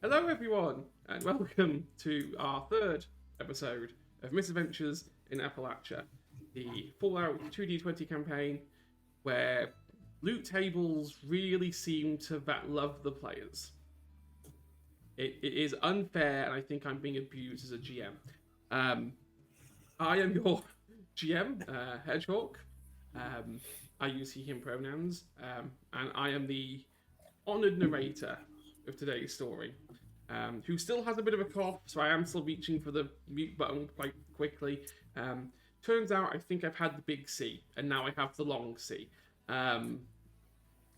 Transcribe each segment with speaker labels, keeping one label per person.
Speaker 1: Hello everyone, and welcome to our third episode of Misadventures in Appalachia, the Fallout 2D20 campaign where loot tables really seem to love the players. It is unfair, and I think I'm being abused as a GM. I am your GM, Hedgehawk. I use he/him pronouns, and I am the honoured narrator of today's story, who still has a bit of a cough, so I am still reaching for the mute button quite quickly. Turns out I think I've had the big C, and now I have the long C.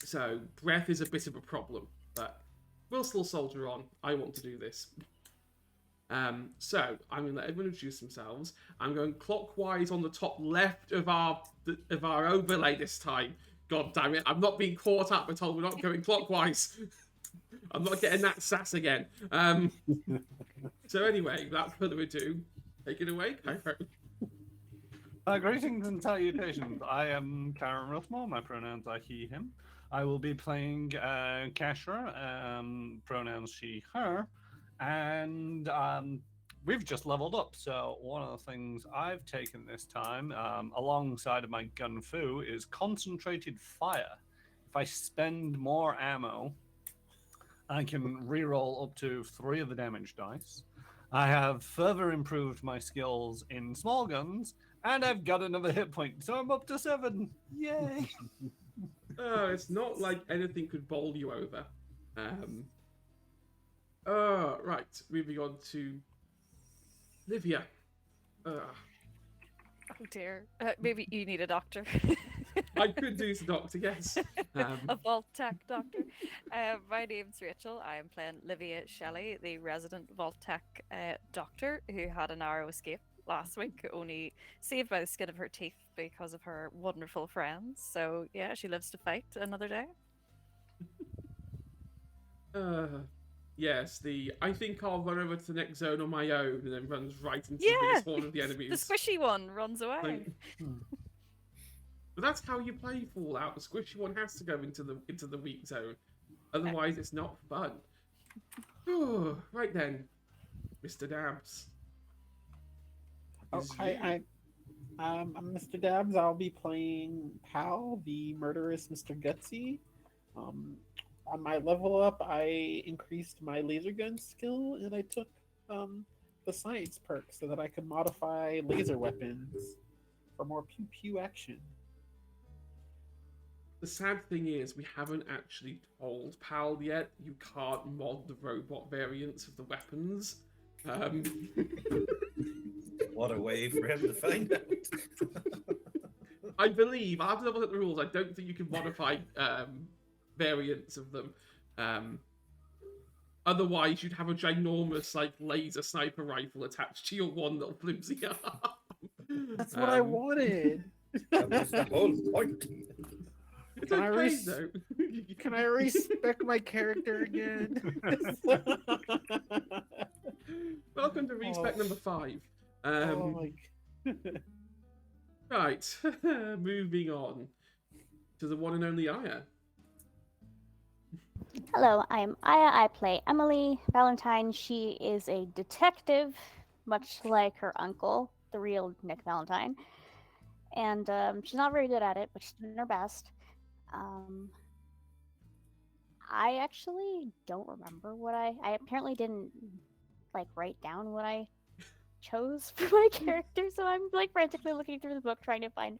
Speaker 1: So breath is a bit of a problem, but we'll still soldier on. I want to do this. So I'm going to let everyone introduce themselves. I'm going clockwise on the top left of our overlay this time. God damn it, I'm not being caught up and told we're not going clockwise. I'm not getting that sass again. So anyway, without further ado, take it away, Cairo.
Speaker 2: Greetings and salutations. I am Karen Ruthmore. My pronouns are he, him. I will be playing Kashra, pronouns she, her. And we've just leveled up. So one of the things I've taken this time, alongside of my gun fu, is concentrated fire. If I spend more ammo, I can reroll up to 3 of the damage dice. I have further improved my skills in small guns, and I've got another hit point, so I'm up to 7. Yay!
Speaker 1: It's not like anything could bowl you over. Right, moving on to Livia.
Speaker 3: Oh dear. Maybe you need a doctor.
Speaker 1: I could do some doctor, yes.
Speaker 3: A vault tech doctor. My name's Rachel. I am playing Livia Shelley, the resident vault tech doctor who had a narrow escape last week, only saved by the skin of her teeth because of her wonderful friends. So yeah, she lives to fight another day.
Speaker 1: Yes, I think I'll run over to the next zone on my own and then runs right into the biggest horde of the enemies.
Speaker 3: The squishy one runs away.
Speaker 1: But that's how you play Fallout. The squishy one has to go into the weak zone. Otherwise, it's not fun. Right then, Mr. Dabs.
Speaker 4: Oh, hi, I'm Mr. Dabs. I'll be playing Pal, the murderous Mr. Gutsy. On my level up, I increased my laser gun skill, and I took the science perk so that I could modify laser weapons for more pew pew action.
Speaker 1: The sad thing is, we haven't actually told Pal yet. You can't mod the robot variants of the weapons.
Speaker 5: What a way for him to find out.
Speaker 1: I believe, I'll have to double check the rules. I don't think you can modify variants of them. Otherwise, you'd have a ginormous laser sniper rifle attached to your one little flimsy arm.
Speaker 4: That's what I wanted.
Speaker 5: That was the whole point.
Speaker 1: It's
Speaker 4: Can I
Speaker 1: okay, though.
Speaker 4: Can I respec my character again?
Speaker 1: Welcome to respec number 5.
Speaker 4: Oh my
Speaker 1: Right, moving on to the one and only Aya.
Speaker 6: Hello, I am Aya. I play Emily Valentine. She is a detective, much like her uncle, the real Nick Valentine. And she's not very good at it, but she's doing her best. I actually don't remember what I apparently didn't write down what I chose for my character, so I'm frantically looking through the book trying to find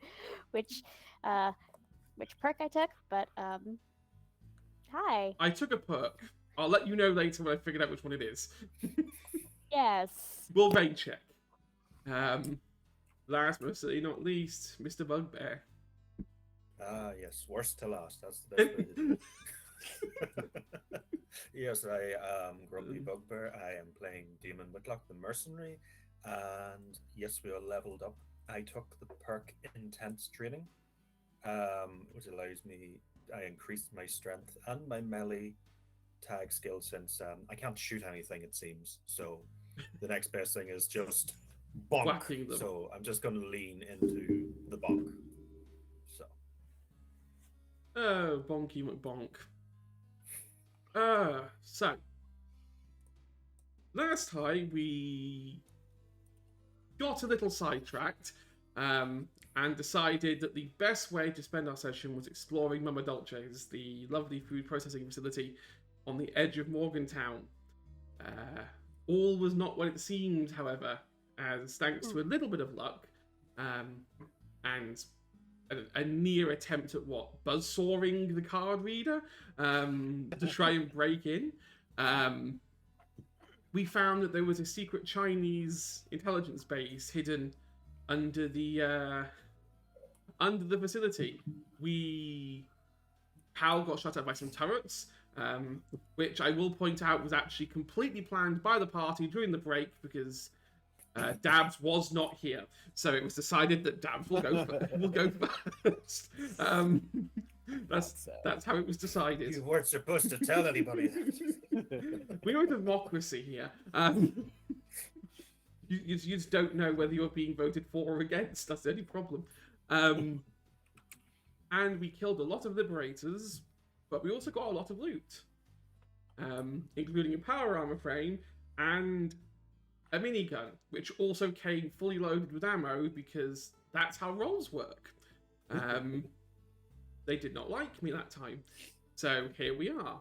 Speaker 6: which perk I took. But hi.
Speaker 1: I took a perk. I'll let you know later when I figured out which one it is.
Speaker 6: Yes.
Speaker 1: We'll rain check. Last but certainly not least, Mr. Bugbear.
Speaker 5: Yes, worst to last. That's the best way to do it. Yes, I am Grumpy Bugbear. I am playing Demon Whitlock, the mercenary. And yes, we are leveled up. I took the perk Intense Training, which allows me, I increased my strength and my melee tag skill since I can't shoot anything, it seems. So the next best thing is just bonk. So I'm just going to lean into the bonk. So.
Speaker 1: Oh, bonky McBonk. So. Last time we got a little sidetracked and decided that the best way to spend our session was exploring Mama Dolce's, the lovely food processing facility on the edge of Morgantown. All was not what it seemed, however, as thanks to a little bit of luck and a near attempt at buzzsawing the card reader to try and break in, we found that there was a secret Chinese intelligence base hidden under the facility. Pal got shot at by some turrets, which I will point out was actually completely planned by the party during the break because Dabs was not here, so it was decided that Dabs will go first. That's how it was decided.
Speaker 5: You weren't supposed to tell anybody.
Speaker 1: We're a democracy here. You just don't know whether you're being voted for or against. That's the only problem. And we killed a lot of liberators, but we also got a lot of loot, including a power armor frame and a minigun, which also came fully loaded with ammo because that's how rolls work. They did not like me that time, so here we are.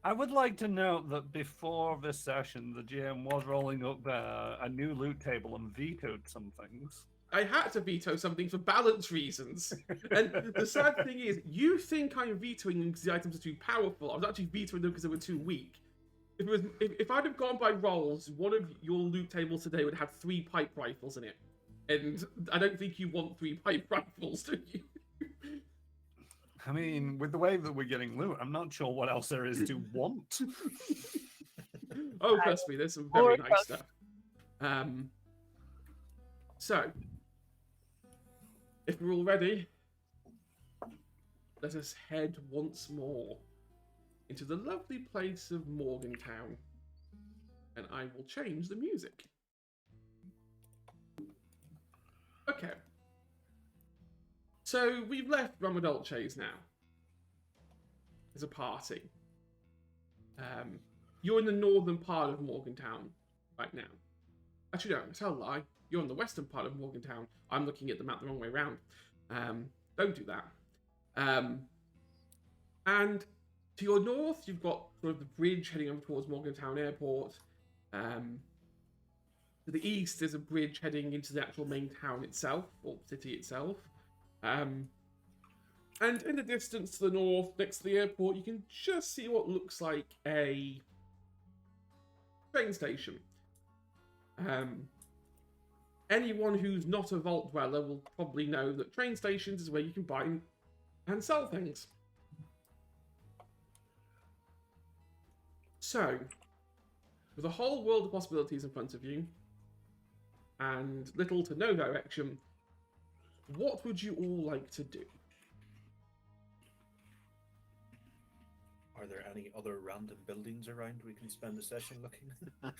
Speaker 2: I would like to note that before this session, the GM was rolling up a new loot table and vetoed some things.
Speaker 1: I had to veto something for balance reasons. And the sad thing is, you think I'm vetoing them because the items are too powerful. I was actually vetoing them because they were too weak. If I'd have gone by rolls, one of your loot tables today would have 3 pipe rifles in it. And I don't think you want 3 pipe rifles, do you?
Speaker 2: I mean, with the way that we're getting loot, I'm not sure what else there is to want.
Speaker 1: Oh, trust me, there's some very nice stuff. So, if we're all ready, let us head once more into the lovely place of Morgantown. And I will change the music. Okay. So, we've left Ramadolces now. As a party. You're in the northern part of Morgantown right now. Actually, no, tell a lie. You're in the western part of Morgantown. I'm looking at the map the wrong way around. Don't do that. And to your north, you've got sort of the bridge heading over towards Morgantown Airport. To the east, there's a bridge heading into the actual main town itself, or city itself. And in the distance to the north, next to the airport, you can just see what looks like a train station. Anyone who's not a Vault Dweller will probably know that train stations is where you can buy and sell things. So, with a whole world of possibilities in front of you, and little to no direction, what would you all like to do?
Speaker 5: Are there any other random buildings around we can spend a session looking at?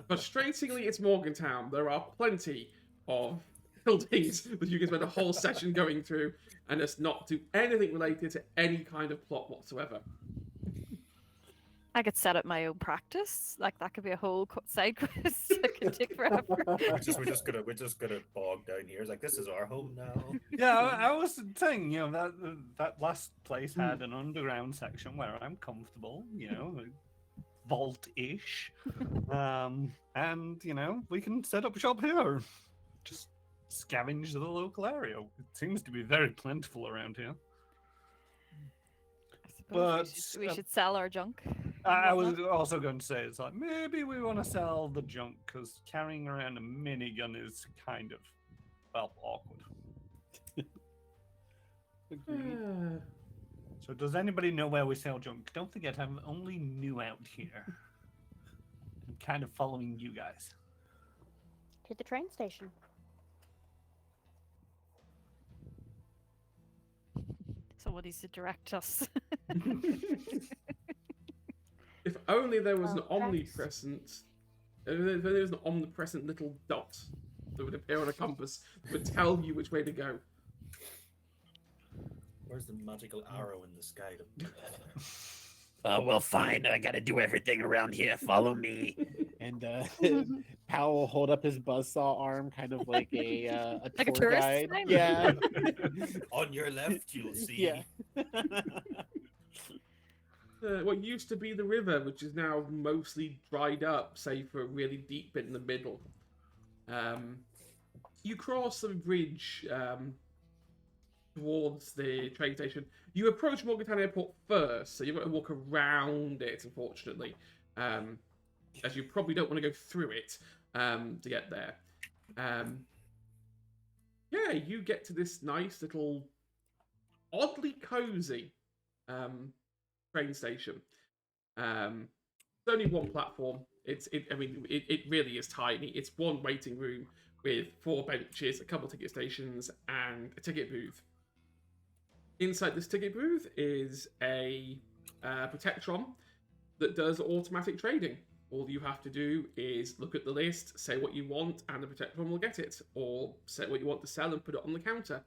Speaker 1: Frustratingly, it's Morgantown. There are plenty of buildings that you can spend a whole session going through and just not do anything related to any kind of plot whatsoever.
Speaker 3: I could set up my own practice. Like that could be a whole side quest that could take forever.
Speaker 5: we're just gonna bog down here. It's like, this is our home now.
Speaker 2: Yeah, I was saying, that last place had an underground section where I'm comfortable, vault-ish. And, we can set up shop here. Just scavenge the local area. It seems to be very plentiful around here.
Speaker 3: I suppose we should sell our junk.
Speaker 2: I was also going to say, it's like, maybe we want to sell the junk, because carrying around a minigun is kind of, awkward.
Speaker 4: Agreed.
Speaker 2: So does anybody know where we sell junk? Don't forget, I'm only new out here. I'm kind of following you guys.
Speaker 6: To the train station.
Speaker 3: Someone needs to direct us.
Speaker 1: If only there was an
Speaker 6: Tracks.
Speaker 1: omnipresent... If there was an omnipresent little dot that would appear on a compass that would tell you which way to go.
Speaker 5: Where's the magical arrow in the sky?
Speaker 7: Well, fine. I gotta do everything around here. Follow me.
Speaker 4: And Powell will hold up his buzzsaw arm, kind of like a
Speaker 3: Like a
Speaker 4: tour
Speaker 3: tourist
Speaker 4: guide.
Speaker 3: sign?
Speaker 4: Yeah.
Speaker 5: On your left, you'll see.
Speaker 4: Yeah.
Speaker 1: What used to be the river, which is now mostly dried up, save for a really deep bit in the middle. You cross the bridge towards the train station. You approach Morgantown Airport first, so you've got to walk around it, unfortunately. As you probably don't want to go through it to get there. Yeah, you get to this nice little, oddly cozy train station. It's only one platform. It really is tiny. It's one waiting room with 4 benches, a couple of ticket stations, and a ticket booth. Inside this ticket booth is a Protectron that does automatic trading. All you have to do is look at the list, say what you want, and the Protectron will get it. Or say what you want to sell and put it on the counter,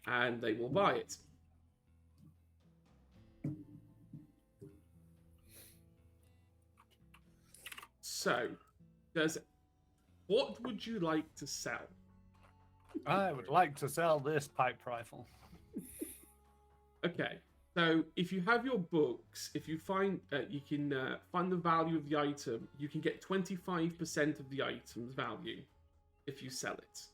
Speaker 1: and they will buy it. So, what would you like to sell?
Speaker 2: I would like to sell this pipe rifle.
Speaker 1: Okay, so if you have your books, if you find you can find the value of the item, you can get 25% of the item's value if you sell it.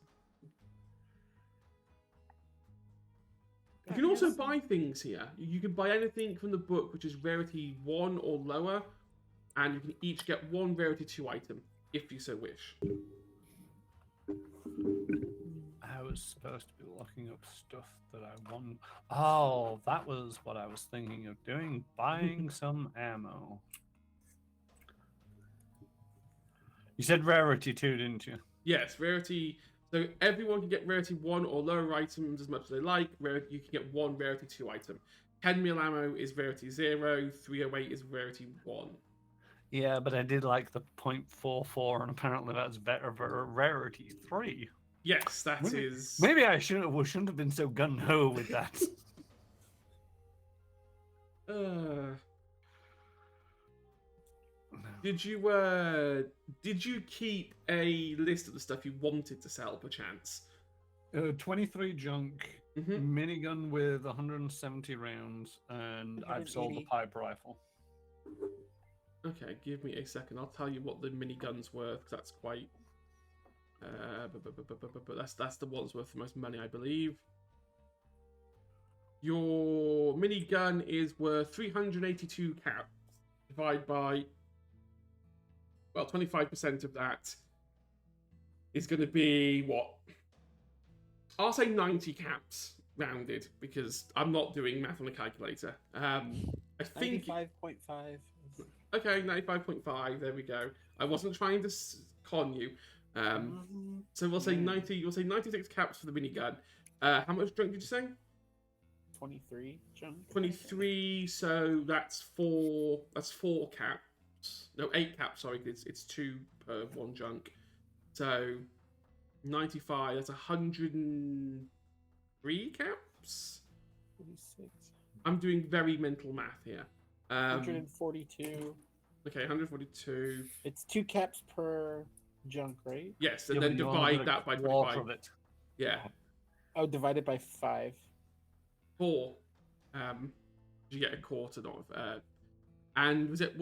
Speaker 1: You can also buy things here. You can buy anything from the book which is rarity 1 or lower, and you can each get 1 rarity 2 item if you so wish.
Speaker 2: I was supposed to be looking up stuff that I want. Oh, that was what I was thinking of doing. Buying some ammo. You said rarity 2, didn't you?
Speaker 1: Yes, rarity. So everyone can get rarity 1 or lower items as much as they like. You can get 1 rarity 2 item. 10mm ammo is rarity 0. 308 is rarity 1.
Speaker 2: Yeah, but I did like the .44, and apparently that's better for rarity 3.
Speaker 1: Yes, that is.
Speaker 2: Maybe I shouldn't have been so gun ho with that.
Speaker 1: Did you keep a list of the stuff you wanted to sell, perchance?
Speaker 2: 23 junk, minigun with 170 rounds, and I've sold the pipe rifle.
Speaker 1: Okay, give me a second. I'll tell you what the minigun's worth, because that's quite. That's the one's worth the most money, I believe. Your minigun is worth 382 caps. Divide by. Well, 25% of that is going to be what? I'll say 90 caps rounded, because I'm not doing math on a calculator. I think
Speaker 4: 95.5.
Speaker 1: Okay, 95.5. There we go. I wasn't trying to con you. So we'll say 90. You'll say 96 caps for the minigun. How much junk did you say?
Speaker 4: 23 junk.
Speaker 1: 23. So that's 4. That's 4 caps. No, 8 caps. Sorry, it's 2 per 1 junk. So 95. That's 103 caps.
Speaker 4: 46.
Speaker 1: I'm doing very mental math here.
Speaker 4: 142.
Speaker 1: Okay, 142.
Speaker 4: It's 2 caps per junk, right?
Speaker 1: Yes, and then divide that by 25.
Speaker 2: Of it.
Speaker 1: Yeah.
Speaker 4: Oh, divided by 5.
Speaker 1: 4. You get a quarter of. And was it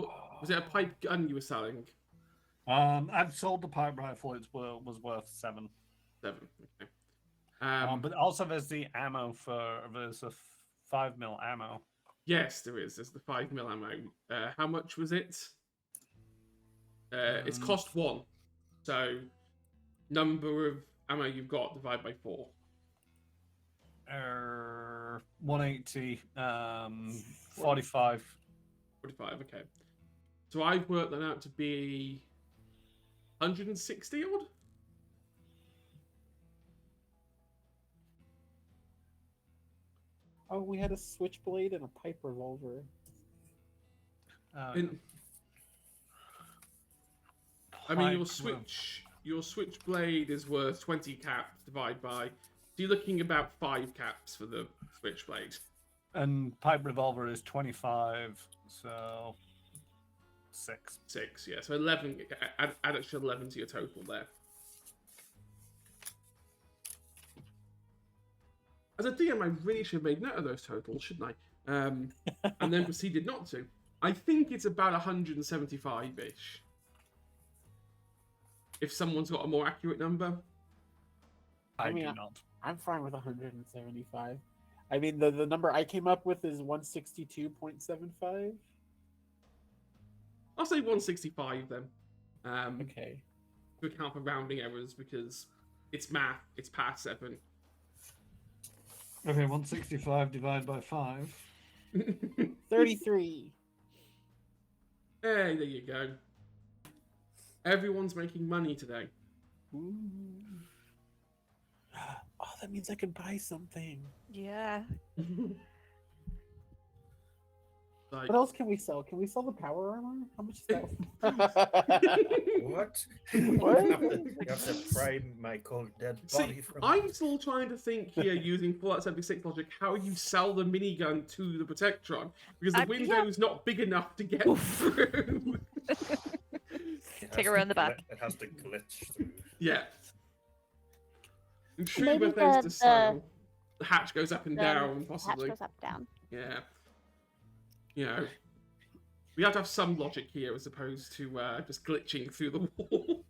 Speaker 1: a pipe gun you were selling?
Speaker 2: I've sold the pipe rifle. It was worth 7.
Speaker 1: 7. Okay.
Speaker 2: But also there's the ammo there's a 5mm ammo.
Speaker 1: Yes, there is. There's the 5mm ammo. How much was it? It's cost 1. So, number of ammo you've got divided by 4.
Speaker 2: 180. 45.
Speaker 1: 45. Okay. So I've worked that out to be 160 odd.
Speaker 4: Oh, we had a switchblade and a pipe revolver.
Speaker 1: I mean, your switchblade is worth 20 caps divided by. So you're looking about 5 caps for the switchblade.
Speaker 2: And pipe revolver is 25, so 6.
Speaker 1: 6, yeah. So 11. Add extra 11 to your total there. As a DM, I really should have made note of those totals, shouldn't I? And then proceeded not to. I think it's about 175-ish. If someone's got a more accurate number.
Speaker 2: I do not.
Speaker 4: I'm fine with 175. I mean, the number I came up with is 162.75.
Speaker 1: I'll say 165 then.
Speaker 4: Okay.
Speaker 1: To account for rounding errors, because it's math, it's past 7.
Speaker 2: Okay, 165 divided by 5.
Speaker 4: 33.
Speaker 1: Hey, there you go. Everyone's making money today.
Speaker 4: Ooh. Oh, that means I could buy something.
Speaker 3: Yeah.
Speaker 1: Like,
Speaker 4: What else can we sell? Can we sell the power armor? How much is that?
Speaker 5: What?
Speaker 4: What?
Speaker 5: You have to pry my cold dead body
Speaker 1: see,
Speaker 5: from
Speaker 1: I'm
Speaker 5: it.
Speaker 1: still trying to think here using Fallout 76 logic how you sell the minigun to the Protectron because the
Speaker 3: Yeah.
Speaker 1: window's not big enough to get through.
Speaker 5: It
Speaker 3: Take
Speaker 5: has
Speaker 3: her
Speaker 5: to
Speaker 3: around the back.
Speaker 5: It has to glitch through.
Speaker 1: Yeah. In true
Speaker 6: Maybe
Speaker 1: Bethesda
Speaker 6: the-
Speaker 1: style, the hatch goes up and
Speaker 6: the
Speaker 1: down,
Speaker 6: Hatch
Speaker 1: possibly.
Speaker 6: goes up, down.
Speaker 1: Yeah. You know, we have to have some logic here as opposed to just glitching through the wall.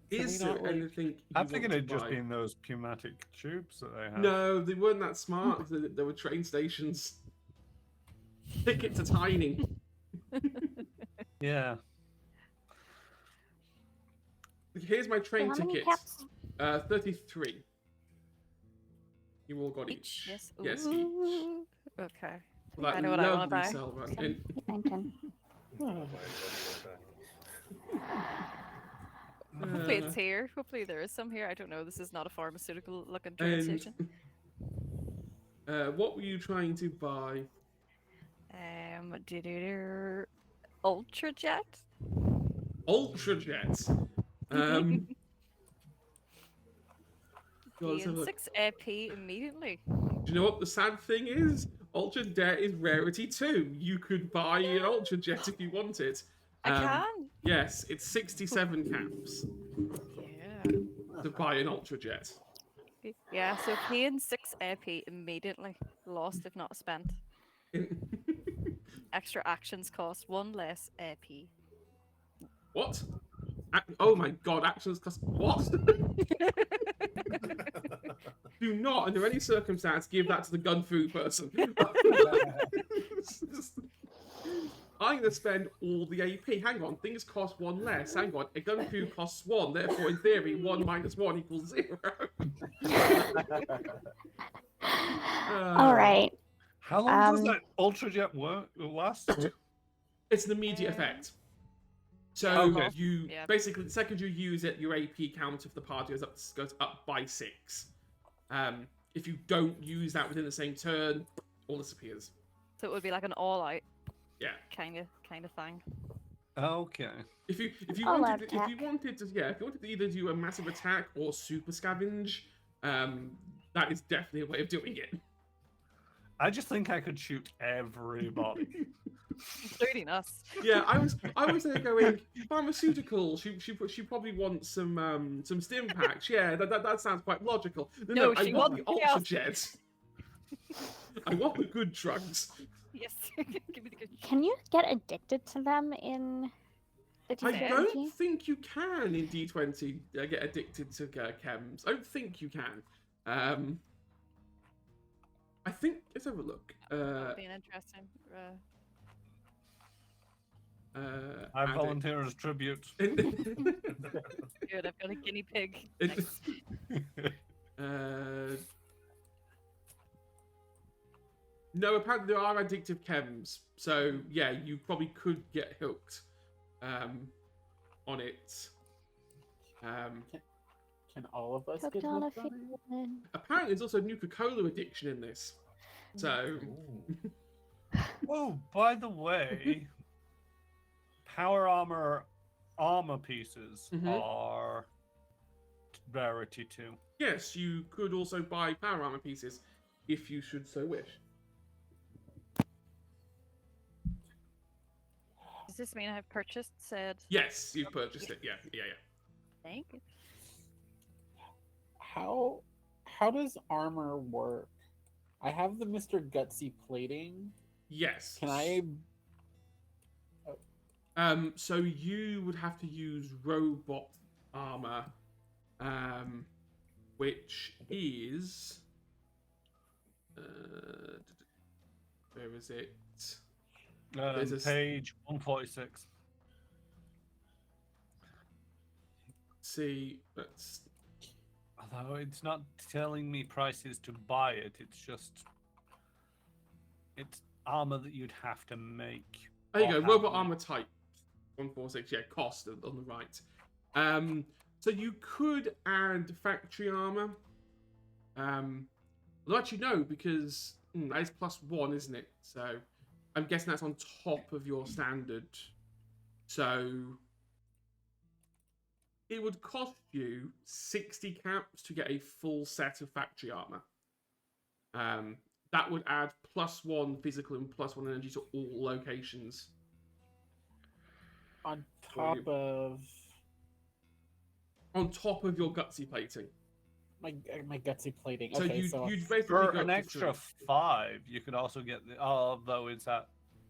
Speaker 1: Is
Speaker 4: we
Speaker 1: there
Speaker 4: not, like-
Speaker 1: anything you
Speaker 2: I'm
Speaker 1: want
Speaker 2: thinking
Speaker 1: to
Speaker 2: it'd just
Speaker 1: buy?
Speaker 2: been those pneumatic tubes that they have.
Speaker 1: No, they weren't that smart. There were train stations. Tickets are tiny.
Speaker 2: Yeah.
Speaker 1: Here's my
Speaker 6: So
Speaker 1: train
Speaker 6: how many
Speaker 1: ticket.
Speaker 6: caps?
Speaker 1: 33. You all got each.
Speaker 3: Yes.
Speaker 1: Yes, each.
Speaker 3: Ooh. Okay.
Speaker 1: For that
Speaker 3: I know what I wanna
Speaker 1: lovely
Speaker 3: buy.
Speaker 1: cell run.
Speaker 6: 7, 8, 9, 10.
Speaker 3: Hopefully
Speaker 1: Uh,
Speaker 3: it's here. Hopefully there is some here. I don't know. This is not a pharmaceutical looking train
Speaker 1: and
Speaker 3: station.
Speaker 1: what were you trying to buy?
Speaker 3: Ultrajet?
Speaker 1: Ultrajet. God, let's have a
Speaker 3: Gain
Speaker 1: look.
Speaker 3: 6 AP immediately.
Speaker 1: Do you know what the sad thing is? Ultrajet is rarity 2. You could buy an Ultrajet if you want it.
Speaker 3: I can.
Speaker 1: Yes, it's 67 caps
Speaker 3: Yeah.
Speaker 1: to buy an Ultrajet.
Speaker 3: Yeah, so gain 6 AP immediately. Lost if not spent. Extra actions cost 1 less AP.
Speaker 1: What? Oh my god, actions cost what? Do not, under any circumstance, give that to the gun food person. I'm going to spend all the AP. Hang on, things cost 1 less. Hang on, a gun food costs 1. Therefore, in theory, 1 minus 1 equals 0.
Speaker 6: All right.
Speaker 2: How long does
Speaker 6: Um,
Speaker 2: that Ultrajet work last?
Speaker 1: It's an immediate effect. So
Speaker 2: Okay.
Speaker 1: you
Speaker 3: Yeah.
Speaker 1: basically, the second you use it, your AP count of the party goes up by 6. If you don't use that within the same turn, all disappears.
Speaker 3: So it would be like an all-out
Speaker 1: Yeah.
Speaker 3: kind of thing.
Speaker 2: Okay.
Speaker 1: If you
Speaker 6: All
Speaker 1: wanted
Speaker 6: out
Speaker 1: if you
Speaker 6: attack.
Speaker 1: wanted to either do a massive attack or super scavenge, that is definitely a way of doing it.
Speaker 2: I just think I could shoot everybody.
Speaker 3: Including us.
Speaker 1: Yeah, I was there going pharmaceutical. She probably wants some stim packs. Yeah, that sounds quite logical.
Speaker 3: No,
Speaker 1: I
Speaker 3: she
Speaker 1: want the
Speaker 3: wants chaos.
Speaker 1: Ultrajet. I want the good drugs.
Speaker 3: Yes. Give me the good
Speaker 6: Can you get addicted to them in the
Speaker 1: I
Speaker 3: Yeah.
Speaker 1: don't
Speaker 6: D20?
Speaker 1: think you can in D20 get addicted to chems. I don't think you can. I think let's have a look.
Speaker 3: being interesting.
Speaker 2: I
Speaker 1: addict.
Speaker 2: volunteer as tribute.
Speaker 3: Good, I've got a guinea pig. Nice.
Speaker 1: No, apparently there are addictive chems. So yeah, you probably could get hooked on it.
Speaker 4: Can all of us
Speaker 6: Hooked
Speaker 4: get
Speaker 6: on a
Speaker 4: hooked on it?
Speaker 6: feeling.
Speaker 1: Apparently there's also Nuka-Cola addiction in this. So
Speaker 5: Ooh.
Speaker 2: Oh, by the way, power armor pieces
Speaker 1: Mhm.
Speaker 2: are rarity 2.
Speaker 1: yes, you could also buy power armor pieces if you should so wish.
Speaker 3: Does this mean I've purchased said
Speaker 1: Yes, you've purchased it. Yeah.
Speaker 3: thing?
Speaker 4: How does armor work? I have the Mr. Gutsy plating.
Speaker 1: Yes.
Speaker 4: Can I?
Speaker 1: So you would have to use robot armor, which is where is it? There's a
Speaker 2: Page 146.
Speaker 1: See, that's
Speaker 2: Although it's not telling me prices to buy it, it's armor that you'd have to make.
Speaker 1: there you
Speaker 2: or
Speaker 1: go.
Speaker 2: have
Speaker 1: Robot
Speaker 2: made.
Speaker 1: armor type 146. Yeah, cost on the right. So you could add factory armor. Well, actually, no, because that is +1, isn't it? So I'm guessing that's on top of your standard. So it would cost you 60 caps to get a full set of factory armor. That would add +1 physical and +1 energy to all locations.
Speaker 4: On top of
Speaker 1: your gutsy plating.
Speaker 4: my gutsy plating.
Speaker 1: So
Speaker 4: Okay,
Speaker 1: you'd basically
Speaker 2: For
Speaker 1: go
Speaker 2: an
Speaker 1: up to
Speaker 2: extra
Speaker 1: 3.
Speaker 2: 5, you could also get the. Although it's at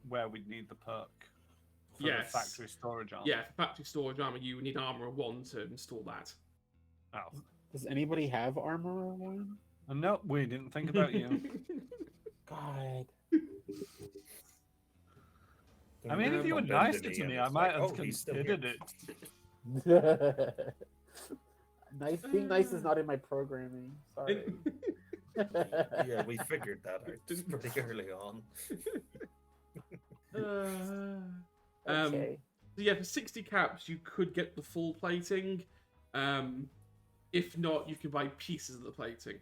Speaker 2: where we'd need the perk for the
Speaker 1: Yes.
Speaker 2: factory storage armor.
Speaker 1: Yeah, for factory storage armor, you would need armor 1 to install that.
Speaker 2: Oh.
Speaker 4: does anybody have armor one?
Speaker 2: No, we didn't think about you.
Speaker 4: God.
Speaker 2: I mean, if you would nice it to me, I might have considered it.
Speaker 4: Nice, being nice is not in my programming. Sorry.
Speaker 5: Yeah, we figured that out pretty early on.
Speaker 4: Okay.
Speaker 1: So yeah, for 60 caps, you could get the full plating. If not, you can buy pieces of the plating.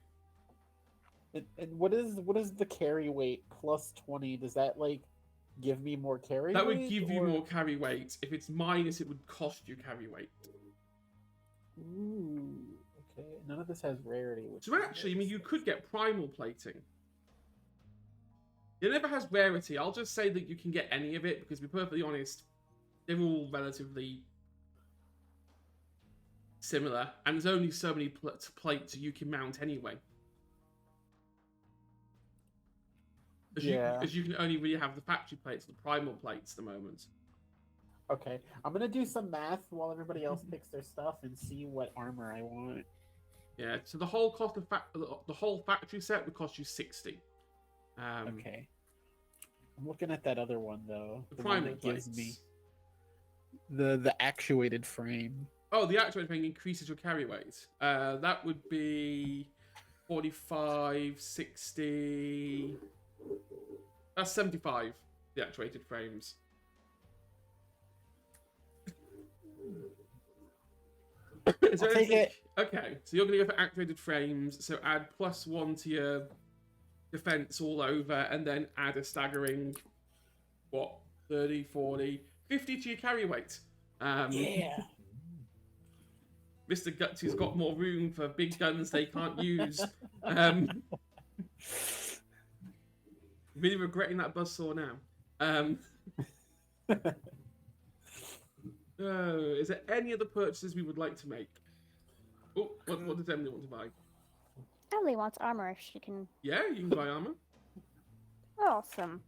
Speaker 4: And what is the carry weight +20? Does that like give me more carry
Speaker 1: That
Speaker 4: weight?
Speaker 1: would give you
Speaker 4: or-
Speaker 1: more carry weight. If it's minus, it would cost you carry weight.
Speaker 4: Ooh. Okay. None of this has rarity. Which
Speaker 1: So
Speaker 4: is
Speaker 1: actually, I mean,
Speaker 4: nice.
Speaker 1: you could get primal plating. It never has rarity. I'll just say that you can get any of it because, to be perfectly honest, they're all relatively similar, and there's only so many plates you can mount anyway. As you can only really have the factory plates, the primal plates at the moment.
Speaker 4: Okay, I'm gonna do some math while everybody else picks their stuff and see what armor I want.
Speaker 1: Yeah, so the whole cost of the whole factory set would cost you 60.
Speaker 4: Okay. I'm looking at that other one though.
Speaker 1: The
Speaker 4: one
Speaker 1: primal
Speaker 4: that gives me
Speaker 1: plates.
Speaker 4: the actuated frame.
Speaker 1: Oh, the actuated thing increases your carry weight. That would be 45, 60. That's 75. The actuated frames. Is there
Speaker 4: I'll take
Speaker 1: anything-
Speaker 4: it.
Speaker 1: Okay, so you're going to go for activated frames. So add +1 to your defense all over, and then add a staggering, 30, 40, 50 to your carry weight.
Speaker 4: Yeah.
Speaker 1: Mr. Gutsy's got more room for big guns they can't use. Really regretting that buzzsaw now. Is there any other purchases we would like to make? Oh, what does Emily want to buy?
Speaker 6: Emily wants armor if she can.
Speaker 1: Yeah, you can buy armor.
Speaker 6: Awesome.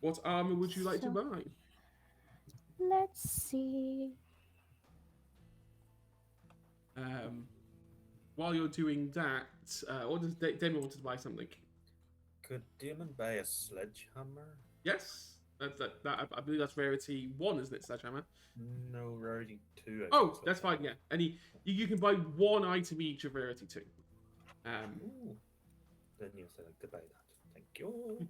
Speaker 1: What armor would you like to
Speaker 6: So-
Speaker 1: buy?
Speaker 6: Let's see.
Speaker 1: While you're doing that, or does Demi want to buy something?
Speaker 5: Could Demon buy a sledgehammer?
Speaker 1: Yes, I believe that's rarity 1, isn't it, Sledgehammer?
Speaker 5: No, rarity 2.
Speaker 1: Oh, that's fine. Yeah, and you can buy 1 item each of rarity 2.
Speaker 5: Ooh. Then you select to buy that. Thank you.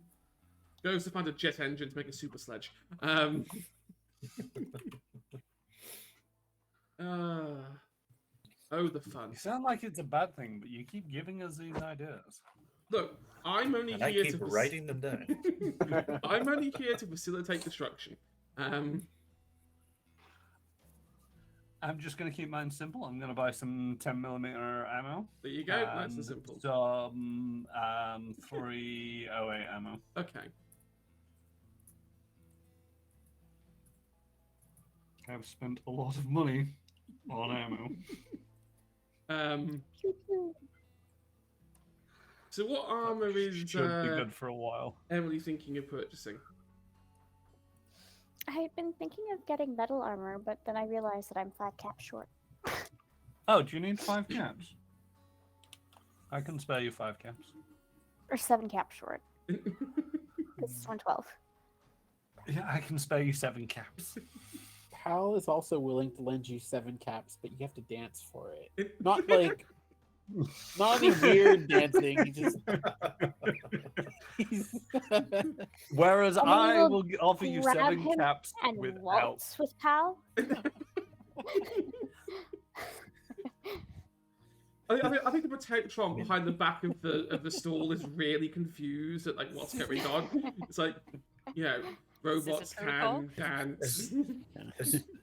Speaker 1: Goes to find a jet engine to make a super sledge. Oh, the fun.
Speaker 2: You sound like it's a bad thing, but you keep giving us these ideas.
Speaker 1: Look, I'm only
Speaker 5: And I
Speaker 1: here
Speaker 5: keep
Speaker 1: to
Speaker 5: writing them down.
Speaker 1: I'm only here to facilitate construction.
Speaker 2: I'm just going to keep mine simple. I'm going to buy some 10mm ammo.
Speaker 1: There you go. Nice and
Speaker 2: and
Speaker 1: simple.
Speaker 2: Some 308 ammo.
Speaker 1: Okay.
Speaker 2: I've spent a lot of money on ammo.
Speaker 1: So what armor is
Speaker 2: Should be good for a while.
Speaker 1: Emily thinking of purchasing?
Speaker 6: I had been thinking of getting metal armor, but then I realized that I'm 5 caps short.
Speaker 2: Oh, do you need 5 caps? I can spare you 5 caps.
Speaker 6: Or 7 caps short. This is 112.
Speaker 2: Yeah, I can spare you 7 caps.
Speaker 4: Pal is also willing to lend you 7 caps, but you have to dance for it. Not like, not any weird dancing. You just.
Speaker 2: Whereas
Speaker 6: And then
Speaker 2: I
Speaker 6: we'll
Speaker 2: will offer you
Speaker 6: grab
Speaker 2: 7
Speaker 6: him
Speaker 2: caps
Speaker 6: And
Speaker 2: without.
Speaker 6: waltz with Pal.
Speaker 1: I think the protectron behind the back of the stall is really confused at like what's going on. It's like, you know, robots
Speaker 3: protocol?
Speaker 1: can dance.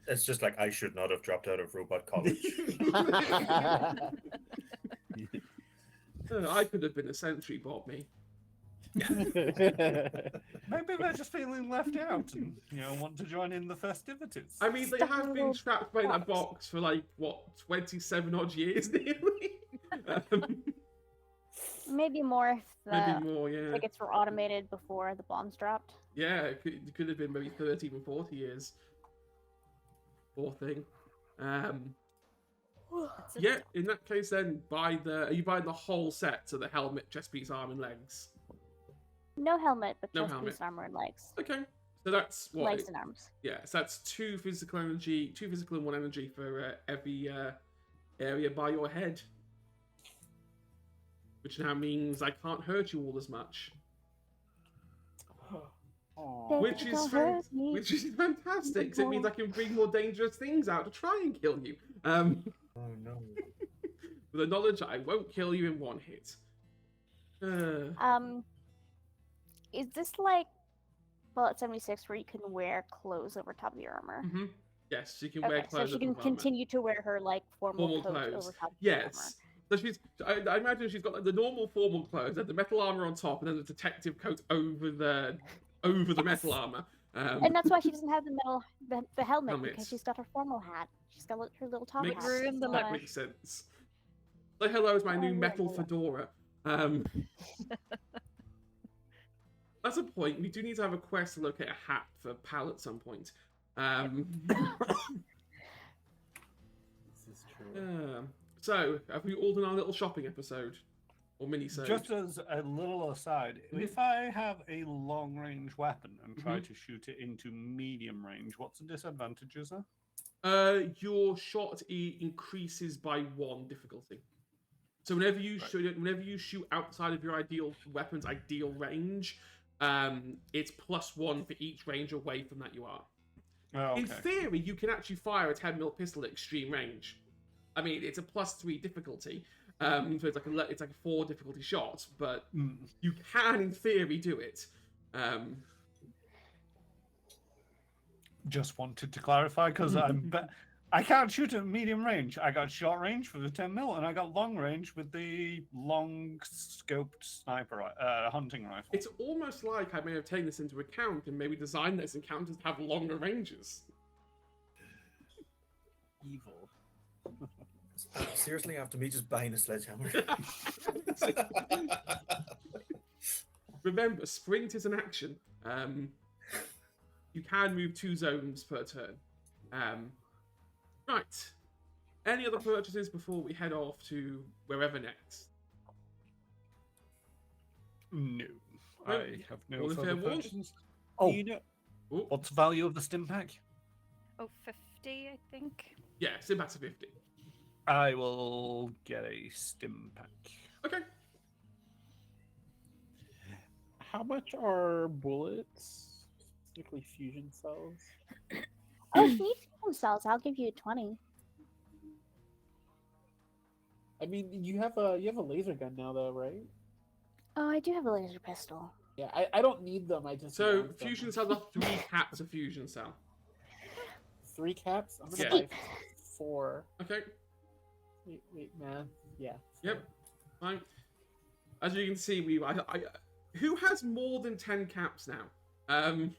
Speaker 5: It's just like I should not have dropped out of robot college.
Speaker 1: I could have been a sentry, Bob me.
Speaker 2: Maybe they're just feeling left out and want to join in the festivities.
Speaker 1: I mean, they
Speaker 6: Stuck in
Speaker 1: have
Speaker 6: a
Speaker 1: been
Speaker 6: little
Speaker 1: trapped by that box for like what 27 odd years nearly.
Speaker 6: Maybe more if
Speaker 1: Maybe
Speaker 6: the
Speaker 1: more, yeah.
Speaker 6: tickets were automated before the bombs dropped.
Speaker 1: Yeah, it could have been maybe 30 even 40 years. Poor thing. Yeah, in that case then, are you buying the whole set? So the helmet, chest piece, arm and legs?
Speaker 6: No helmet, but
Speaker 1: No
Speaker 6: just
Speaker 1: helmet.
Speaker 6: piece armor and legs.
Speaker 1: Okay. So that's what?
Speaker 6: Legs and arms.
Speaker 1: Yeah, so that's 2 physical and 1 energy for every area by your head. Which now means I can't hurt you all as much.
Speaker 4: Aw.
Speaker 1: Which is fantastic, because it means I can bring more dangerous things out to try and kill you.
Speaker 5: Oh no.
Speaker 1: With the knowledge that I won't kill you in one hit.
Speaker 6: Is this like Fallout 76 where you can wear clothes over top of your armor?
Speaker 1: Mm-hmm. Yes, she can wear
Speaker 6: Okay, so
Speaker 1: clothes.
Speaker 6: she can
Speaker 1: over armor.
Speaker 6: continue to wear her like formal
Speaker 1: Formal
Speaker 6: clothes
Speaker 1: clothes.
Speaker 6: over top of her armor.
Speaker 1: Yes. So I imagine she's got like the normal formal clothes, and the metal armor on top, and then the detective coat over the metal armor.
Speaker 6: And that's why she doesn't have the helmet,
Speaker 1: Helmet.
Speaker 6: because she's got her formal hat. She's got her little top
Speaker 1: Makes,
Speaker 6: hat.
Speaker 3: ruined the
Speaker 1: that
Speaker 3: look.
Speaker 1: makes sense. Say hello is my new
Speaker 6: Oh,
Speaker 1: metal
Speaker 6: yeah.
Speaker 1: fedora. That's a point. We do need to have a quest to locate a hat for Pal at some point.
Speaker 4: This is true.
Speaker 1: So, have we all done our little shopping episode? Or mini-sode?
Speaker 2: Just as a little aside, if I have a long-range weapon and try to shoot it into medium range, what's the disadvantages there?
Speaker 1: Your shot increases by 1 difficulty. So whenever you shoot outside of your weapon's ideal range, it's +1 for each range away from that you are.
Speaker 2: Oh, okay.
Speaker 1: In theory, you can actually fire a 10mm pistol at extreme range. I mean, it's a +3 difficulty, so it's like a 4 difficulty shot, but you can, in theory, do it.
Speaker 2: Just wanted to clarify because I can't shoot at medium range. I got short range for the 10mm, and I got long range with the long scoped sniper hunting rifle.
Speaker 1: It's almost like I may have taken this into account and maybe designed those encounters to have longer ranges.
Speaker 4: Evil.
Speaker 5: Seriously, after me just buying a sledgehammer.
Speaker 1: Remember, sprint is an action. You can move 2 zones per turn. Right. Any other purchases before we head off to wherever next?
Speaker 2: No,
Speaker 1: No.
Speaker 2: I have no
Speaker 1: All in
Speaker 2: further
Speaker 1: fair warning.
Speaker 2: purchases.
Speaker 4: Oh.
Speaker 2: Do you know
Speaker 1: Ooh.
Speaker 2: what's the value of the stim pack?
Speaker 3: Oh, 50, I think.
Speaker 1: Yeah, Simba's a 50.
Speaker 2: I will get a stim pack.
Speaker 1: Okay.
Speaker 4: How much are bullets? Specifically fusion cells?
Speaker 6: Oh, if you need fusion cells, I'll give you 20.
Speaker 4: I mean, you have a laser gun now, though, right?
Speaker 6: Oh, I do have a laser pistol.
Speaker 4: Yeah, I don't need them. I just
Speaker 1: So,
Speaker 4: want them.
Speaker 1: fusion cells are 3 caps of fusion cell.
Speaker 4: 3 caps. I'm gonna
Speaker 1: Yeah.
Speaker 4: buy 4.
Speaker 1: Okay.
Speaker 4: Wait, man. Yeah.
Speaker 1: Yep. Fine. As you can see, who has more than 10 caps now?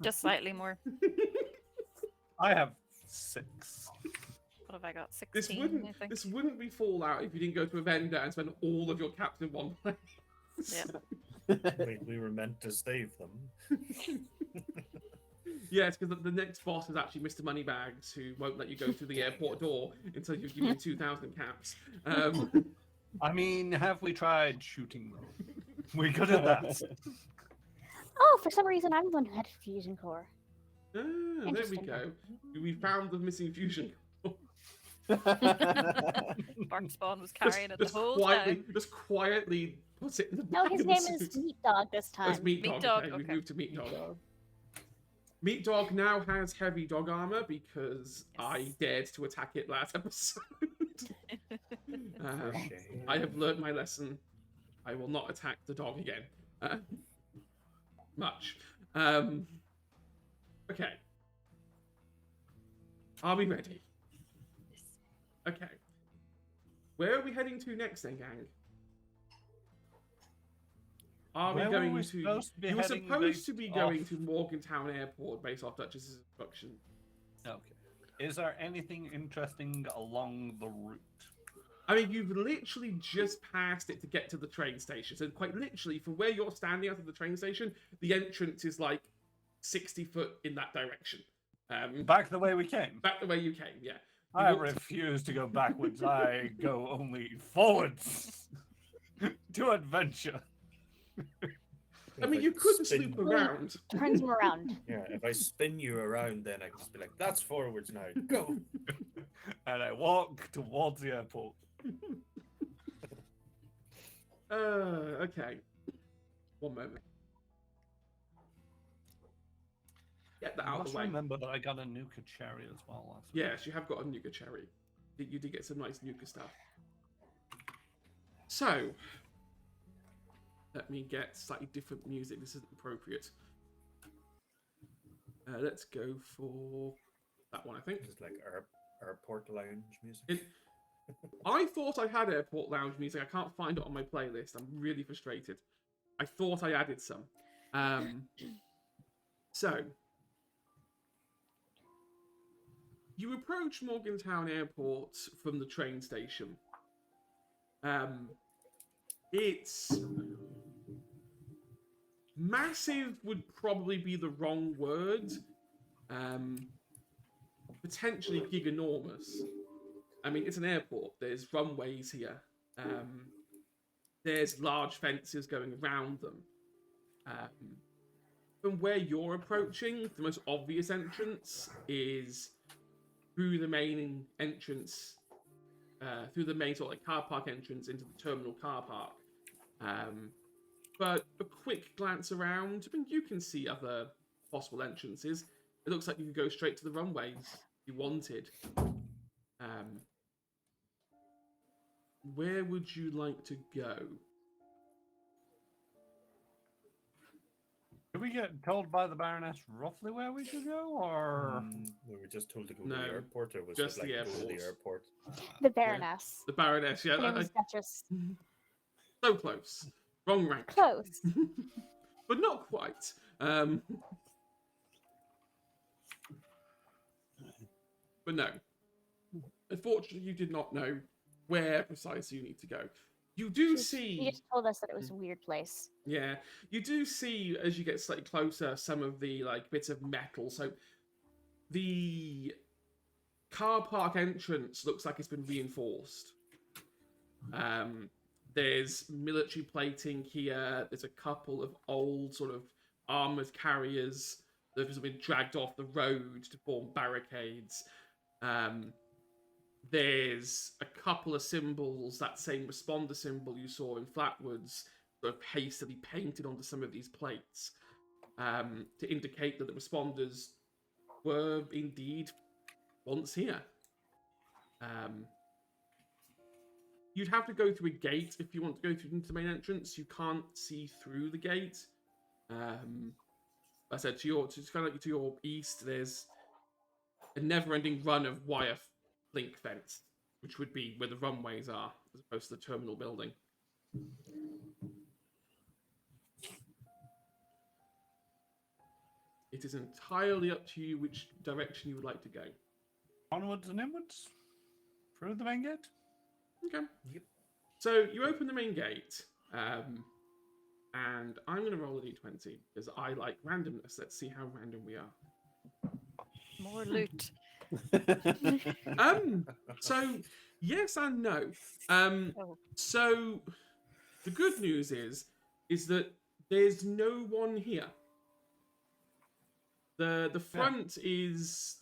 Speaker 3: Just slightly more.
Speaker 2: I have 6.
Speaker 3: What have I got?
Speaker 1: This
Speaker 3: 16, I think.
Speaker 1: this wouldn't be Fallout if you didn't go to a vendor and spend all of your caps in one place.
Speaker 3: Yeah.
Speaker 5: we were meant to save them.
Speaker 1: Yes, because the next boss is actually Mr. Moneybags, who won't let you go through the airport door until you give him 2,000 caps.
Speaker 2: I mean, have we tried shooting them? We're good at that.
Speaker 6: Oh, for some reason, I'm the one who had a fusion core.
Speaker 1: There we
Speaker 6: Interesting.
Speaker 1: go. We found the missing fusion.
Speaker 3: Bark Spawn was carrying it the whole
Speaker 1: quietly,
Speaker 3: time.
Speaker 1: Just quietly put it in the
Speaker 6: No,
Speaker 1: back
Speaker 6: his
Speaker 1: of the
Speaker 6: name is
Speaker 1: suit.
Speaker 6: Meat Dog this
Speaker 1: Oh, it's
Speaker 6: time.
Speaker 1: Meat
Speaker 3: Meat
Speaker 1: Dog.
Speaker 3: Dog,
Speaker 1: Okay, we
Speaker 3: okay.
Speaker 1: moved to Meat Dog. Meat Dog now has heavy dog armor because I
Speaker 3: Yes.
Speaker 1: dared to attack it last episode.
Speaker 5: For shame.
Speaker 1: I have learned my lesson. I will not attack the dog again. Much. Okay. Are we ready? Okay. Where are we heading to next then, gang? Are we
Speaker 2: Where were
Speaker 1: going
Speaker 2: we
Speaker 1: to...
Speaker 2: supposed to be
Speaker 1: You were
Speaker 2: heading
Speaker 1: supposed to
Speaker 2: based
Speaker 1: be going
Speaker 2: off-
Speaker 1: to Morgantown Airport based off Duchess's instruction.
Speaker 2: Okay. Is there anything interesting along the route?
Speaker 1: I mean, you've literally just passed it to get to the train station. So quite literally, from where you're standing out of the train station, the entrance is like 60 foot in that direction.
Speaker 2: Back the way we came.
Speaker 1: Back the way you came, yeah.
Speaker 2: I
Speaker 1: You walked-
Speaker 2: refuse to go backwards. I go only forwards to adventure.
Speaker 1: I mean,
Speaker 5: If
Speaker 1: you could
Speaker 5: spin
Speaker 1: loop
Speaker 5: you-
Speaker 1: around.
Speaker 6: Turns him around.
Speaker 5: Yeah, if I spin you around, then I can just be like, "That's forwards now. Go."
Speaker 2: And I walk towards the airport.
Speaker 1: Okay. One moment. Get that
Speaker 2: I
Speaker 1: out of
Speaker 2: must
Speaker 1: the way.
Speaker 2: remember that I got a Nuka cherry as well last week.
Speaker 1: Yes, you have got a Nuka cherry. You did get some nice Nuka stuff. So, let me get slightly different music. This isn't appropriate. Let's go for that one, I think.
Speaker 5: Just like airport lounge music.
Speaker 1: It- I thought I had airport lounge music. I can't find it on my playlist. I'm really frustrated. I thought I added some. So, you approach Morgantown Airport from the train station. It's massive would probably be the wrong word. Potentially giganormous. I mean, it's an airport. There's runways here. There's large fences going around them. From where you're approaching, the most obvious entrance is through the main entrance, through the main sort of like car park entrance into the terminal car park. But a quick glance around, I mean, you can see other possible entrances. It looks like you could go straight to the runways if you wanted. Where would you like to go?
Speaker 2: Did we get told by the Baroness roughly where we should go, or
Speaker 5: We were just told to go to
Speaker 1: No,
Speaker 5: the airport, or was
Speaker 1: just
Speaker 5: it like
Speaker 1: the
Speaker 5: go to the
Speaker 1: airport.
Speaker 5: airport?
Speaker 6: The Baroness.
Speaker 1: The Baroness, yeah.
Speaker 6: Her name is Duchess.
Speaker 1: So close. Wrong rank.
Speaker 6: Close.
Speaker 1: But not quite. But no. Unfortunately, you did not know where precisely you need to go. You do see...
Speaker 6: He just told us that it was a weird place.
Speaker 1: Yeah, you do see as you get slightly closer some of the like bits of metal. So the car park entrance looks like it's been reinforced. There's military plating here. There's a couple of old sort of armored carriers that have been dragged off the road to form barricades. There's a couple of symbols, that same responder symbol you saw in Flatwoods, sort of hastily painted onto some of these plates to indicate that the responders were indeed once here. You'd have to go through a gate if you want to go through into the main entrance. You can't see through the gate. I said to your, to kind of like to your east, there's a never-ending run of wire link fence, which would be where the runways are, as opposed to the terminal building. It is entirely up to you which direction you would like to go.
Speaker 2: onwards and inwards through the main gate?
Speaker 1: Okay.
Speaker 5: Yep.
Speaker 1: So you open the main gate, and I'm going to roll a d20 because I like randomness. Let's see how random we are.
Speaker 3: More loot.
Speaker 1: So yes and no.
Speaker 3: Oh.
Speaker 1: So the good news is that there's no one here. The front is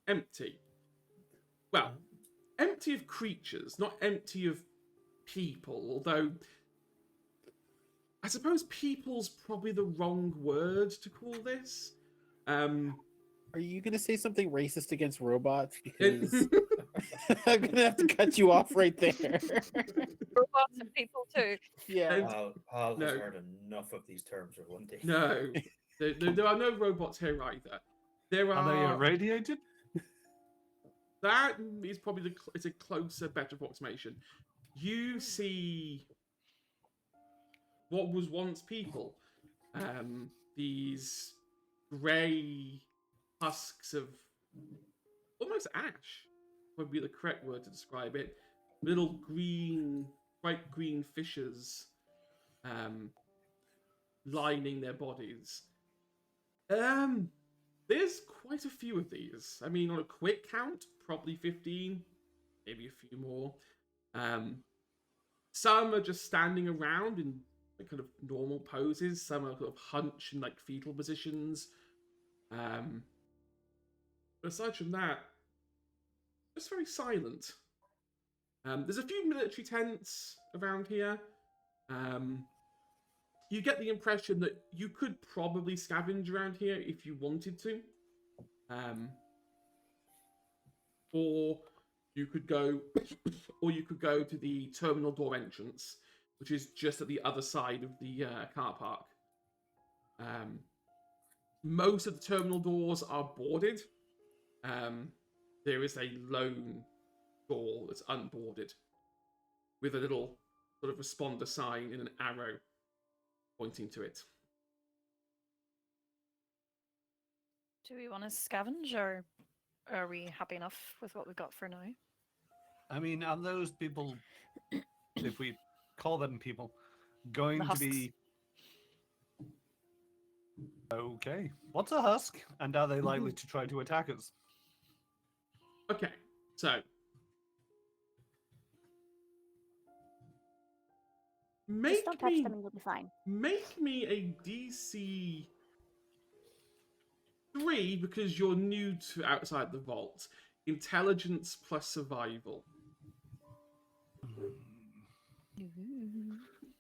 Speaker 1: empty. Well, empty of creatures, not empty of people, although I suppose people's probably the wrong word to call this.
Speaker 4: Are you gonna say something racist against robots? Because I'm gonna have to cut you off right there.
Speaker 3: Robots and people too.
Speaker 4: Yeah.
Speaker 1: And-
Speaker 5: Paul has
Speaker 1: No.
Speaker 5: heard enough of these terms for one day.
Speaker 1: No, there are no robots here either. There
Speaker 2: Are they
Speaker 1: are.
Speaker 2: irradiated?
Speaker 1: That is probably it's a closer, better approximation. You see what was once people. These grey husks of almost ash would be the correct word to describe it. Little green, bright green fishes lining their bodies. There's quite a few of these. I mean, on a quick count, probably 15, maybe a few more. Some are just standing around in kind of normal poses. Some are sort of hunched in like fetal positions. But aside from that, just very silent. There's a few military tents around here. You get the impression that you could probably scavenge around here if you wanted to. Or you could go to the terminal door entrance, which is just at the other side of the car park. Most of the terminal doors are boarded. There is a lone door that's unboarded with a little sort of responder sign and an arrow pointing to it.
Speaker 3: Do we want to scavenge, or are we happy enough with what we've got for now?
Speaker 2: I mean, are those people, if we call them people, going
Speaker 3: The
Speaker 2: to
Speaker 3: husks.
Speaker 2: be... Okay. What's a husk? And are they likely to try to attack us?
Speaker 1: Okay, so
Speaker 6: Just don't touch them and you'll be fine.
Speaker 1: make me a DC 3 because you're new to outside the vault. Intelligence plus survival.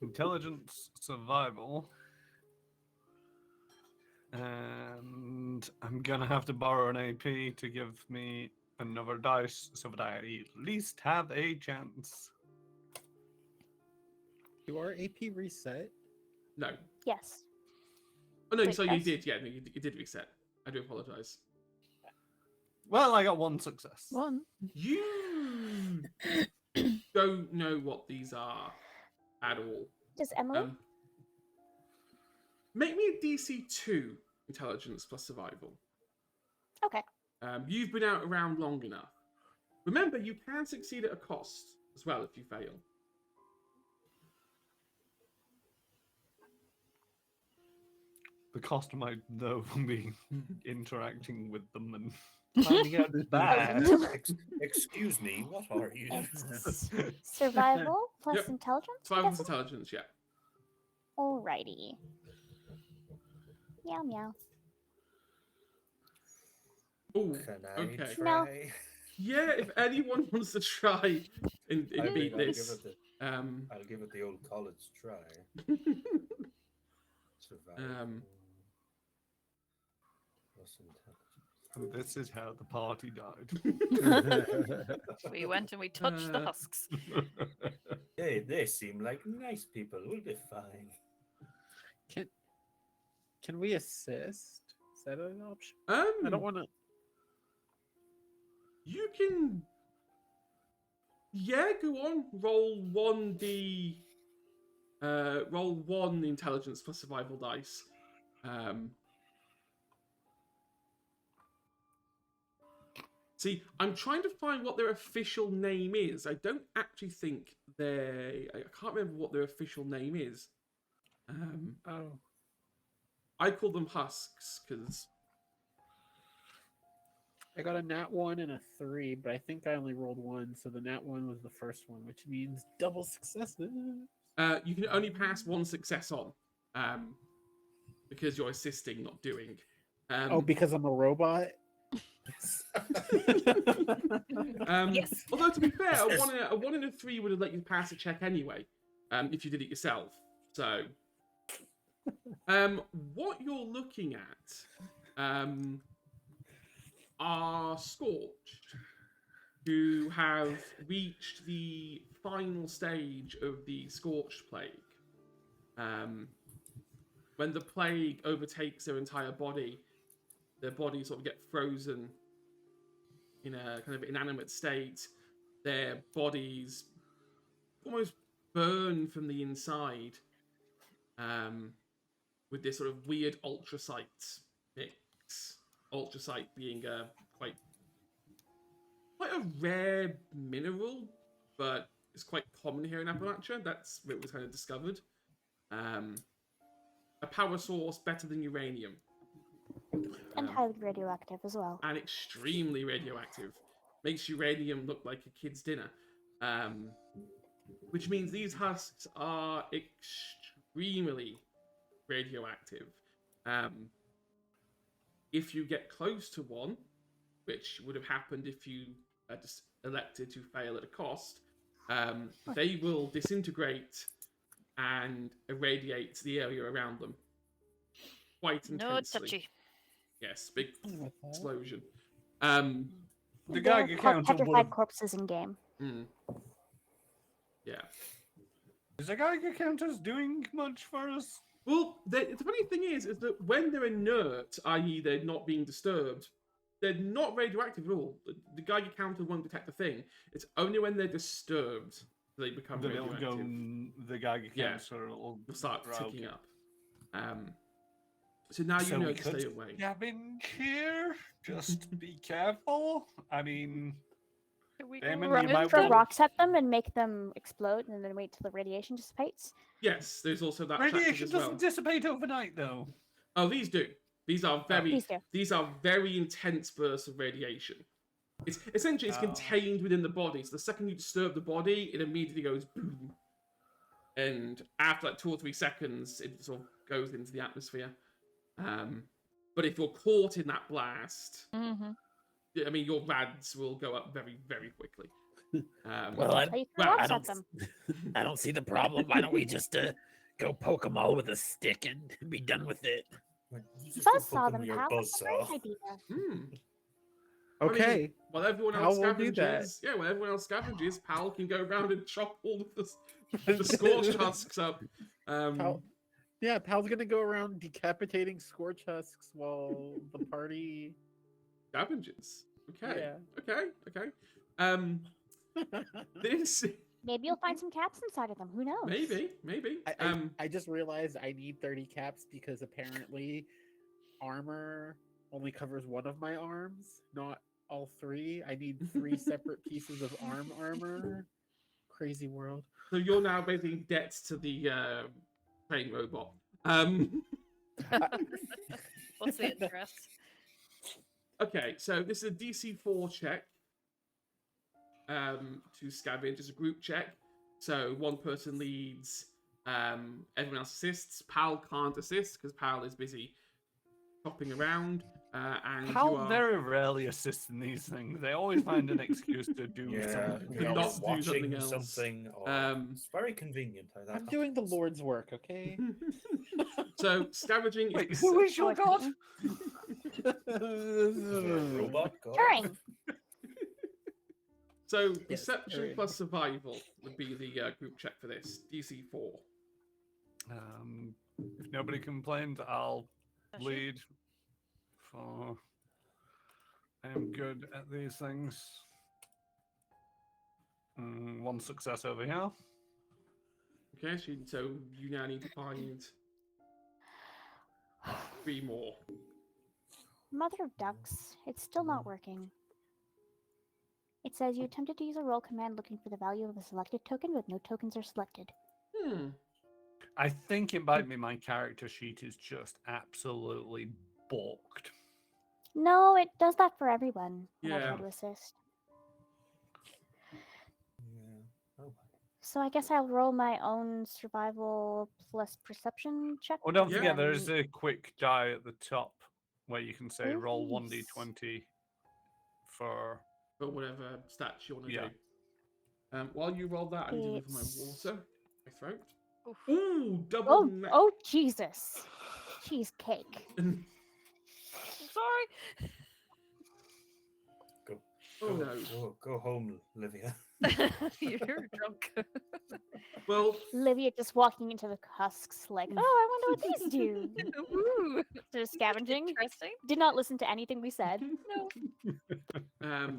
Speaker 2: Intelligence, survival. And I'm gonna have to borrow an AP to give me another dice so that I at least have a chance.
Speaker 4: Do our AP reset?
Speaker 1: No.
Speaker 6: Yes.
Speaker 1: Oh no,
Speaker 6: Wait,
Speaker 1: so you
Speaker 6: that's-
Speaker 1: did, yeah, no, you did reset. I do apologise.
Speaker 2: Well, I got one success.
Speaker 3: One.
Speaker 1: You don't know what these are at all.
Speaker 6: Does Emily?
Speaker 1: Make me a DC 2 intelligence plus survival.
Speaker 6: Okay.
Speaker 1: You've been out around long enough. Remember, you can succeed at a cost as well if you fail.
Speaker 2: The cost might, though, be interacting with them and finding out it's bad.
Speaker 5: Excuse me, what are you?
Speaker 6: It's survival plus
Speaker 1: Yep.
Speaker 6: intelligence? I'm
Speaker 1: Survival plus
Speaker 6: guessing?
Speaker 1: intelligence, yeah.
Speaker 6: Alrighty. Meow meow.
Speaker 1: Oh,
Speaker 5: Can I
Speaker 1: okay.
Speaker 6: No.
Speaker 5: try?
Speaker 1: Yeah, if anyone wants to try and
Speaker 5: I
Speaker 1: beat
Speaker 5: think I'll
Speaker 1: this,
Speaker 5: I'll give it the old college try. Survival. Plus intelligence.
Speaker 2: This is how the party died.
Speaker 3: We went and we touched the
Speaker 1: Uh,
Speaker 3: husks.
Speaker 5: They seem like nice people. We'll be fine.
Speaker 4: Can we assist? Is that an option? I don't want to.
Speaker 1: You can. Yeah, go on. Roll 1d. Roll 1 intelligence plus survival dice. See, I'm trying to find what their official name is. I don't actually think I can't remember what their official name is.
Speaker 4: Oh.
Speaker 1: I call them husks because
Speaker 4: I got a nat 1 and a 3, but I think I only rolled 1, so the nat 1 was the first one, which means double successes.
Speaker 1: you can only pass 1 success on, because you're assisting, not doing.
Speaker 4: Oh, because I'm a robot?
Speaker 3: Yes.
Speaker 1: Although to be fair, a 1 and a 3 would have let you pass a check anyway, if you did it yourself. So, what you're looking at are scorched, who have reached the final stage of the scorched plague. When the plague overtakes their entire body, their bodies sort of get frozen in a kind of inanimate state. Their bodies almost burn from the inside, with this sort of weird ultracite mix. Ultracite being a quite a rare mineral, but it's quite common here in Appalachia. That's where it was kind of discovered. A power source better than uranium.
Speaker 6: And highly radioactive as well.
Speaker 1: And extremely radioactive. Makes uranium look like a kid's dinner. Which means these husks are extremely radioactive. If you get close to one, which would have happened if you just elected to fail at a cost, they will disintegrate and irradiate the area around them quite
Speaker 3: No
Speaker 1: intensely.
Speaker 3: touchy.
Speaker 1: Yes, big explosion.
Speaker 2: The
Speaker 6: They're
Speaker 2: Geiger
Speaker 6: called
Speaker 2: counter
Speaker 6: petrified
Speaker 2: would.
Speaker 6: corpses in game.
Speaker 1: Yeah.
Speaker 2: Is the Geiger counters doing much for us?
Speaker 1: Well, the funny thing is that when they're inert, i.e. they're not being disturbed, they're not radioactive at all. The Geiger counter won't detect a thing. It's only when they're disturbed that they become
Speaker 2: Then it'll
Speaker 1: radioactive.
Speaker 2: go. The Geiger
Speaker 1: Yeah.
Speaker 2: counter will
Speaker 1: They'll start
Speaker 2: right,
Speaker 1: ticking
Speaker 2: okay.
Speaker 1: up. So now you
Speaker 2: So
Speaker 1: know
Speaker 2: we
Speaker 1: to
Speaker 2: could
Speaker 1: stay away.
Speaker 2: scavenge here. Just be careful. I mean,
Speaker 3: We
Speaker 2: Damon,
Speaker 3: go
Speaker 2: you
Speaker 6: Room
Speaker 2: might
Speaker 6: for
Speaker 2: want-
Speaker 6: rocks at them and make them explode and then wait till the radiation dissipates.
Speaker 1: Yes, there's also that tactic
Speaker 2: radiation
Speaker 1: as well.
Speaker 2: doesn't dissipate overnight, though.
Speaker 1: Oh, these do. These are very
Speaker 6: These do.
Speaker 1: very intense bursts of radiation. It's essentially
Speaker 2: Oh.
Speaker 1: contained within the body. So the second you disturb the body, it immediately goes boom. And after like 2 or 3 seconds, it sort of goes into the atmosphere. But if you're caught in that blast,
Speaker 3: Mm-hmm.
Speaker 1: I mean, your rads will go up very, very quickly.
Speaker 7: Well,
Speaker 6: So you
Speaker 1: Well,
Speaker 6: throw
Speaker 7: I
Speaker 6: rocks at
Speaker 7: don't,
Speaker 6: them.
Speaker 7: I don't see the problem. Why don't we just go poke them all with a stick and be done with it?
Speaker 6: Buzzsaw them,
Speaker 5: your
Speaker 6: pal. That's a
Speaker 5: buzzsaw.
Speaker 6: great idea.
Speaker 4: Okay.
Speaker 1: While everyone
Speaker 4: Pal
Speaker 1: else
Speaker 4: will do that.
Speaker 1: scavenges, while everyone else scavenges, Pal can go around and chop all of the scorched husks up.
Speaker 4: Pal's gonna go around decapitating scorch husks while the party.
Speaker 1: Scavenges. Okay.
Speaker 4: Yeah.
Speaker 1: Okay. This
Speaker 6: Maybe you'll find some caps inside of them. Who knows?
Speaker 1: maybe.
Speaker 4: I just realized I need 30 caps because apparently armor only covers one of my arms, not all 3. I need 3 separate pieces of armor. Crazy world.
Speaker 1: So you're now basically debt to the train robot.
Speaker 3: What's the interest?
Speaker 1: Okay, so this is a DC4 check. To scavenge. It's a group check. So one person leads, everyone else assists. Pal can't assist because Pal is busy chopping around. And
Speaker 2: How
Speaker 1: you are...
Speaker 2: very rarely assist in these things. They always find an excuse to do
Speaker 5: Yeah,
Speaker 2: something.
Speaker 1: Could
Speaker 5: you're
Speaker 1: not do
Speaker 5: watching
Speaker 1: something else.
Speaker 5: something, or it's very convenient how that
Speaker 4: I'm doing the Lord's work, okay?
Speaker 1: So scavenging is...
Speaker 2: Wait, who is your god?
Speaker 5: happens. Robot god.
Speaker 6: Turing.
Speaker 1: So
Speaker 4: Yes,
Speaker 1: perception
Speaker 4: very.
Speaker 1: plus survival would be the group check for this. DC4.
Speaker 2: If nobody complains, I'll
Speaker 3: Does she?
Speaker 2: lead. For I am good at these things. 1 success over here.
Speaker 1: Okay, so you now need to find 3 more.
Speaker 6: Mother of ducks. It's still not working. It says you attempted to use a roll command looking for the value of a selected token, but no tokens are selected.
Speaker 2: I think it might be my character sheet is just absolutely balked.
Speaker 6: No, it does that for everyone when I
Speaker 1: Yeah.
Speaker 6: try to assist.
Speaker 5: Yeah. Oh.
Speaker 6: So I guess I'll roll my own survival plus perception check.
Speaker 2: Well, don't
Speaker 1: Yeah.
Speaker 2: forget there is a quick die at the top where you can say roll
Speaker 6: Nice.
Speaker 2: 1d20 for.
Speaker 1: Or whatever stats you want to
Speaker 2: Yeah.
Speaker 1: do. While you roll that, I'm dealing with my
Speaker 6: It's-
Speaker 1: water. My throat.
Speaker 3: Oof.
Speaker 1: Ooh, double
Speaker 6: Oh,
Speaker 1: nat-
Speaker 6: oh Jesus. Cheesecake.
Speaker 3: sorry.
Speaker 5: Go,
Speaker 1: Oh
Speaker 5: go,
Speaker 1: no.
Speaker 5: go home, Livia.
Speaker 3: You're drunk.
Speaker 1: Well,
Speaker 6: Livia just walking into the husks, like, oh, I wonder what these do.
Speaker 3: Ooh,
Speaker 6: Sort of scavenging.
Speaker 3: interesting.
Speaker 6: Did not listen to anything we said.
Speaker 3: No,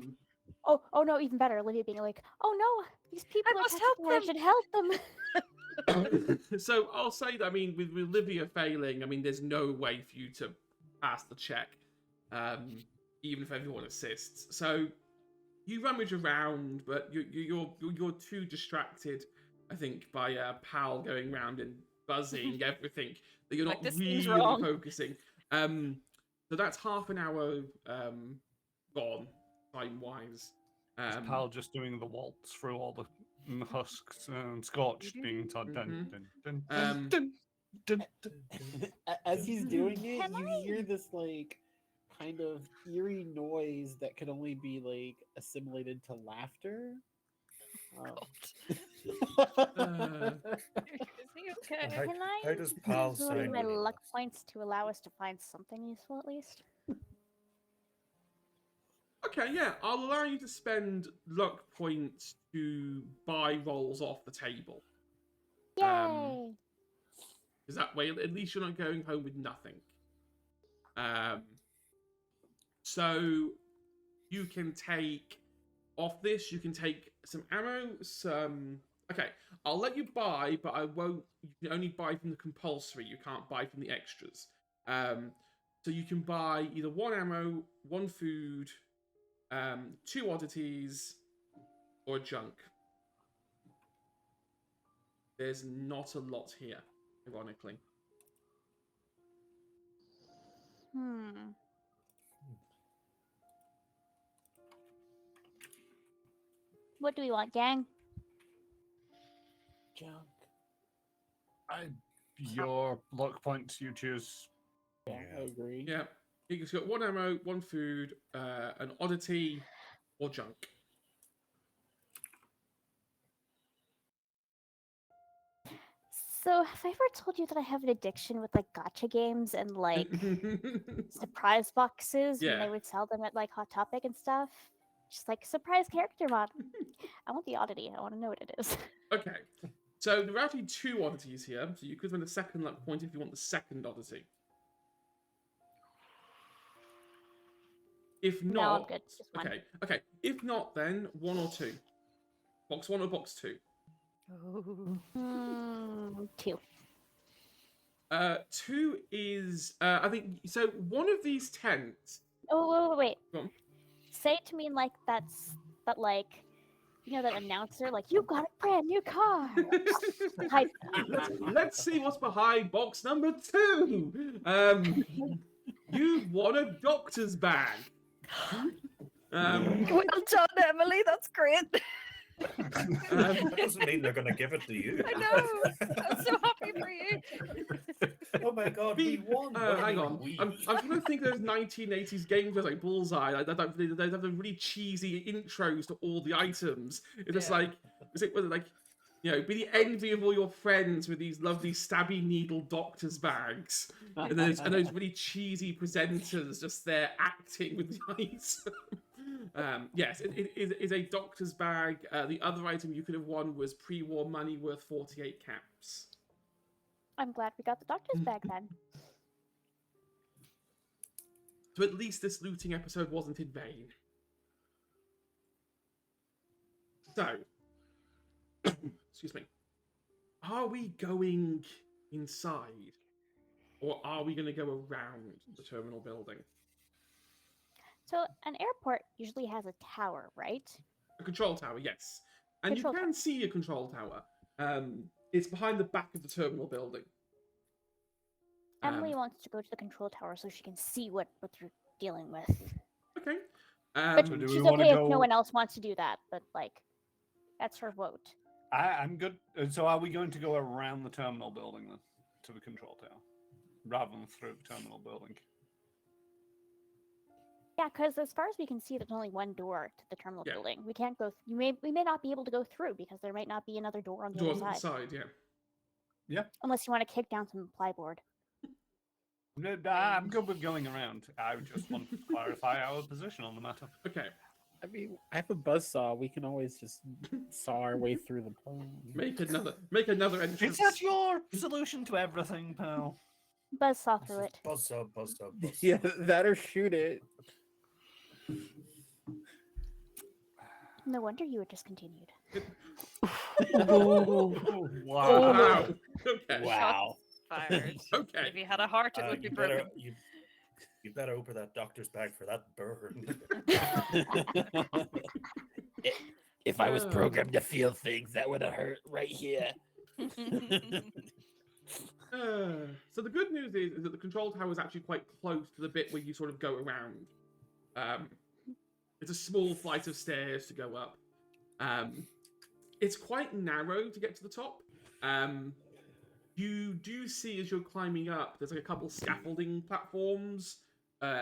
Speaker 6: Oh no, even better. Olivia being like, "Oh no, these people
Speaker 3: I
Speaker 6: are
Speaker 3: must
Speaker 6: testing
Speaker 3: help
Speaker 6: and I should help them."
Speaker 1: so I'll say that, I mean, with Olivia failing, I mean, there's no way for you to pass the check, even if everyone assists. So you rummage around, but you're too distracted, I think, by Pal going around and buzzing everything that you're
Speaker 3: Like,
Speaker 1: not
Speaker 3: this seems
Speaker 1: really
Speaker 3: wrong.
Speaker 1: focusing. So that's half an hour gone time wise.
Speaker 2: Is Pal just doing the waltz through all the husks and scorched being dun, dun, dun, dun, dun, dun, dun.
Speaker 4: As he's doing it,
Speaker 6: Can
Speaker 4: you
Speaker 6: I-
Speaker 4: hear this like kind of eerie noise that could only be like assimilated to laughter.
Speaker 3: Is he okay?
Speaker 5: How-
Speaker 6: Can I
Speaker 5: how does Pal
Speaker 6: use one of
Speaker 5: sound
Speaker 6: my
Speaker 5: when he
Speaker 6: luck
Speaker 5: laughs?
Speaker 6: points to allow us to find something useful at least?
Speaker 1: Okay, yeah, I'll allow you to spend luck points to buy rolls off the table.
Speaker 6: Yay!
Speaker 1: Because that way, at least you're not going home with nothing. So you can take off this. You can take some ammo. Some. Okay, I'll let you buy, but I won't. You can only buy from the compulsory. You can't buy from the extras. So you can buy either one ammo, one food, 2 oddities, or junk. There's not a lot here, ironically.
Speaker 6: What do we want, gang?
Speaker 4: Junk.
Speaker 2: Your luck points you choose.
Speaker 4: Yeah, I agree.
Speaker 1: Yeah, you got 1 ammo, 1 food, an oddity, or junk.
Speaker 6: So, have I ever told you that I have an addiction with like gotcha games and like surprise boxes when
Speaker 1: Yeah.
Speaker 6: they would sell them at like Hot Topic and stuff? Just like surprise character mod. I want the oddity. I want to know what it is.
Speaker 1: Okay, so there are actually 2 oddities here, so you could win a second luck point if you want the second oddity. If not,
Speaker 6: No, I'm good. Just one.
Speaker 1: Okay. If not, then 1 or 2. Box 1 or box 2.
Speaker 3: Ooh.
Speaker 6: 2.
Speaker 1: 2 is I think so. One of these tents.
Speaker 6: Oh, wait.
Speaker 1: Go on.
Speaker 6: Say it to me like that's that like you know that announcer like you've got a brand new car. Type.
Speaker 1: Let's see what's behind box number 2. You won a doctor's bag.
Speaker 3: Well done, Emily. That's great.
Speaker 5: That doesn't mean they're going to give it to you.
Speaker 3: I know. I'm so happy for you.
Speaker 5: Oh my god, we won! What do
Speaker 1: Hang
Speaker 5: you
Speaker 1: on.
Speaker 5: mean we?
Speaker 1: I'm trying to think of those 1980s games like Bullseye. They have the really cheesy intros to all the items. It's just
Speaker 3: Yeah.
Speaker 1: like, was it like, you know, be the envy of all your friends with these lovely stabby needle doctor's bags, and those really cheesy presenters just there acting with the item. Yes, it is a doctor's bag. The other item you could have won was pre-war money worth 48 caps.
Speaker 6: I'm glad we got the doctor's bag then.
Speaker 1: So at least this looting episode wasn't in vain. So, excuse me. Are we going inside? Or are we going to go around the terminal building?
Speaker 6: So an airport usually has a tower, right?
Speaker 1: A control tower, yes. And
Speaker 6: Control
Speaker 1: you can see a control tower. It's behind the back of the terminal building.
Speaker 6: Emily wants to go to the control tower so she can see what you're dealing with.
Speaker 1: Okay.
Speaker 6: But
Speaker 2: So do we
Speaker 6: she's
Speaker 2: wanna
Speaker 6: okay if
Speaker 2: go-
Speaker 6: no one else wants to do that. But like, that's her vote.
Speaker 2: I'm good. So are we going to go around the terminal building then to the control tower, rather than through the terminal building?
Speaker 6: Yeah, because as far as we can see, there's only one door to the terminal
Speaker 1: Yeah.
Speaker 6: building. We can't go. We may not be able to go through because there might not be another door on the
Speaker 1: Doors
Speaker 6: other
Speaker 1: on the
Speaker 6: side.
Speaker 1: side, yeah.
Speaker 6: Unless you want to kick down some plyboard.
Speaker 2: I'm good with going around. I just want to clarify our position on the matter.
Speaker 1: Okay,
Speaker 4: I mean, I have a buzzsaw. We can always just saw our way through the plane.
Speaker 1: make another entrance.
Speaker 2: Is that your solution to everything, pal?
Speaker 6: Buzzsaw through it.
Speaker 5: Buzz up, buzz up, buzz
Speaker 4: Yeah,
Speaker 5: up.
Speaker 4: that or shoot it.
Speaker 6: No wonder you were discontinued.
Speaker 2: Wow.
Speaker 1: Wow. Okay.
Speaker 7: Wow.
Speaker 3: Fired.
Speaker 1: Okay.
Speaker 3: If he had a heart, it would be
Speaker 5: You better,
Speaker 3: broken.
Speaker 5: you better open that doctor's bag for that burn.
Speaker 7: If I was programmed to feel things, that would have hurt right here.
Speaker 1: So the good news is that the control tower is actually quite close to the bit where you sort of go around. It's a small flight of stairs to go up. It's quite narrow to get to the top. You do see as you're climbing up, there's like a couple scaffolding platforms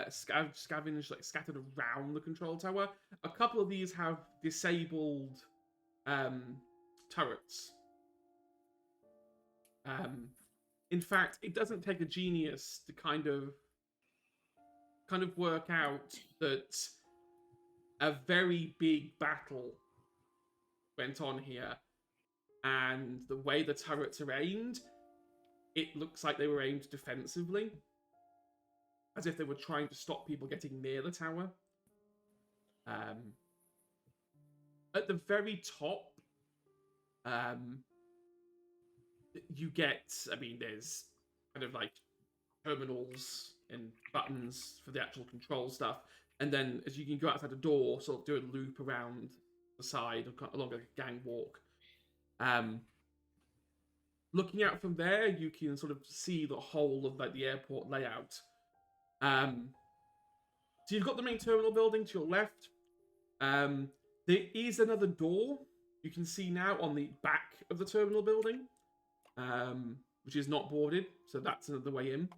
Speaker 1: scavenged, like scattered around the control tower. A couple of these have disabled turrets. In fact, it doesn't take a genius to kind of work out that a very big battle went on here, and the way the turrets are aimed, it looks like they were aimed defensively, as if they were trying to stop people getting near the tower. At the very top, you get, I mean, there's kind of like terminals and buttons for the actual control stuff. And then as you can go outside the door, sort of do a loop around the side along a gang walk. Looking out from there, you can sort of see the whole of like the airport layout. So you've got the main terminal building to your left. There is another door you can see now on the back of the terminal building, which is not boarded, so that's another way in.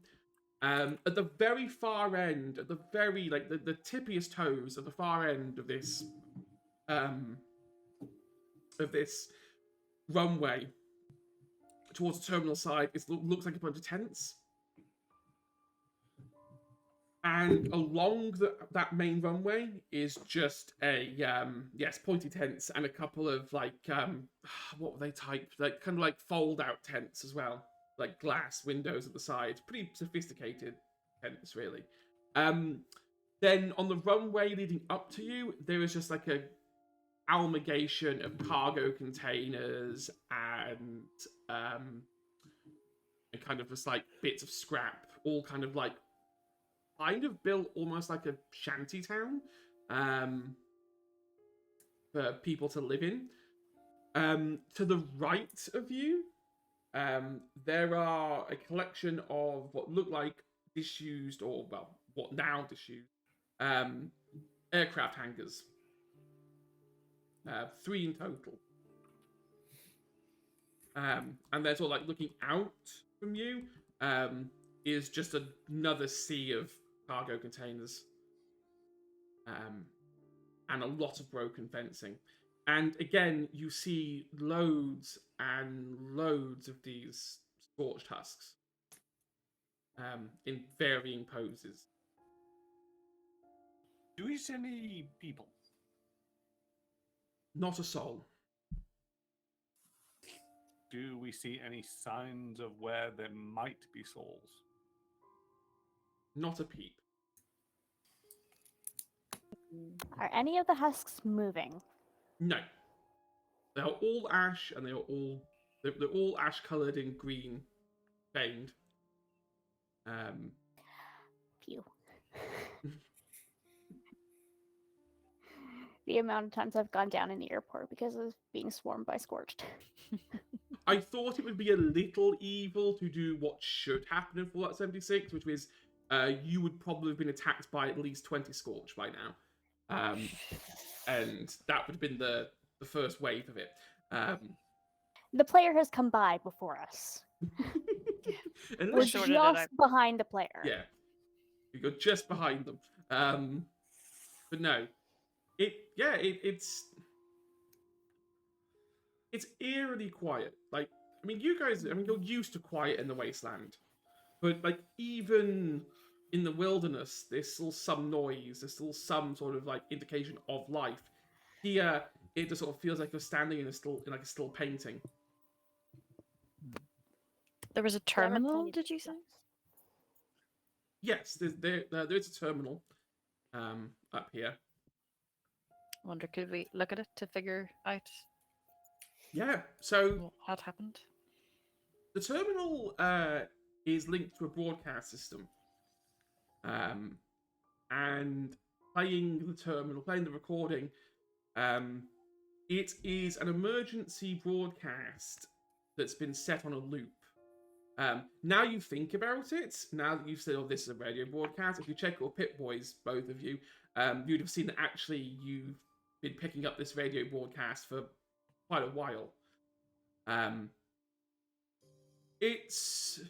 Speaker 1: At the very far end, at the very, like, the tippiest toes of the far end of this runway towards the terminal side, it looks like a bunch of tents. And along that main runway is just a, pointy tents and a couple of, like, what were they typed? Like, kind of like fold-out tents as well. Like glass windows at the side. Pretty sophisticated tents, really. Then on the runway leading up to you, there is just like a amalgamation of cargo containers and kind of just like bits of scrap, all kind of built almost like a shanty town for people to live in. To the right of you, there are a collection of what look like disused, or well, what now disused, aircraft hangars. 3 in total. And they're sort of like looking out from you is just another sea of cargo containers. And a lot of broken fencing. And again, you see loads and loads of these scorched husks in varying poses.
Speaker 2: Do we see any people?
Speaker 1: Not a soul.
Speaker 2: Do we see any signs of where there might be souls?
Speaker 1: Not a peep.
Speaker 6: Are any of the husks moving?
Speaker 1: No. They are all ash, and they're all ash coloured in green veined.
Speaker 6: Phew. The amount of times I've gone down in the airport because of being swarmed by scorched.
Speaker 1: I thought it would be a little evil to do what should happen in Fallout 76, which was you would probably have been attacked by at least 20 Scorch by now. And that would have been the first wave of it.
Speaker 6: The player has come by before us. We're
Speaker 1: Unless
Speaker 3: sorted it out.
Speaker 6: just behind the player.
Speaker 1: Yeah. You go just behind them. But no. It's eerily quiet. Like, I mean, you guys, you're used to quiet in the wasteland. But like even in the wilderness, there's still some noise. There's still some sort of like indication of life. Here, it just sort of feels like you're standing in a still painting.
Speaker 3: There was a
Speaker 6: Whoever
Speaker 3: terminal,
Speaker 6: painted
Speaker 3: did you
Speaker 6: this
Speaker 3: say?
Speaker 1: Yes, there's a terminal up here.
Speaker 3: I wonder, could we look at it to figure out
Speaker 1: Yeah, so
Speaker 3: what had happened?
Speaker 1: the terminal is linked to a broadcast system. And playing the recording, it is an emergency broadcast that's been set on a loop. Now you think about it, now that you've said, oh, this is a radio broadcast, if you check your Pip Boys, both of you, you'd have seen that actually you've been picking up this radio broadcast for quite a while. It's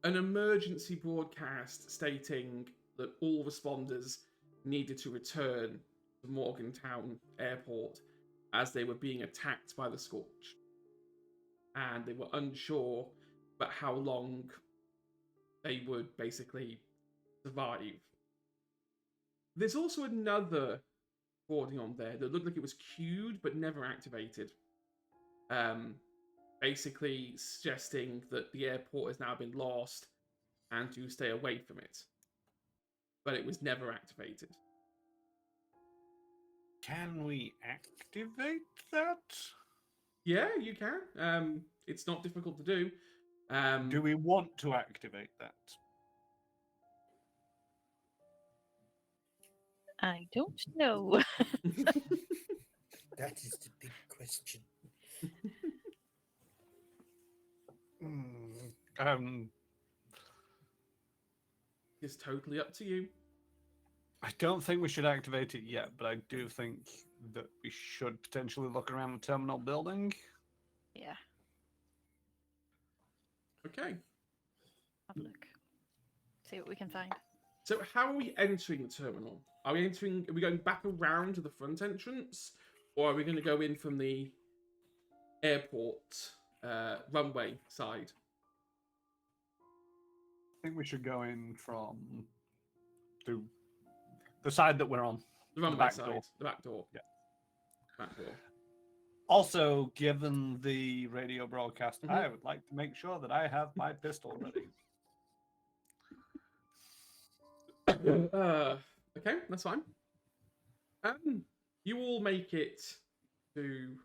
Speaker 1: an emergency broadcast stating that all responders needed to return to Morgantown Airport as they were being attacked by the Scorch. And they were unsure about how long they would basically survive. There's also another recording on there that looked like it was queued but never activated. Basically suggesting that the airport has now been lost and to stay away from it. But it was never activated.
Speaker 2: Can we activate that?
Speaker 1: Yeah, you can. It's not difficult to do.
Speaker 2: Do we want to activate that?
Speaker 3: I don't know.
Speaker 5: That is the big question.
Speaker 1: It's totally up to you.
Speaker 2: I don't think we should activate it yet, but I do think that we should potentially look around the terminal building.
Speaker 3: Yeah,
Speaker 1: Okay.
Speaker 3: have a look. See what we can find.
Speaker 1: So how are we entering the terminal? Are we going back around to the front entrance? Or are we going to go in from the airport runway side?
Speaker 2: I think we should go in from the side that we're on.
Speaker 1: The runway
Speaker 2: back
Speaker 1: side.
Speaker 2: door.
Speaker 1: The back door.
Speaker 2: Yeah.
Speaker 1: Back door.
Speaker 2: Also, given the radio broadcast,
Speaker 1: Mhm.
Speaker 2: I would like to make sure that I have my pistol ready.
Speaker 1: Okay, that's fine. You all make it to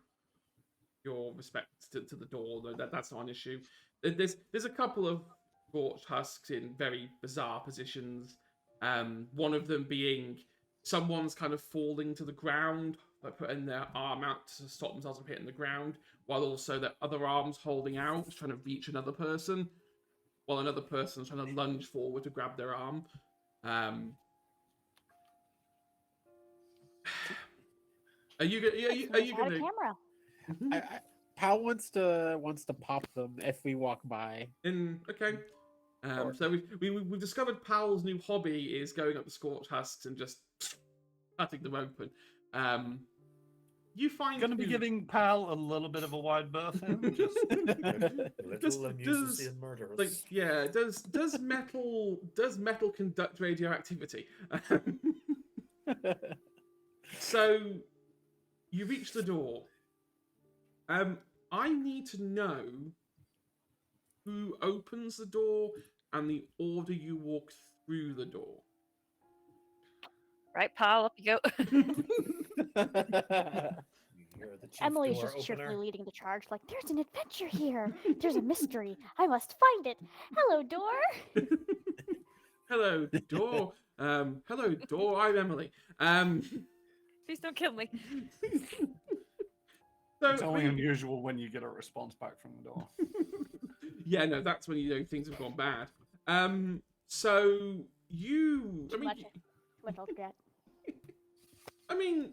Speaker 1: your respects to the door. That's not an issue. There's a couple of scorched husks in very bizarre positions. One of them being someone's kind of falling to the ground by putting their arm out to stop themselves from hitting the ground, while also their other arm's holding out, trying to reach another person, while another person's trying to lunge forward to grab their arm. Are you
Speaker 6: Out
Speaker 1: gonna?
Speaker 6: of camera.
Speaker 4: Pal wants to pop them if we walk by.
Speaker 1: Okay. So we've discovered Powell's new hobby is going up the scorched husks and just cutting them open. You find
Speaker 2: Going to be giving Pal a little bit of a wide berth. Just
Speaker 5: Little amuses the murderers.
Speaker 1: like yeah. Does metal conduct radioactivity? So you reach the door. I need to know who opens the door and the order you walk through the door.
Speaker 3: Right, pal, up you go.
Speaker 5: You're the chief
Speaker 6: Emily's
Speaker 5: door
Speaker 6: just cheerfully
Speaker 5: opener.
Speaker 6: leading the charge, like, there's an adventure here. There's a mystery. I must find it. Hello, door.
Speaker 1: Hello, door. Hello, door. I'm Emily.
Speaker 3: Please don't kill me.
Speaker 1: So
Speaker 2: it's only unusual when you get a response back from the door.
Speaker 1: yeah, no, that's when you know things have gone bad. So you,
Speaker 6: Too much altogether.
Speaker 1: I mean,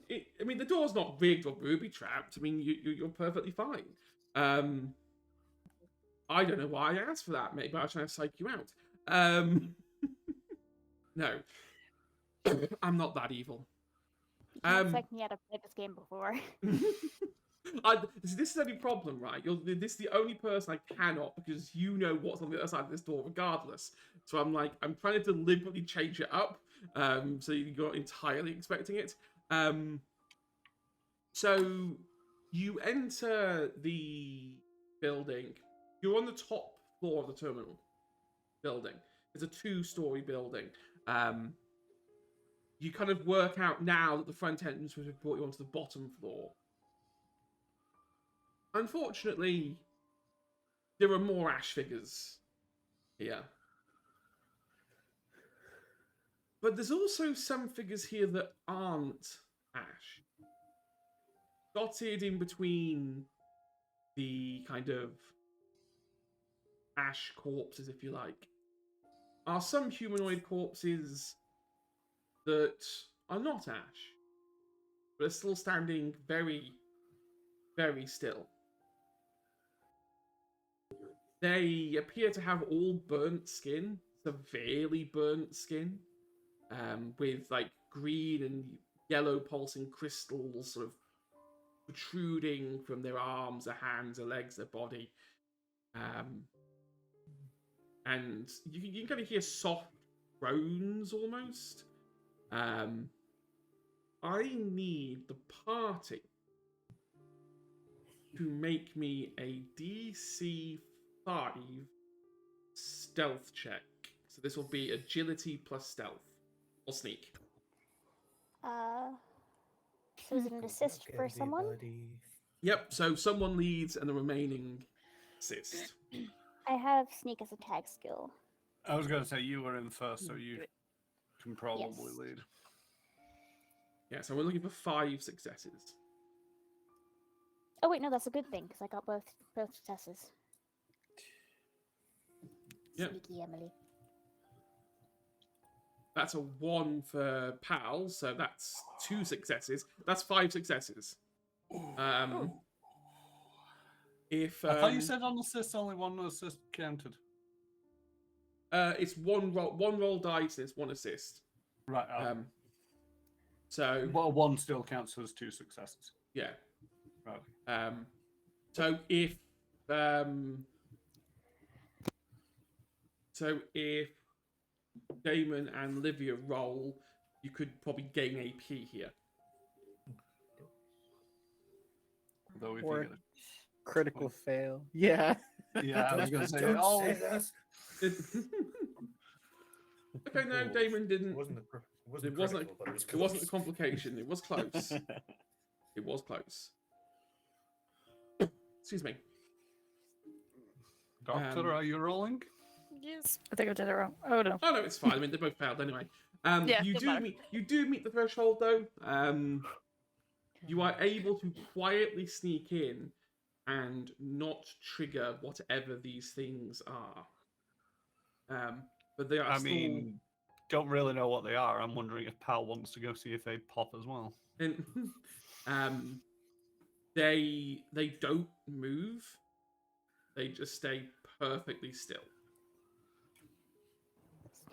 Speaker 1: the door's not rigged or booby trapped. I mean, you're perfectly fine. I don't know why I asked for that. Maybe I was trying to psych you out. No, I'm not that evil.
Speaker 6: You can't psych me out. I've played this game before.
Speaker 1: This is the only problem, right? This is the only person I cannot, because you know what's on the other side of this door regardless. So I'm trying to deliberately change it up, so you're not entirely expecting it. So you enter the building. You're on the top floor of the terminal building. It's a 2-story building. You kind of work out now that the front entrance was brought you onto the bottom floor. Unfortunately, there are more ash figures here. But there's also some figures here that aren't ash. Dotted in between the kind of ash corpses, if you like, are some humanoid corpses that are not ash, but are still standing very, very still. They appear to have all burnt skin, severely burnt skin, with like green and yellow pulsing crystals sort of protruding from their arms, their hands, their legs, their body. And you can kind of hear soft groans almost. I need the party to make me a DC 5 stealth check. So this will be agility plus stealth. Or sneak.
Speaker 6: So is it an assist for someone?
Speaker 1: Yep, so someone leads and the remaining assist.
Speaker 6: I have sneak as a tag skill.
Speaker 2: I was going to say you were in first, so you can probably lead.
Speaker 1: Yeah, so we're looking for 5 successes.
Speaker 6: Oh wait, no, that's a good thing because I got both successes.
Speaker 1: Yep.
Speaker 6: Sneaky Emily.
Speaker 1: That's a 1 for Pal, so that's 2 successes. That's 5 successes. If
Speaker 2: I thought you said on assist only one assist counted.
Speaker 1: It's one roll dice and it's 1 assist.
Speaker 2: Right.
Speaker 1: So
Speaker 2: Well, one still counts as 2 successes.
Speaker 1: yeah.
Speaker 2: Right.
Speaker 1: So if Damon and Livia roll, you could probably gain AP here.
Speaker 2: Though if
Speaker 4: Or
Speaker 2: you get
Speaker 4: critical fail. Yeah.
Speaker 2: yeah, I was going to say.
Speaker 5: Don't
Speaker 2: Oh,
Speaker 5: say that.
Speaker 1: Okay, no,
Speaker 5: Oh,
Speaker 1: Damon didn't.
Speaker 5: It wasn't
Speaker 1: It wasn't.
Speaker 5: critical, but it was
Speaker 1: It wasn't a
Speaker 5: close.
Speaker 1: complication. It was close. It was close. Excuse me.
Speaker 2: Doctor, are you rolling?
Speaker 3: Yes. I think I did it wrong. Oh no.
Speaker 1: Oh no, it's fine. I mean, they both failed anyway.
Speaker 3: Yeah,
Speaker 1: you
Speaker 3: doesn't matter.
Speaker 1: do meet the threshold though. You are able to quietly sneak in and not trigger whatever these things are. But they are
Speaker 2: I
Speaker 1: still.
Speaker 2: mean, don't really know what they are. I'm wondering if Pal wants to go see if they pop as well.
Speaker 1: And, they don't move. They just stay perfectly still.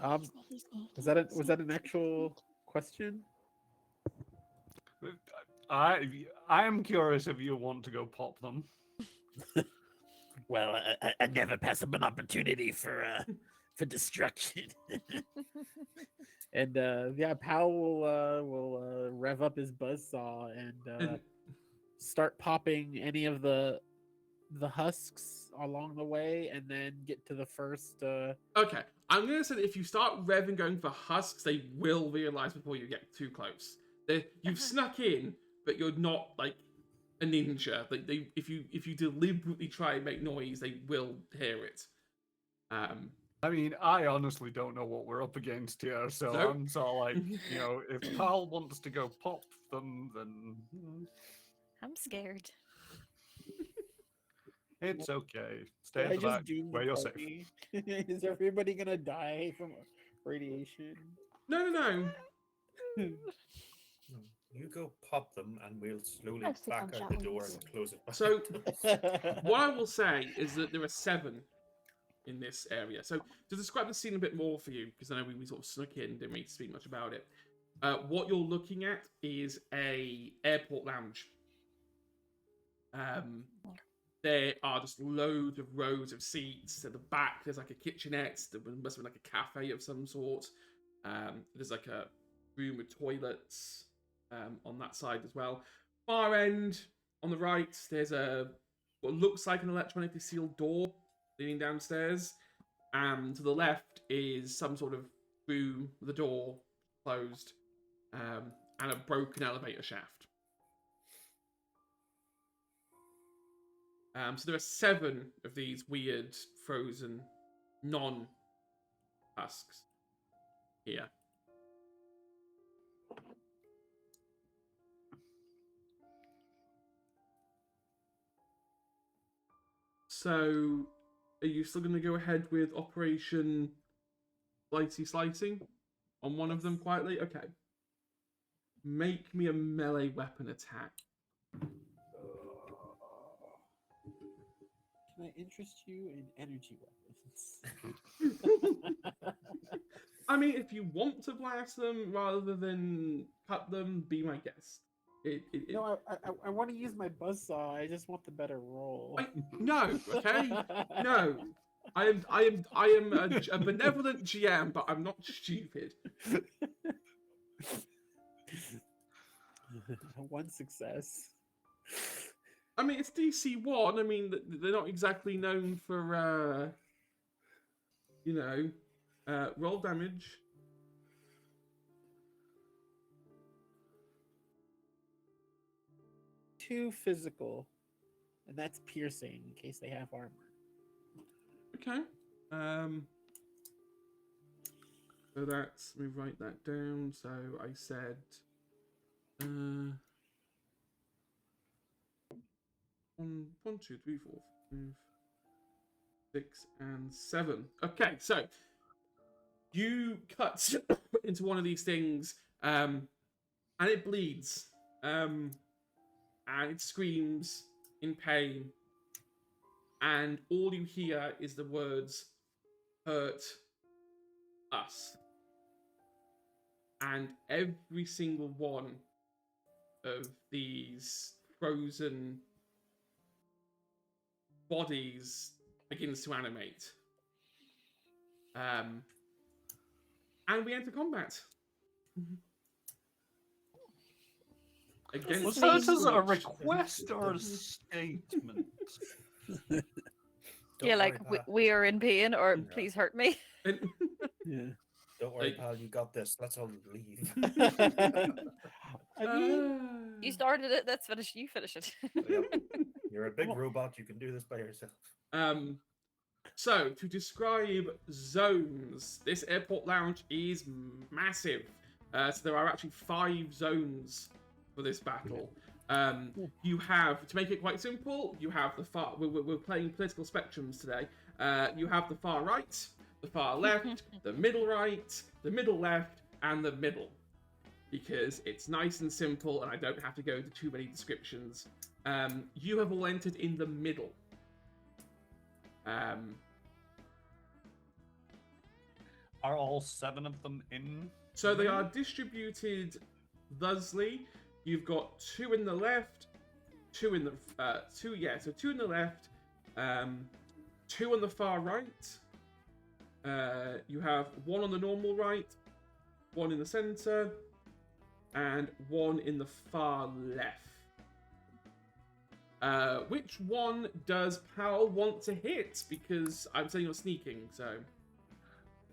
Speaker 4: Was that an actual question?
Speaker 2: I am curious if you want to go pop them.
Speaker 7: Well, I never pass up an opportunity for destruction.
Speaker 4: And yeah, Pal will rev up his buzzsaw and start popping any of the husks along the way, and then get to the first.
Speaker 1: Okay, I'm gonna say that if you start revving going for husks, they will realize before you get too close. You've snuck in, but you're not like a ninja. Like if you deliberately try and make noise, they will hear it.
Speaker 2: I mean, I honestly don't know what we're up against here, so
Speaker 1: No.
Speaker 2: I'm sort of like, you know, if Pal wants to go pop them, then
Speaker 3: I'm scared.
Speaker 2: it's okay. Stay
Speaker 4: I
Speaker 2: at the
Speaker 4: just
Speaker 2: back
Speaker 4: doomed
Speaker 2: where
Speaker 4: the
Speaker 2: you're safe.
Speaker 4: party. Is everybody gonna die from radiation?
Speaker 1: No.
Speaker 5: You go pop them, and we'll slowly
Speaker 6: Mostly
Speaker 5: back out
Speaker 6: gunshot
Speaker 5: the door
Speaker 6: wounds.
Speaker 5: and close it back.
Speaker 1: So what I will say is that there are 7 in this area. So to describe the scene a bit more for you, because I know we sort of snuck in, didn't really speak much about it. What you're looking at is a airport lounge. There are just loads of rows of seats. At the back, there's like a kitchenette. There must have been like a cafe of some sort. There's like a room with toilets on that side as well. Far end, on the right, there's what looks like an electronically sealed door leading downstairs. And to the left is some sort of room with the door closed and a broken elevator shaft. So there are 7 of these weird frozen non-husks here. So, are you still going to go ahead with Operation Slicing on one of them quietly? Okay. Make me a melee weapon attack.
Speaker 4: Can I interest you in energy weapons?
Speaker 1: I mean, if you want to blast them rather than cut them, be my guest.
Speaker 4: No, I want to use my buzzsaw. I just want the better roll.
Speaker 1: No, okay, no. I am a benevolent GM, but I'm not stupid.
Speaker 4: One success.
Speaker 1: I mean, it's DC 1. I mean, they're not exactly known for, roll damage.
Speaker 4: Two physical, and that's piercing in case they have armor.
Speaker 1: Okay. So that's, let me write that down. So I said, 1, 2, 3, 4, 5, 6, and 7. Okay, so you cut into one of these things, and it bleeds, and it screams in pain, and all you hear is the words, "Hurt us." And every single one of these frozen bodies begins to animate. And we enter combat.
Speaker 2: Was that as a request or a statement?
Speaker 3: Yeah, like we are in pain, or please hurt me.
Speaker 4: Yeah.
Speaker 5: Don't worry, pal. You got this. Let's all leave.
Speaker 4: I mean,
Speaker 3: You started it. Let's finish. You finish it.
Speaker 5: Yep. You're a big robot. You can do this by yourself.
Speaker 1: So, to describe zones, this airport lounge is massive. So there are actually 5 zones for this battle. You have, to make it quite simple, you have the far... We're playing political spectrums today. You have the far right, the far left, the middle right, the middle left, and the middle. Because it's nice and simple, and I don't have to go into too many descriptions. You have all entered in the middle.
Speaker 2: Are all 7 of them in?
Speaker 1: So they are distributed thusly. You've got 2 in the left, 2 in the 2 in the left, 2 on the far right. You have 1 on the normal right, 1 in the center, and 1 in the far left. Which one does Powell want to hit? Because I'm saying you're sneaking, so...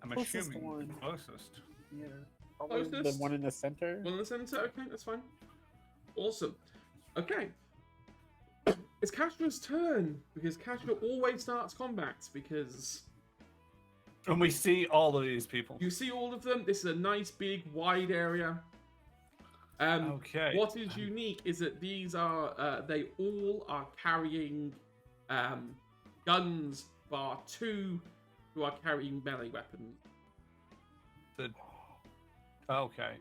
Speaker 2: I'm
Speaker 4: Closest
Speaker 2: assuming
Speaker 4: one.
Speaker 2: the closest.
Speaker 4: yeah. Probably the
Speaker 1: Closest.
Speaker 4: one in the center.
Speaker 1: One in the center? Okay, that's fine. Awesome. Okay. It's Castro's turn, because Castro always starts combat, because...
Speaker 2: And we see all of these people.
Speaker 1: You see all of them. This is a nice, big, wide area.
Speaker 2: Okay.
Speaker 1: What is unique is that these are, they all are carrying guns, bar 2 who are carrying melee weapons.
Speaker 2: Okay.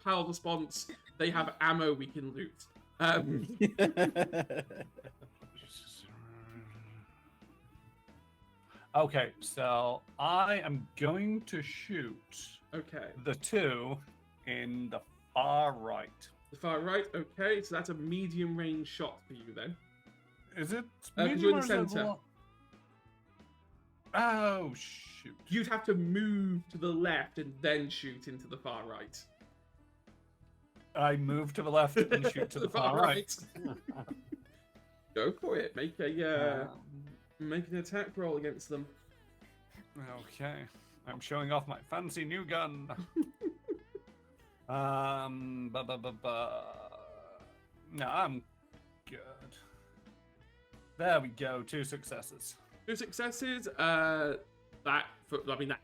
Speaker 1: Powell's response, they have ammo we can loot.
Speaker 2: Okay, so I am going to shoot
Speaker 1: Okay.
Speaker 2: the 2 in the far right.
Speaker 1: The far right. Okay, so that's a medium range shot for you then.
Speaker 2: Is it?
Speaker 1: 'cause you're in the
Speaker 2: medium or is it
Speaker 1: center.
Speaker 2: lo- Oh shoot!
Speaker 1: You'd have to move to the left and then shoot into the far right.
Speaker 2: I move to the left and shoot to the far right.
Speaker 1: Go for it. Make a
Speaker 2: Um,
Speaker 1: make an attack roll against them.
Speaker 2: Okay, I'm showing off my fancy new gun. No, I'm good. There we go. 2 successes.
Speaker 1: 2 successes. That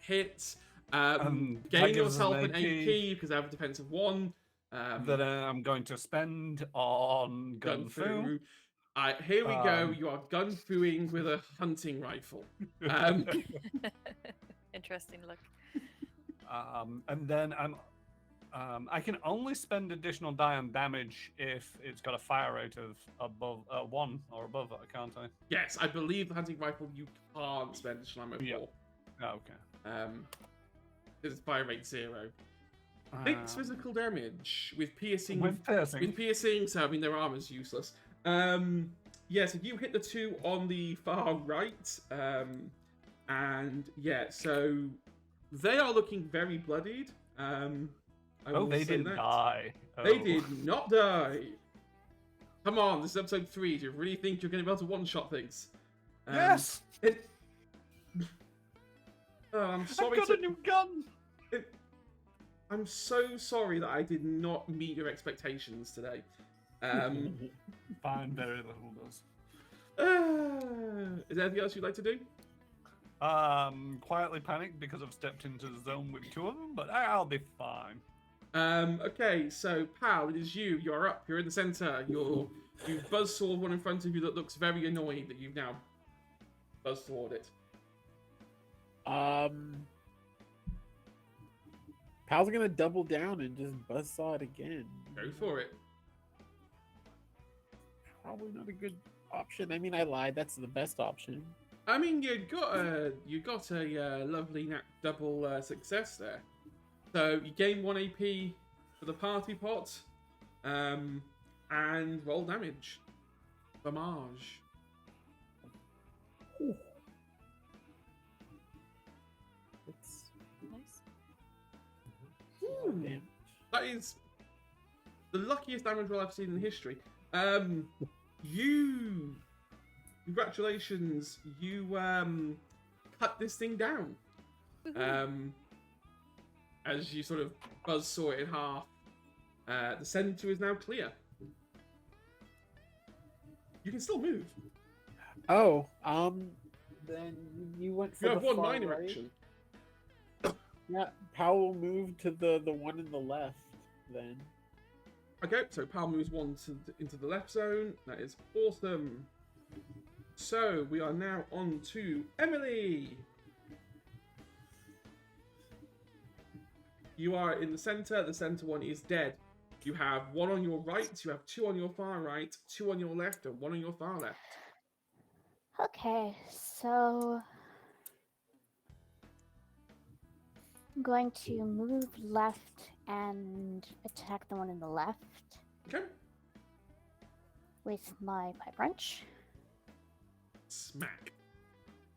Speaker 1: hits.
Speaker 2: That
Speaker 1: Gain
Speaker 2: gives
Speaker 1: yourself
Speaker 2: them
Speaker 1: an
Speaker 2: AP.
Speaker 1: AP because I have a defensive 1.
Speaker 2: That I'm going to spend on gun fu.
Speaker 1: Here we go.
Speaker 2: Um,
Speaker 1: You are gun fuing with a hunting rifle.
Speaker 3: Interesting look.
Speaker 2: And then I can only spend additional die on damage if it's got a fire rate of above 1 or above it, can't I?
Speaker 1: Yes, I believe the hunting rifle you can't spend additional ammo
Speaker 2: Yeah.
Speaker 1: for.
Speaker 2: Oh, okay.
Speaker 1: It's fire rate 0. 6 physical damage with piercing.
Speaker 2: With piercing.
Speaker 1: With piercing, so I mean their armor's useless. Yeah, so you hit the 2 on the far right, and yeah, so they are looking very bloodied. I will
Speaker 2: They
Speaker 1: say
Speaker 2: didn't
Speaker 1: that.
Speaker 2: die.
Speaker 1: They
Speaker 2: Oh.
Speaker 1: did not die. Come on, this is episode 3. Do you really think you're going to be able to one-shot things?
Speaker 2: Yes!
Speaker 1: I'm sorry.
Speaker 2: I've got a new gun!
Speaker 1: I'm so sorry that I did not meet your expectations today.
Speaker 2: Fine, very little does.
Speaker 1: Is there anything else you'd like to do?
Speaker 2: Quietly panicked because I've stepped into the zone with 2 of them, but I'll be fine.
Speaker 1: Okay, so Pal, it is you. You're up. You're in the center. You've buzzsawed one in front of you that looks very annoyed that you've now buzzsawed it.
Speaker 4: Pal's gonna double down and just buzzsaw it again.
Speaker 1: Go for it.
Speaker 4: Probably not a good option. I mean, I lied. That's the best option.
Speaker 1: I mean, you got a lovely double success there. So you gain 1 AP for the party pot, and roll damage. Damage.
Speaker 4: It's
Speaker 3: Nice.
Speaker 4: damn.
Speaker 1: That is the luckiest damage roll I've seen in history. Congratulations, you cut this thing down. As you sort of buzzsaw it in half, the center is now clear. You can still move.
Speaker 4: Oh, then you went for
Speaker 1: You have
Speaker 4: the
Speaker 1: one
Speaker 4: far
Speaker 1: minor
Speaker 4: right.
Speaker 1: action.
Speaker 4: Yeah, Pal will move to the one in the left then.
Speaker 1: Okay, so Pal moves 1 into the left zone. That is awesome. So we are now on to Emily. You are in the center. The center one is dead. You have 1 on your right. You have 2 on your far right, 2 on your left, and 1 on your far left.
Speaker 6: Okay, so I'm going to move left and attack the one in the left
Speaker 1: Okay.
Speaker 6: with my pipe wrench.
Speaker 1: Smack.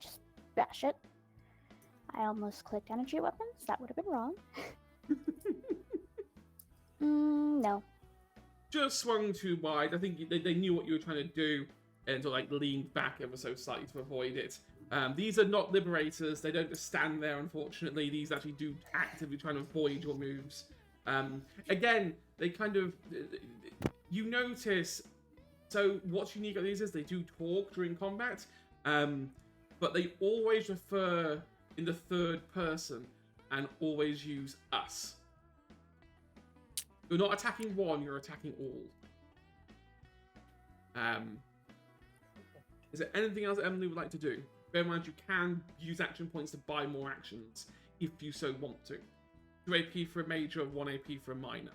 Speaker 6: Just bash it. I almost clicked energy weapons. That would have been wrong. No.
Speaker 1: Just swung too wide. I think they knew what you were trying to do and sort of leaned back ever so slightly to avoid it. These are not liberators. They don't just stand there, unfortunately. These actually do actively try to avoid your moves. Again, they kind of... You notice... So what's unique about these is they do talk during combat, but they always refer in the third person and always use us. You're not attacking one, you're attacking all. Is there anything else that Emily would like to do? Bear in mind you can use action points to buy more actions if you so want to. 2 AP for a major, 1 AP for a minor.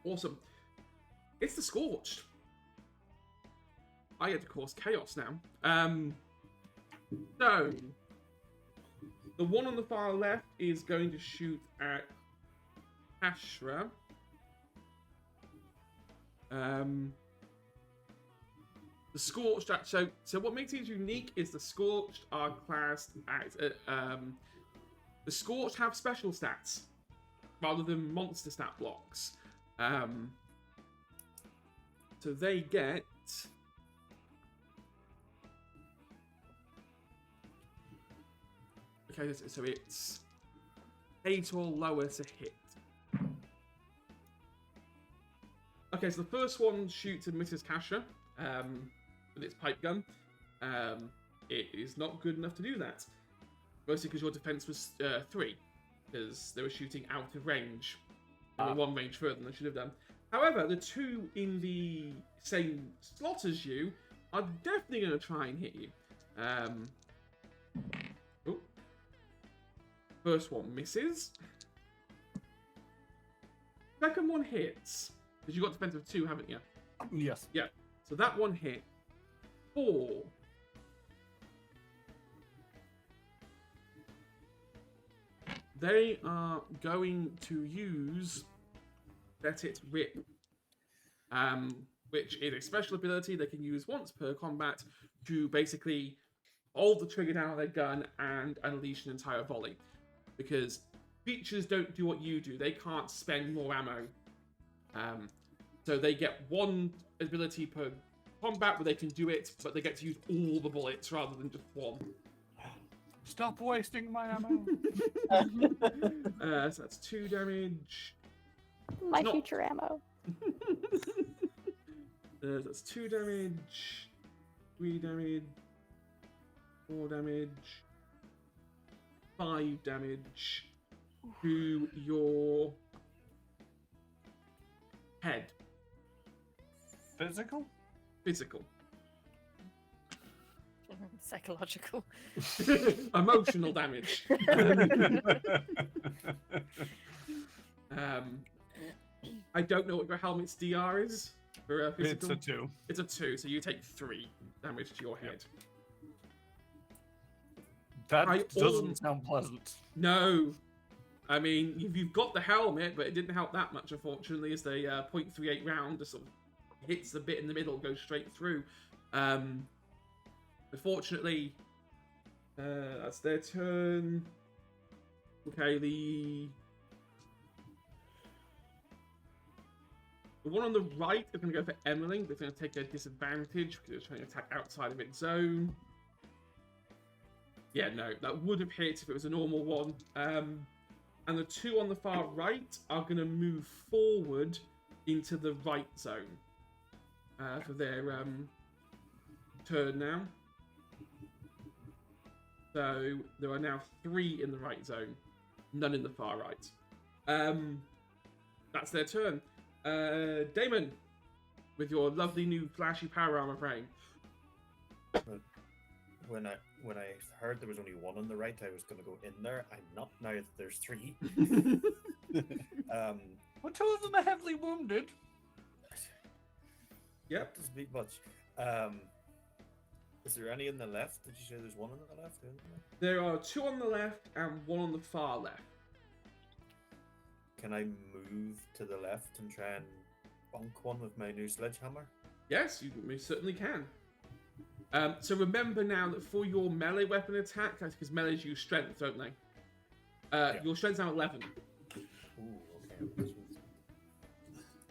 Speaker 1: Awesome. It's the Scorched. I get to cause chaos now. So, the one on the far left is going to shoot at Ashra. The Scorched. So what makes these unique is the Scorched are classed as the Scorched have special stats rather than monster stat blocks. So they get. Okay, so it's 8 or lower to hit. Okay, so the first one shoots and misses Kasha with its pipe gun. It is not good enough to do that. Mostly because your defense was 3, because they were shooting out of range. They were 1 range further than they should have done. However, the 2 in the same slot as you are definitely going to try and hit you. First one misses. Second one hits. Because you got defensive 2, haven't you?
Speaker 2: Yes.
Speaker 1: Yeah. So that one hit. 4. They are going to use Let It Rip, which is a special ability they can use once per combat to basically hold the trigger down on their gun and unleash an entire volley. Because creatures don't do what you do; they can't spend more ammo. So they get 1 ability per combat where they can do it, but they get to use all the bullets rather than just 1.
Speaker 2: Stop wasting my ammo.
Speaker 1: So that's 2 damage.
Speaker 6: My
Speaker 1: not-
Speaker 6: future ammo.
Speaker 1: That's 2 damage, 3 damage, 4 damage, 5 damage to your head.
Speaker 2: Physical?
Speaker 1: Physical.
Speaker 3: Psychological.
Speaker 1: Emotional damage. I don't know what your helmet's DR is for physical.
Speaker 2: It's a 2.
Speaker 1: It's a 2, so you take 3 damage to your head.
Speaker 2: That
Speaker 1: I
Speaker 2: doesn't
Speaker 1: also-
Speaker 2: sound pleasant.
Speaker 1: No. I mean, you've got the helmet, but it didn't help that much, unfortunately, as the .38 round just sort of hits the bit in the middle, goes straight through. Unfortunately, that's their turn. Okay, the one on the right is going to go for Emily, but it's going to take a disadvantage because it's trying to attack outside of its zone. Yeah, no, that would have hit if it was a normal one. And the 2 on the far right are going to move forward into the right zone for their turn now. So there are now 3 in the right zone, none in the far right. That's their turn. Damon, with your lovely new flashy power armor frame.
Speaker 5: When I heard there was only 1 on the right, I was going to go in there. I'm not now that there's 3.
Speaker 2: Well, 2 of them are heavily wounded.
Speaker 1: Yep.
Speaker 5: Doesn't mean much. Is there any in the left? Did you say there's 1 on the left?
Speaker 1: There are 2 on the left and 1 on the far left.
Speaker 5: Can I move to the left and try and bonk one with my new sledgehammer?
Speaker 1: Yes, you most certainly can. So remember now that for your melee weapon attack, because melees use strength, don't they? Your strength's now 11.
Speaker 5: Ooh, okay.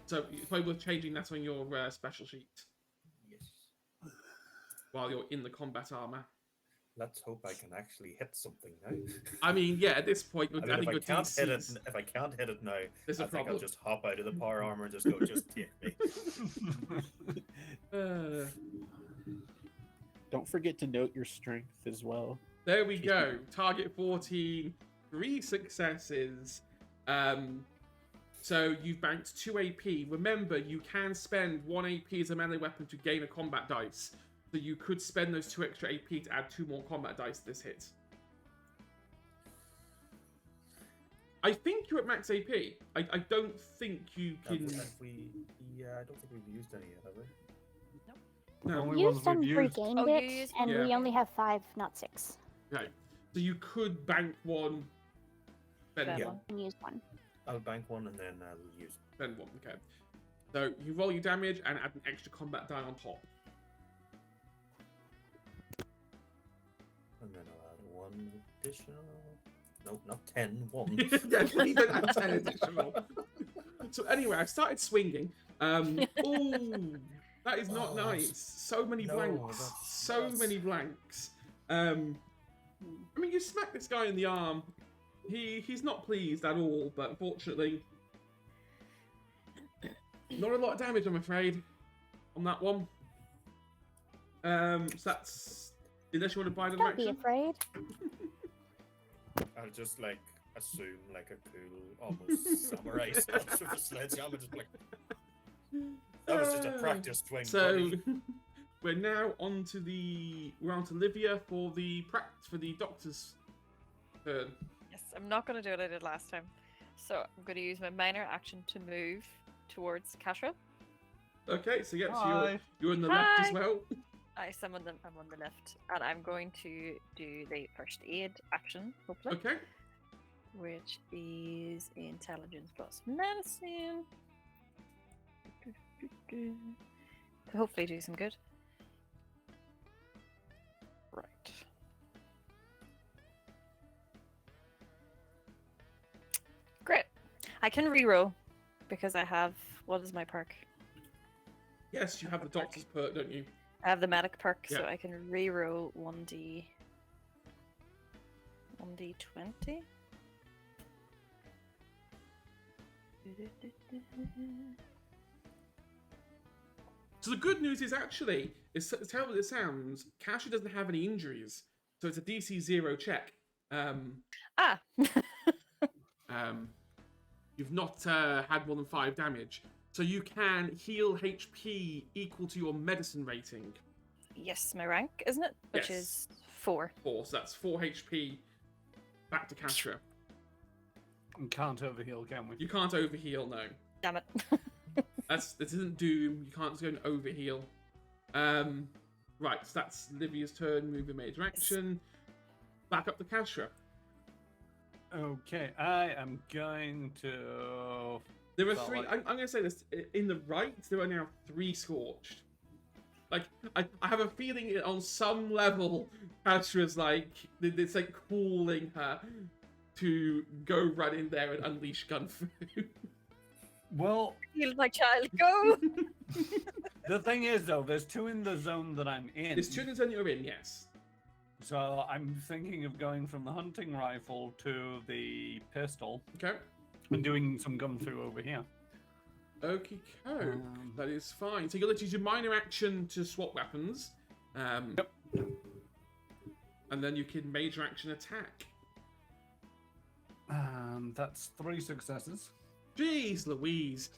Speaker 1: So it's probably worth changing that on your special sheet
Speaker 5: Yes.
Speaker 1: while you're in the combat armor.
Speaker 5: Let's hope I can actually hit something now.
Speaker 1: I mean, yeah, at this point,
Speaker 5: I
Speaker 1: I
Speaker 5: mean,
Speaker 1: think
Speaker 5: if I
Speaker 1: your
Speaker 5: can't hit it,
Speaker 1: DC's...
Speaker 5: if I can't hit it now,
Speaker 1: There's a
Speaker 5: I think I'll
Speaker 1: problem.
Speaker 5: just hop out of the power armor and just go, just take me.
Speaker 4: Don't forget to note your strength as well.
Speaker 1: There we go. Target 14, 3 successes. So you've banked 2 AP. Remember, you can spend 1 AP as a melee weapon to gain a combat dice. So you could spend those 2 extra AP to add 2 more combat dice to this hit. I think you're at max AP. I don't think you can...
Speaker 5: I don't think we've used any yet, have we?
Speaker 1: No.
Speaker 2: Only ones
Speaker 6: Used them,
Speaker 2: we've used.
Speaker 6: regained
Speaker 3: Oh, you
Speaker 6: it,
Speaker 3: used
Speaker 6: and
Speaker 1: them.
Speaker 6: we only have 5, not 6.
Speaker 1: Okay. So you could bank 1. Spend
Speaker 3: Fair
Speaker 1: 1.
Speaker 3: one.
Speaker 6: And use 1.
Speaker 5: I'll bank one and then I'll use it.
Speaker 1: Then one, okay. So you roll your damage and add an extra combat die on top.
Speaker 5: And then I'll add one additional. Nope, not 10. One.
Speaker 1: Yeah, please don't add 10 additional. So anyway, I started swinging. Oh, that is not nice. So many blanks. So many blanks. I mean, you smack this guy in the arm. He's not pleased at all, but unfortunately, not a lot of damage, I'm afraid, on that one. So that's unless you want to buy another
Speaker 6: Don't be
Speaker 1: action.
Speaker 6: afraid.
Speaker 5: I'll just like assume like a cool, almost samurai stance with a sledgehammer, just like that was just a practice swing.
Speaker 1: So
Speaker 5: buddy.
Speaker 1: we're now on to Livia for the doctor's turn.
Speaker 3: Yes, I'm not going to do what I did last time. So I'm going to use my minor action to move towards Kashra.
Speaker 1: Okay, so yes,
Speaker 2: Hi.
Speaker 1: you're on the left as
Speaker 3: Hi.
Speaker 1: well.
Speaker 3: I summon them. I'm on the left, and I'm going to do the first aid action, hopefully,
Speaker 1: Okay.
Speaker 3: which is intelligence plus medicine. To hopefully do some good. Right. Great. I can reroll because I have. What is my perk?
Speaker 1: Yes, you have the doctor's perk, don't you?
Speaker 3: I have the medic perk, so
Speaker 1: Yeah.
Speaker 3: I can reroll 1d20.
Speaker 1: So the good news is actually, as terrible as it sounds, Cashew doesn't have any injuries, so it's a DC 0 check.
Speaker 3: Ah!
Speaker 1: You've not had more than 5 damage, so you can heal HP equal to your medicine rating.
Speaker 3: Yes, my rank, isn't it? Which
Speaker 1: Yes.
Speaker 3: is 4.
Speaker 1: 4, so that's 4 HP back to Cashew.
Speaker 2: We can't overheal, can we?
Speaker 1: You can't overheal, no.
Speaker 3: Damn it.
Speaker 1: This isn't Doom. You can't just go and overheal. Right, so that's Livia's turn. Move a major action. Back up to Kashra.
Speaker 2: Okay, I am going to.
Speaker 1: There are
Speaker 2: Well,
Speaker 1: 3.
Speaker 2: like-
Speaker 1: I'm going to say this. In the right, there are now 3 scorched. Like, I have a feeling on some level, Kashra's like, it's like calling her to go run in there and unleash gun fu.
Speaker 2: Well,
Speaker 3: Heal my child, go!
Speaker 2: the thing is, though, there's 2 in the zone that I'm in.
Speaker 1: There's 2 in the zone you're in, yes.
Speaker 2: So I'm thinking of going from the hunting rifle to the pistol
Speaker 1: Okay.
Speaker 2: and doing some gun through over here.
Speaker 1: Okay, that is fine. So you'll let you use your minor action to swap weapons.
Speaker 2: Yep.
Speaker 1: And then you can major action attack.
Speaker 2: That's 3 successes.
Speaker 1: Jeez Louise.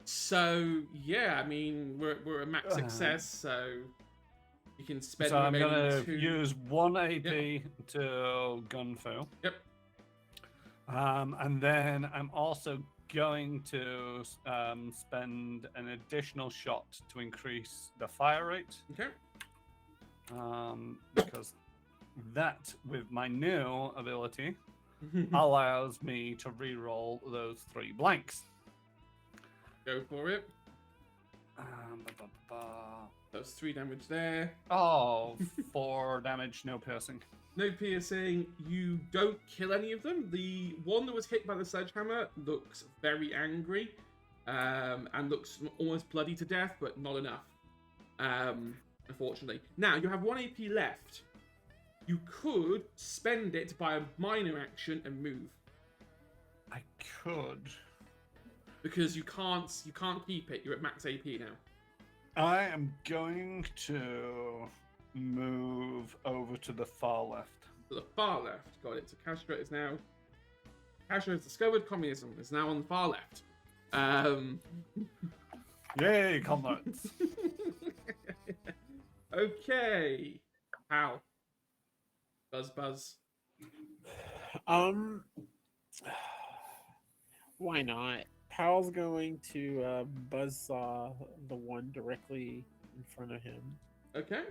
Speaker 1: So yeah, I mean we're at max success, so you can spend
Speaker 2: So I'm
Speaker 1: remaining
Speaker 2: gonna
Speaker 1: 2.
Speaker 2: use 1 AP to gun fu.
Speaker 1: Yep.
Speaker 2: And then I'm also going to spend an additional shot to increase the fire rate.
Speaker 1: Okay.
Speaker 2: Because that, with my new ability, allows me to re-roll those 3 blanks.
Speaker 1: Go for it.
Speaker 2: Ba, ba, ba.
Speaker 1: That's 3 damage there.
Speaker 2: Oh, 4 damage, no piercing.
Speaker 1: No piercing. You don't kill any of them. The one that was hit by the sledgehammer looks very angry, and looks almost bloody to death, but not enough. Unfortunately. Now you have 1 AP left. You could spend it to buy a minor action and move,
Speaker 2: I could.
Speaker 1: because you can't keep it. You're at max AP now.
Speaker 2: I am going to move over to the far left.
Speaker 1: To the far left. Got it. So Kashra has discovered communism. Is now on the far left.
Speaker 2: Yay, comrades!
Speaker 1: Okay. How? Buzz.
Speaker 4: Why not? Pal's going to buzzsaw the one directly in front of him.
Speaker 1: Okay.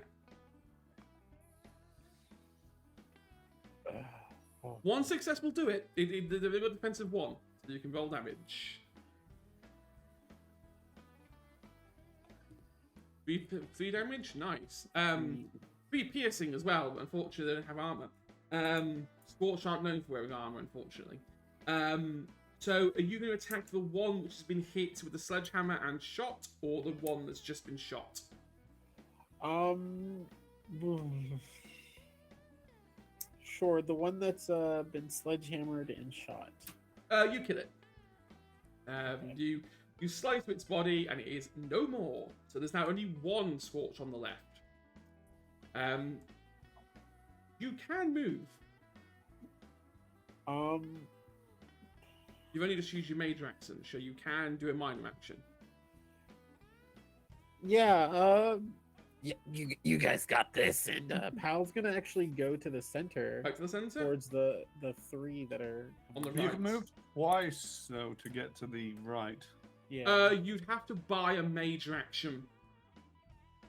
Speaker 4: Oh
Speaker 1: One success will do it. They've got defensive 1, so you can roll damage. 3 damage? Nice. 3 piercing as well, unfortunately they don't have armor. Scorch aren't known for wearing armor, unfortunately. So are you going to attack the one which has been hit with the sledgehammer and shot, or the one that's just been shot?
Speaker 4: Sure, the one that's been sledgehammered and shot.
Speaker 1: You kill it. You slice through its body, and it is no more. So there's now only 1 Scorch on the left. You can move. You've only just used your major action, so you can do a minor action.
Speaker 4: Yeah,
Speaker 7: Yeah, you guys got this, and
Speaker 4: Pal's gonna actually go to the center,
Speaker 1: Back to the center?
Speaker 4: towards the 3 that are
Speaker 1: On the
Speaker 2: You
Speaker 1: right.
Speaker 2: can move twice, though, to get to the right.
Speaker 4: Yeah.
Speaker 1: You'd have to buy a major action.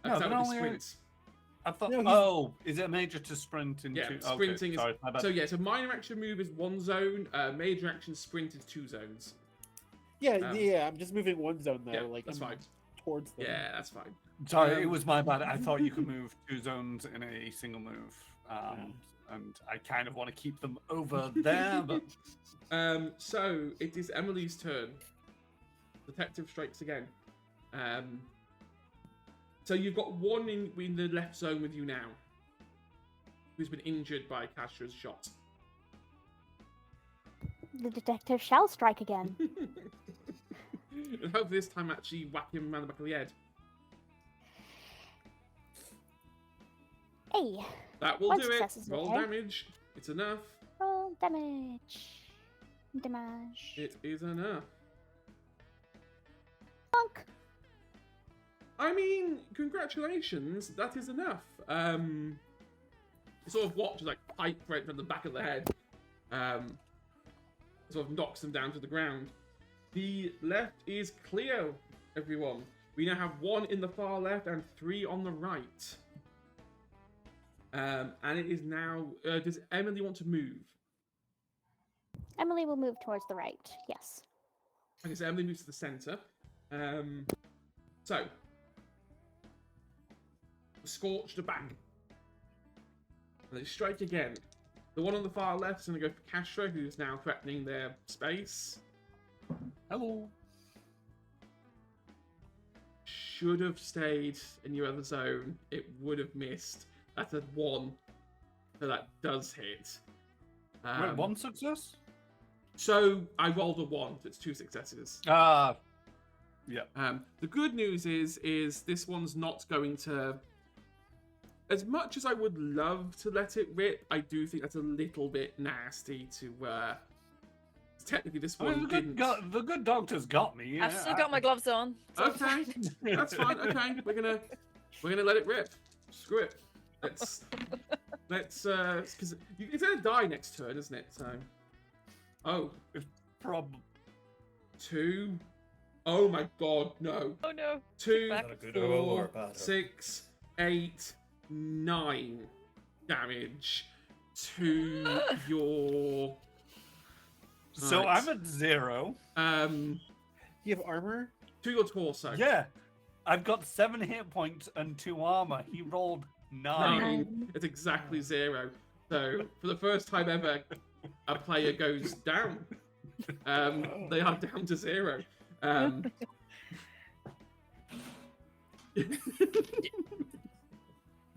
Speaker 2: No,
Speaker 1: That
Speaker 2: then
Speaker 1: would be
Speaker 2: only-
Speaker 1: sprint.
Speaker 2: I thought.
Speaker 4: No, he's-
Speaker 2: Oh, is it major to sprint into?
Speaker 1: Yeah,
Speaker 2: Okay,
Speaker 1: sprinting is...
Speaker 2: sorry, my bad.
Speaker 1: So yeah, so minor action move is 1 zone, major action sprint is 2 zones.
Speaker 4: yeah, yeah. I'm just moving 1 zone though,
Speaker 1: Yeah,
Speaker 4: like
Speaker 1: that's
Speaker 4: I'm
Speaker 1: fine.
Speaker 4: towards them.
Speaker 1: Yeah, that's fine.
Speaker 2: Sorry, it
Speaker 1: Um,
Speaker 2: was my bad. I thought you could move 2 zones in a single move, and I kind of want to keep them over there, but
Speaker 1: So it is Emily's turn. Detective strikes again. So you've got 1 in the left zone with you now, who's been injured by Castra's shot.
Speaker 6: The detective shall strike again.
Speaker 1: And hopefully this time actually whack him around the back of the head.
Speaker 6: Hey,
Speaker 1: That will
Speaker 6: One
Speaker 1: do it.
Speaker 6: success is
Speaker 1: Roll
Speaker 6: okay.
Speaker 1: damage. It's enough.
Speaker 6: roll damage. Damage.
Speaker 1: It is enough.
Speaker 6: Bonk.
Speaker 1: I mean, congratulations. That is enough. You sort of watch like pipe right from the back of the head. Sort of knocks them down to the ground. The left is clear, everyone. We now have 1 in the far left and 3 on the right. And it is now. Does Emily want to move?
Speaker 6: Emily will move towards the right. Yes.
Speaker 1: Okay, so Emily moves to the center. So, Scorched are back. And they strike again. The one on the far left is going to go for Castro, who's now threatening their space.
Speaker 2: hello.
Speaker 1: Should have stayed in your other zone. It would have missed. That's a 1. So that does hit.
Speaker 2: Wait, 1 success?
Speaker 1: So I rolled a 1, so it's 2 successes.
Speaker 2: Yeah.
Speaker 1: The good news is this one's not going to. As much as I would love to let it rip, I do think that's a little bit nasty to. Technically, this
Speaker 2: I
Speaker 1: one
Speaker 2: mean,
Speaker 1: didn't.
Speaker 2: the good doctor's got me.
Speaker 3: I've still got my gloves on. so it's
Speaker 1: Okay,
Speaker 3: fine.
Speaker 1: that's fine. Okay, we're gonna let it rip. Screw it. Let's because it's gonna die next turn, isn't it? So. Oh,
Speaker 2: Probably.
Speaker 1: 2. Oh my God, no.
Speaker 3: Oh no.
Speaker 1: 2,
Speaker 3: Back.
Speaker 5: Not a good roll or
Speaker 1: 4,
Speaker 5: a bad roll.
Speaker 1: 6, 8, 9 damage to your.
Speaker 2: So
Speaker 1: Right.
Speaker 2: I'm at 0.
Speaker 4: You have armor?
Speaker 1: To your torso.
Speaker 2: Yeah. I've got 7 hit points and 2 armor. He rolled 9.
Speaker 1: 9. It's exactly 0. So for the first time ever, a player goes down. They are down to 0.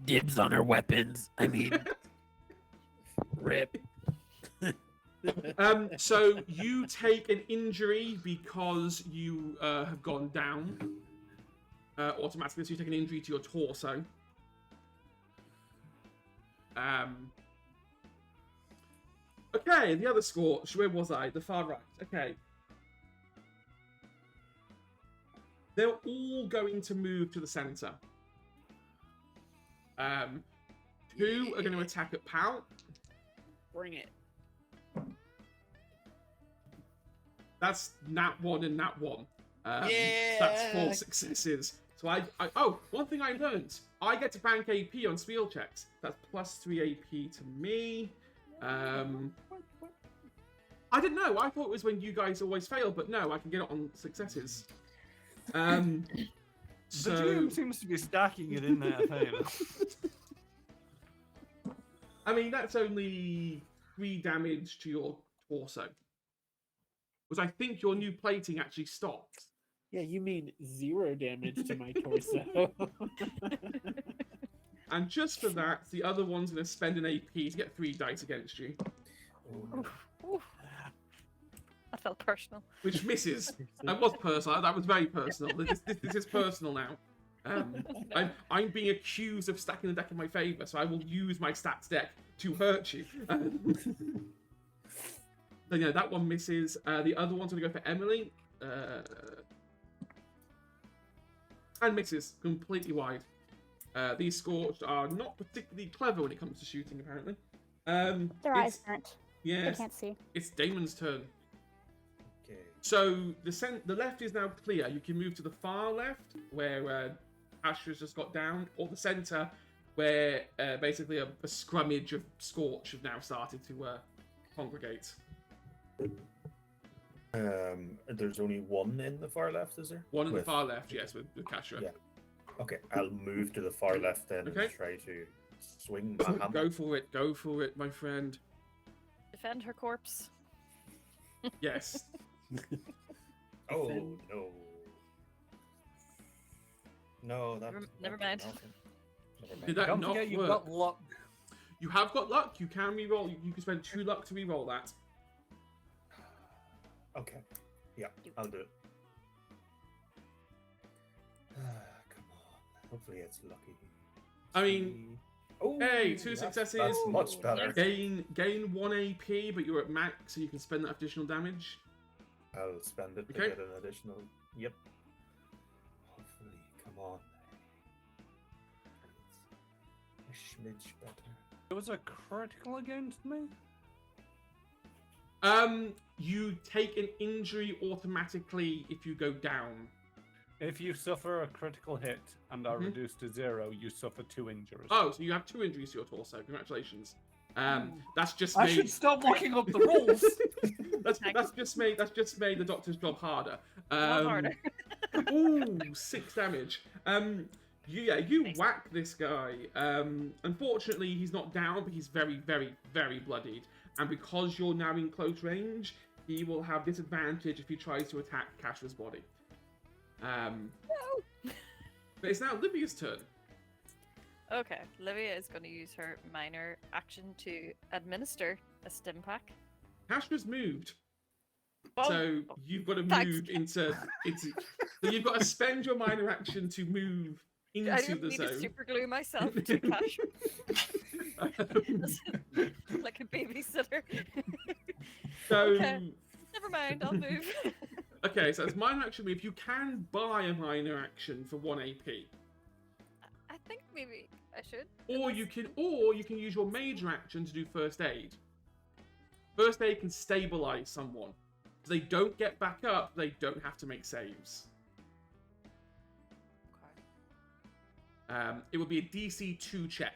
Speaker 7: dibs on our weapons. I mean, rip.
Speaker 1: So you take an injury because you have gone down. Automatically, so you take an injury to your torso. Okay, the other Scorch. Where was I? The far right. Okay. They're all going to move to the center. 2 are going to attack at Pal.
Speaker 4: Bring it.
Speaker 1: That's nat 1 and nat 1. That's
Speaker 4: Yeah.
Speaker 1: 4 successes. So oh, one thing I learned. I get to bank AP on spiel checks. That's plus 3 AP to me. I didn't know. I thought it was when you guys always fail, but no, I can get it on successes.
Speaker 2: The
Speaker 1: So
Speaker 2: GM seems to be stacking it in there.
Speaker 1: I mean, that's only 3 damage to your torso. Because I think your new plating actually stopped.
Speaker 4: Yeah, you mean 0 damage to my torso.
Speaker 1: And just for that, the other one's going to spend an AP to get 3 dice against you.
Speaker 3: Oof. That felt personal.
Speaker 1: Which misses. That was personal. That was very personal. This is personal now. I'm being accused of stacking the deck in my favour, so I will use my stats deck to hurt you. So yeah, that one misses. The other one's going to go for Emily. And misses completely wide. These Scorched are not particularly clever when it comes to shooting, apparently.
Speaker 6: Their eyes aren't.
Speaker 1: Yeah,
Speaker 6: They can't see.
Speaker 1: it's Damon's turn.
Speaker 5: Okay.
Speaker 1: So the left is now clear. You can move to the far left, where Ashra's just got down, or the centre, where basically a scrummage of Scorch have now started to congregate.
Speaker 5: There's only one in the far left, is there?
Speaker 1: One in the
Speaker 5: With-
Speaker 1: far left, yes, with Kashra.
Speaker 5: Yeah. Okay, I'll move to the far left then
Speaker 1: Okay.
Speaker 5: and try to swing my hammer.
Speaker 1: Go for it, my friend.
Speaker 3: Defend her corpse.
Speaker 1: Yes.
Speaker 5: Oh no. No, that.
Speaker 3: Never mind.
Speaker 5: Never mind.
Speaker 1: Did that
Speaker 2: Don't
Speaker 1: not
Speaker 2: forget you've
Speaker 1: work?
Speaker 2: got luck.
Speaker 1: You have got luck. You can re-roll. You can spend 2 luck to re-roll that.
Speaker 5: Okay. Yeah, I'll do it. Come on. Hopefully it's lucky.
Speaker 1: I mean,
Speaker 5: Oh,
Speaker 1: hey, 2 successes.
Speaker 5: That's much better.
Speaker 1: Gain 1 AP, but you're at max, so you can spend that additional damage.
Speaker 5: I'll spend it to
Speaker 1: Okay.
Speaker 5: get an additional. Yep. Hopefully, come on. A smidge better.
Speaker 2: It was a critical against me.
Speaker 1: You take an injury automatically if you go down.
Speaker 2: If you suffer a critical hit and are reduced to 0, you suffer 2 injuries.
Speaker 1: Oh, so you have 2 injuries to your torso. Congratulations. That's just
Speaker 2: I
Speaker 1: made.
Speaker 2: should stop looking up the rules.
Speaker 1: that's just made the doctor's job harder.
Speaker 3: Not harder.
Speaker 1: Ooh, 6 damage. You
Speaker 3: Nice.
Speaker 1: whack this guy. Unfortunately, he's not down, but he's very, very, very bloodied. And because you're now in close range, he will have disadvantage if he tries to attack Kashra's body.
Speaker 3: No.
Speaker 1: But it's now Livia's turn.
Speaker 3: Okay, Livia is going to use her minor action to administer a stim pack.
Speaker 1: Kashra's moved.
Speaker 3: Oh,
Speaker 1: So you've got to
Speaker 3: thanks.
Speaker 1: move into. So you've got to spend your minor action to move
Speaker 3: I
Speaker 1: into
Speaker 3: don't
Speaker 1: the
Speaker 3: need to
Speaker 1: zone.
Speaker 3: super glue myself to cash. Like a babysitter.
Speaker 1: So
Speaker 3: Okay. Never mind, I'll move.
Speaker 1: okay, so it's minor action move. You can buy a minor action for 1 AP,
Speaker 3: I think maybe I should.
Speaker 1: or you can use your major action to do first aid. First aid can stabilize someone, so they don't get back up. They don't have to make saves.
Speaker 3: Okay.
Speaker 1: It would be a DC 2 check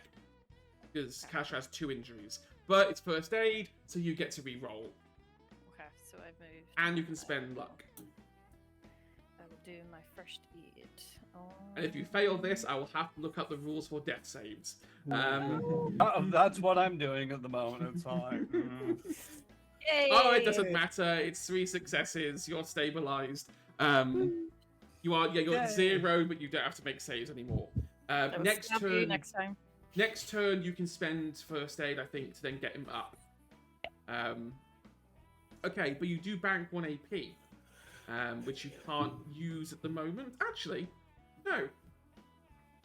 Speaker 1: because Cash has 2 injuries, but it's first aid, so you get to re-roll,
Speaker 3: Okay, so I've moved.
Speaker 1: and you can spend luck.
Speaker 3: I will do my first aid.
Speaker 1: And if you fail this, I will have to look up the rules for death saves.
Speaker 2: That's what I'm doing at the moment. It's fine.
Speaker 3: Yay!
Speaker 1: Oh, it doesn't matter. It's 3 successes. You're stabilized. You're
Speaker 2: Yay.
Speaker 1: at 0, but you don't have to make saves anymore.
Speaker 3: I will
Speaker 1: Next
Speaker 3: stab you
Speaker 1: turn.
Speaker 3: next time.
Speaker 1: Next turn, you can spend first aid, I think, to then get him up. Okay, but you do bank 1 AP, which you can't use at the moment. Actually, no.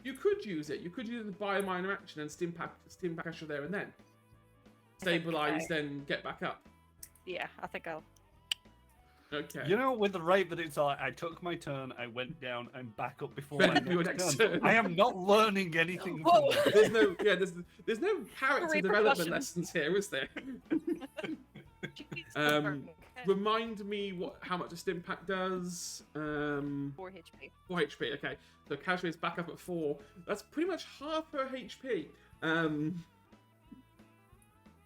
Speaker 1: You could use it. You could use it to buy a minor action and stim pack Asher there and then. Stabilize, then get back up.
Speaker 3: Yeah, I think I'll.
Speaker 1: Okay.
Speaker 2: You know, with the rate that it's like, I took my turn, I went down, I'm back up before
Speaker 1: Back
Speaker 2: my
Speaker 1: to your
Speaker 2: next
Speaker 1: next
Speaker 2: turn.
Speaker 1: turn.
Speaker 2: I am not learning anything from
Speaker 3: Whoa.
Speaker 2: this.
Speaker 1: there's no character development
Speaker 3: Repercussions.
Speaker 1: lessons here, is there?
Speaker 3: Jeez,
Speaker 1: Um,
Speaker 3: okay.
Speaker 1: Remind me how much a stim pack does.
Speaker 3: 4 HP.
Speaker 1: 4 HP. Okay, so Casual is back up at 4. That's pretty much half her HP.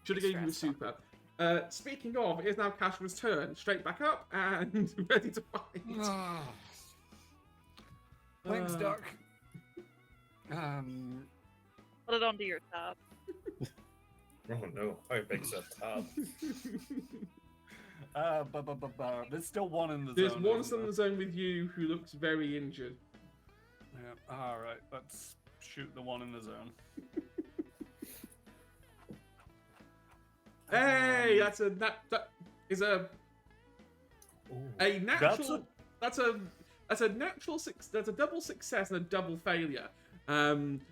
Speaker 1: Should have given you a
Speaker 3: Stressful.
Speaker 1: super. Speaking of, it is now Cashra's turn. Straight back up and ready to fight.
Speaker 2: Thanks,
Speaker 1: Uh,
Speaker 2: Doc.
Speaker 3: Put it onto your tab.
Speaker 5: Oh no, how big's that tab?
Speaker 2: There's still one in the
Speaker 1: There's
Speaker 2: zone.
Speaker 1: one
Speaker 2: isn't
Speaker 1: still in
Speaker 2: there?
Speaker 1: the zone with you who looks very injured.
Speaker 2: Yeah. All right. Let's shoot the one in the zone.
Speaker 1: Hey, that is a natural. That's a natural that's a double success and a double failure.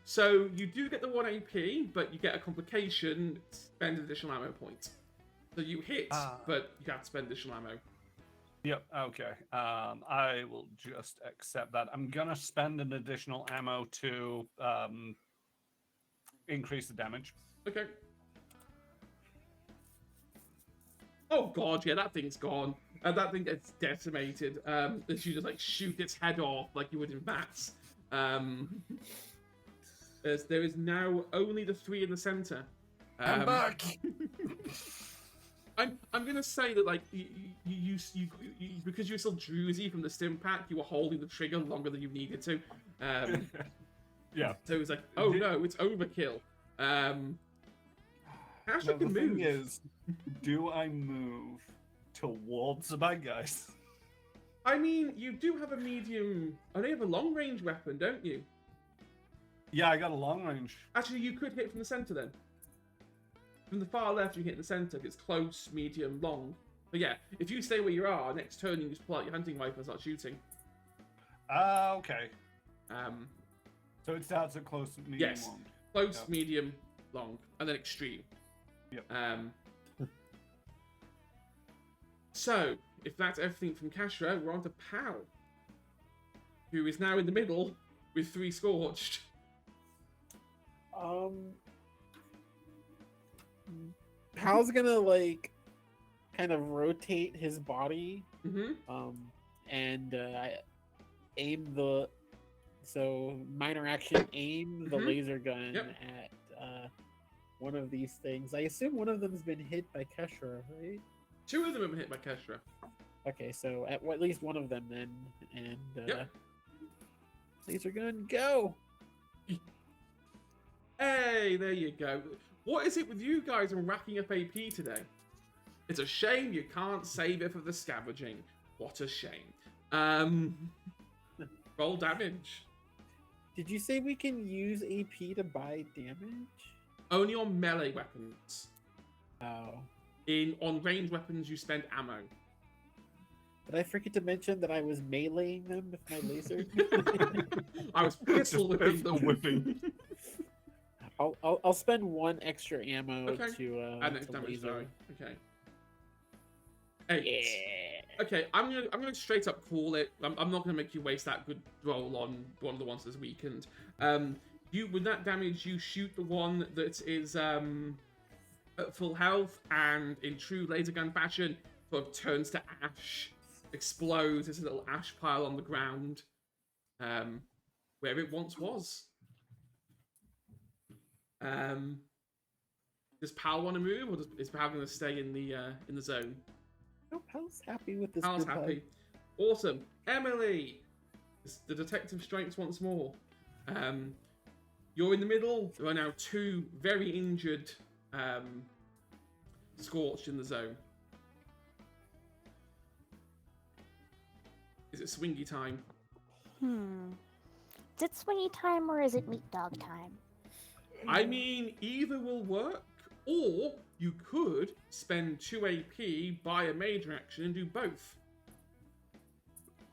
Speaker 1: So you do get the 1 AP, but you get a complication. Spend additional ammo points. So you hit, but you have to spend additional ammo.
Speaker 2: Yep. Okay. I will just accept that. I'm gonna spend an additional ammo to increase the damage.
Speaker 1: Okay. Oh god, yeah, that thing's gone. That thing gets decimated. As you just like shoot its head off like you would in bats. There is now only the 3 in the center.
Speaker 2: I'm back.
Speaker 1: I'm gonna say that like you because you're still droozy from the stim pack, you were holding the trigger longer than you needed to.
Speaker 2: Yeah.
Speaker 1: So it was like, oh no, it's overkill. Ash, you
Speaker 2: Now,
Speaker 1: can
Speaker 2: the
Speaker 1: move.
Speaker 2: thing is, do I move towards the bad guys?
Speaker 1: I mean, you do have a medium. Oh, you have a long range weapon, don't you?
Speaker 2: Yeah, I got a long range.
Speaker 1: Actually, you could hit from the center then. From the far left, you hit the center. If it's close, medium, long. But yeah, if you stay where you are, next turn you just pull out your hunting rifle and start shooting.
Speaker 2: Okay.
Speaker 1: Um,
Speaker 2: So it starts at close, medium,
Speaker 1: Yes.
Speaker 2: long.
Speaker 1: close,
Speaker 2: Yep.
Speaker 1: medium, long, and then extreme.
Speaker 2: Yep.
Speaker 1: So, if that's everything from Kashra, we're on to Pal, who is now in the middle with 3 scorched.
Speaker 4: Pal's gonna like kind of rotate his body,
Speaker 1: Mm-hmm.
Speaker 4: and aim the minor action, aim the
Speaker 1: Mhm.
Speaker 4: laser gun
Speaker 1: Yep.
Speaker 4: at one of these things. I assume one of them's been hit by Keshra, right?
Speaker 1: 2 of them have been hit by Kashra.
Speaker 4: Okay, so at least one of them then, and
Speaker 1: Yep.
Speaker 4: laser gun, go!
Speaker 1: Hey, there you go. What is it with you guys and racking up AP today? It's a shame you can't save it for the scavenging. What a shame. Roll damage.
Speaker 4: Did you say we can use AP to buy damage?
Speaker 1: Only on melee weapons.
Speaker 4: Oh.
Speaker 1: On ranged weapons, you spend ammo.
Speaker 4: Did I forget to mention that I was meleeing them with my laser?
Speaker 1: I was pistol whipping
Speaker 2: Pistol
Speaker 1: them.
Speaker 2: whipping.
Speaker 4: I'll spend 1 extra ammo
Speaker 1: Okay.
Speaker 4: to
Speaker 1: And it's
Speaker 4: to
Speaker 1: damage
Speaker 4: laser.
Speaker 1: throwing. Okay. 8.
Speaker 4: Yeah.
Speaker 1: Okay, I'm gonna straight up call it. I'm not gonna make you waste that good roll on one of the ones that's weakened. With that damage, you shoot the one that is at full health, and in true laser gun fashion, sort of turns to ash, explodes. There's a little ash pile on the ground, where it once was. Does Pal want to move, or is Pal going to stay in the zone?
Speaker 4: No, Pal's happy with this.
Speaker 1: Pal's
Speaker 4: group hug.
Speaker 1: happy. Awesome. Emily, the detective strikes once more. You're in the middle. There are now 2 very injured, scorched in the zone. Is it swingy time?
Speaker 6: Is it swingy time or is it meat dog time?
Speaker 1: I mean, either will work, or you could spend 2 AP, buy a major action, and do both.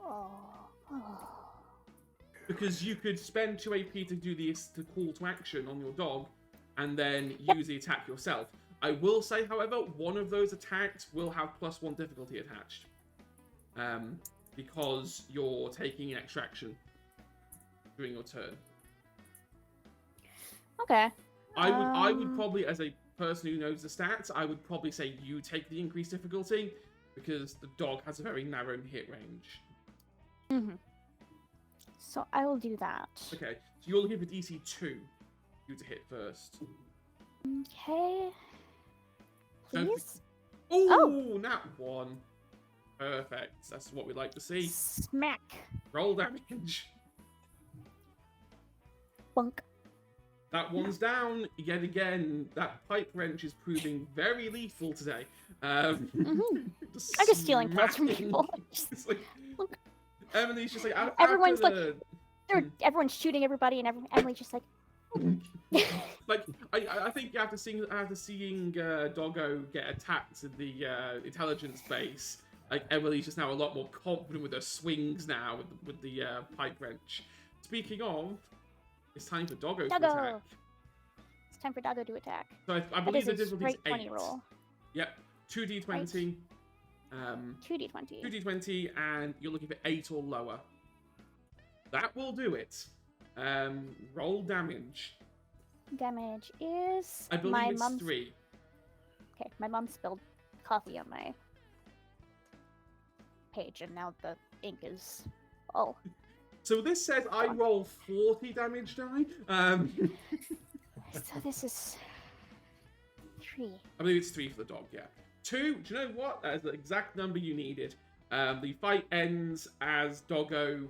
Speaker 6: Oh.
Speaker 1: Because you could spend 2 AP to do the call to action on your dog, and then use the attack yourself. I will say, however, one of those attacks will have +1 difficulty attached. Because you're taking an extra action during your turn.
Speaker 6: Okay.
Speaker 1: I would probably, as a person who knows the stats, I would probably say you take the increased difficulty, because the dog has a very narrow hit range.
Speaker 6: So I will do that.
Speaker 1: Okay, so you're looking for DC 2 you to hit first.
Speaker 6: Okay.
Speaker 1: Don't
Speaker 6: Please?
Speaker 1: Ooh, nat 1. Perfect. That's what we like to see.
Speaker 6: Smack.
Speaker 1: Roll damage.
Speaker 6: Bunk.
Speaker 1: That one's down yet again. That pipe wrench is proving very lethal today.
Speaker 6: I'm just stealing parts from
Speaker 1: smacking.
Speaker 6: people.
Speaker 1: It's like,
Speaker 6: Look.
Speaker 1: Emily's just like,
Speaker 6: Everyone's like-
Speaker 1: after
Speaker 6: Everyone's shooting everybody, and Emily's just like,
Speaker 1: like I think after seeing Doggo get attacked at the intelligence base, like Emily's just now a lot more confident with her swings now with the pipe wrench. Speaking of, it's time for Doggo to
Speaker 6: Doggo.
Speaker 1: attack.
Speaker 6: it's time for Doggo to attack.
Speaker 1: So I
Speaker 6: That
Speaker 1: believe
Speaker 6: is
Speaker 1: the
Speaker 6: a
Speaker 1: difficulty is
Speaker 6: straight 20
Speaker 1: 8.
Speaker 6: roll.
Speaker 1: Yep, 2d20.
Speaker 6: 2d20.
Speaker 1: 2d20, and you're looking for 8 or lower. That will do it. Roll damage.
Speaker 6: Damage is
Speaker 1: I believe
Speaker 6: my
Speaker 1: it's
Speaker 6: mom's.
Speaker 1: 3.
Speaker 6: Okay, my mom spilled coffee on my page, and now the ink is all.
Speaker 1: So this says I roll 40 damage die.
Speaker 6: So this is 3.
Speaker 1: I believe it's 3 for the dog, yeah. 2, do you know what? That is the exact number you needed. The fight ends as Doggo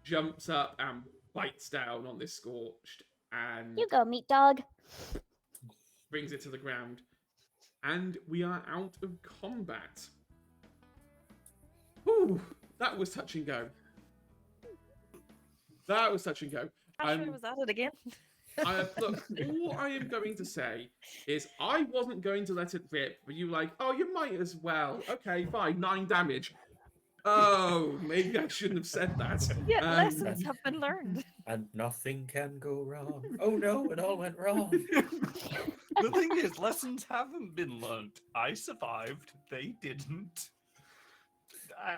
Speaker 1: jumps up and bites down on this Scorched and
Speaker 6: You go, meat dog.
Speaker 1: brings it to the ground. And we are out of combat. Ooh, that was touch and go. That was touch and go.
Speaker 3: Asher was at it again.
Speaker 1: Look, all I am going to say is I wasn't going to let it rip, but you were like, oh, you might as well. Okay, fine, 9 damage. Oh, maybe I shouldn't have said that.
Speaker 3: Yeah, lessons have been learned.
Speaker 5: And nothing can go wrong. Oh no, it all went wrong.
Speaker 2: The thing is, lessons haven't been learned. I survived. They didn't.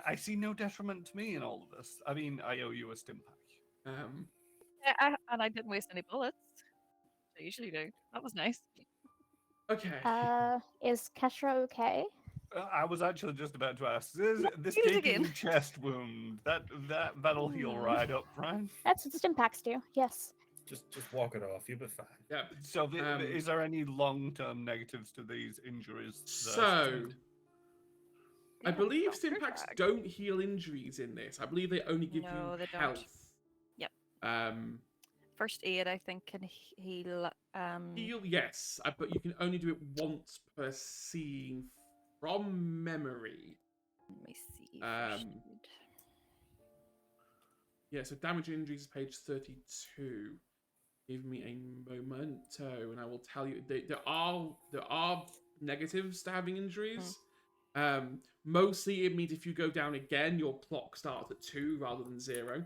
Speaker 2: I see no detriment to me in all of this. I mean, I owe you a stim pack.
Speaker 3: And I didn't waste any bullets. I usually do. That was nice.
Speaker 1: Okay.
Speaker 6: Is Kestra okay?
Speaker 2: I was actually just about to ask. This
Speaker 3: Use it
Speaker 2: gaping
Speaker 3: again.
Speaker 2: chest wound, that'll heal right up, right?
Speaker 6: That's what stim packs do. Yes.
Speaker 5: Just walk it off. You'll be fine.
Speaker 1: Yeah.
Speaker 2: So, is there any long-term negatives to these injuries? that are
Speaker 1: So,
Speaker 2: sustained?
Speaker 1: I
Speaker 3: Yeah,
Speaker 1: believe
Speaker 3: doctor
Speaker 1: Stimpaks
Speaker 3: tag.
Speaker 1: don't heal injuries in this. I believe they only give
Speaker 3: No,
Speaker 1: you
Speaker 3: they don't.
Speaker 1: health.
Speaker 3: Yep.
Speaker 1: First
Speaker 3: First aid, I think, can heal.
Speaker 1: heal, yes, but you can only do it once per scene from memory.
Speaker 3: Let me see.
Speaker 1: Um, Yeah, so damage and injuries is page 32. Give me a momento, and I will tell you. There are negatives to having injuries. Mostly it means if you go down again, your clock starts at 2 rather than 0.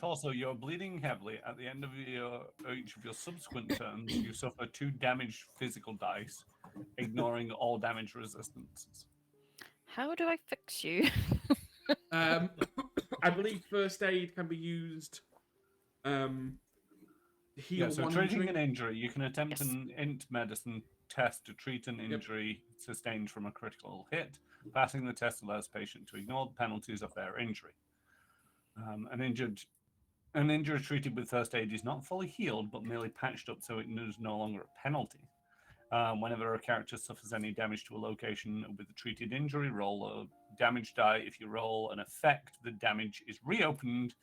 Speaker 2: Also, you're bleeding heavily. At the end of each of your subsequent turns, you suffer 2 damaged physical dice, ignoring all damage resistances.
Speaker 3: How do I fix you?
Speaker 1: I believe first aid can be used. Heal
Speaker 2: Yeah, so
Speaker 1: one
Speaker 2: treating
Speaker 1: injury.
Speaker 2: an injury, you can attempt
Speaker 3: Yes.
Speaker 2: an int medicine test to treat an injury sustained from a critical hit. Passing the test allows the patient to ignore the penalties of their injury. An injury treated with first aid is not fully healed, but merely patched up, so it is no longer a penalty. Whenever a character suffers any damage to a location with a treated injury, roll a damage die. If you roll an effect, the damage is reopened,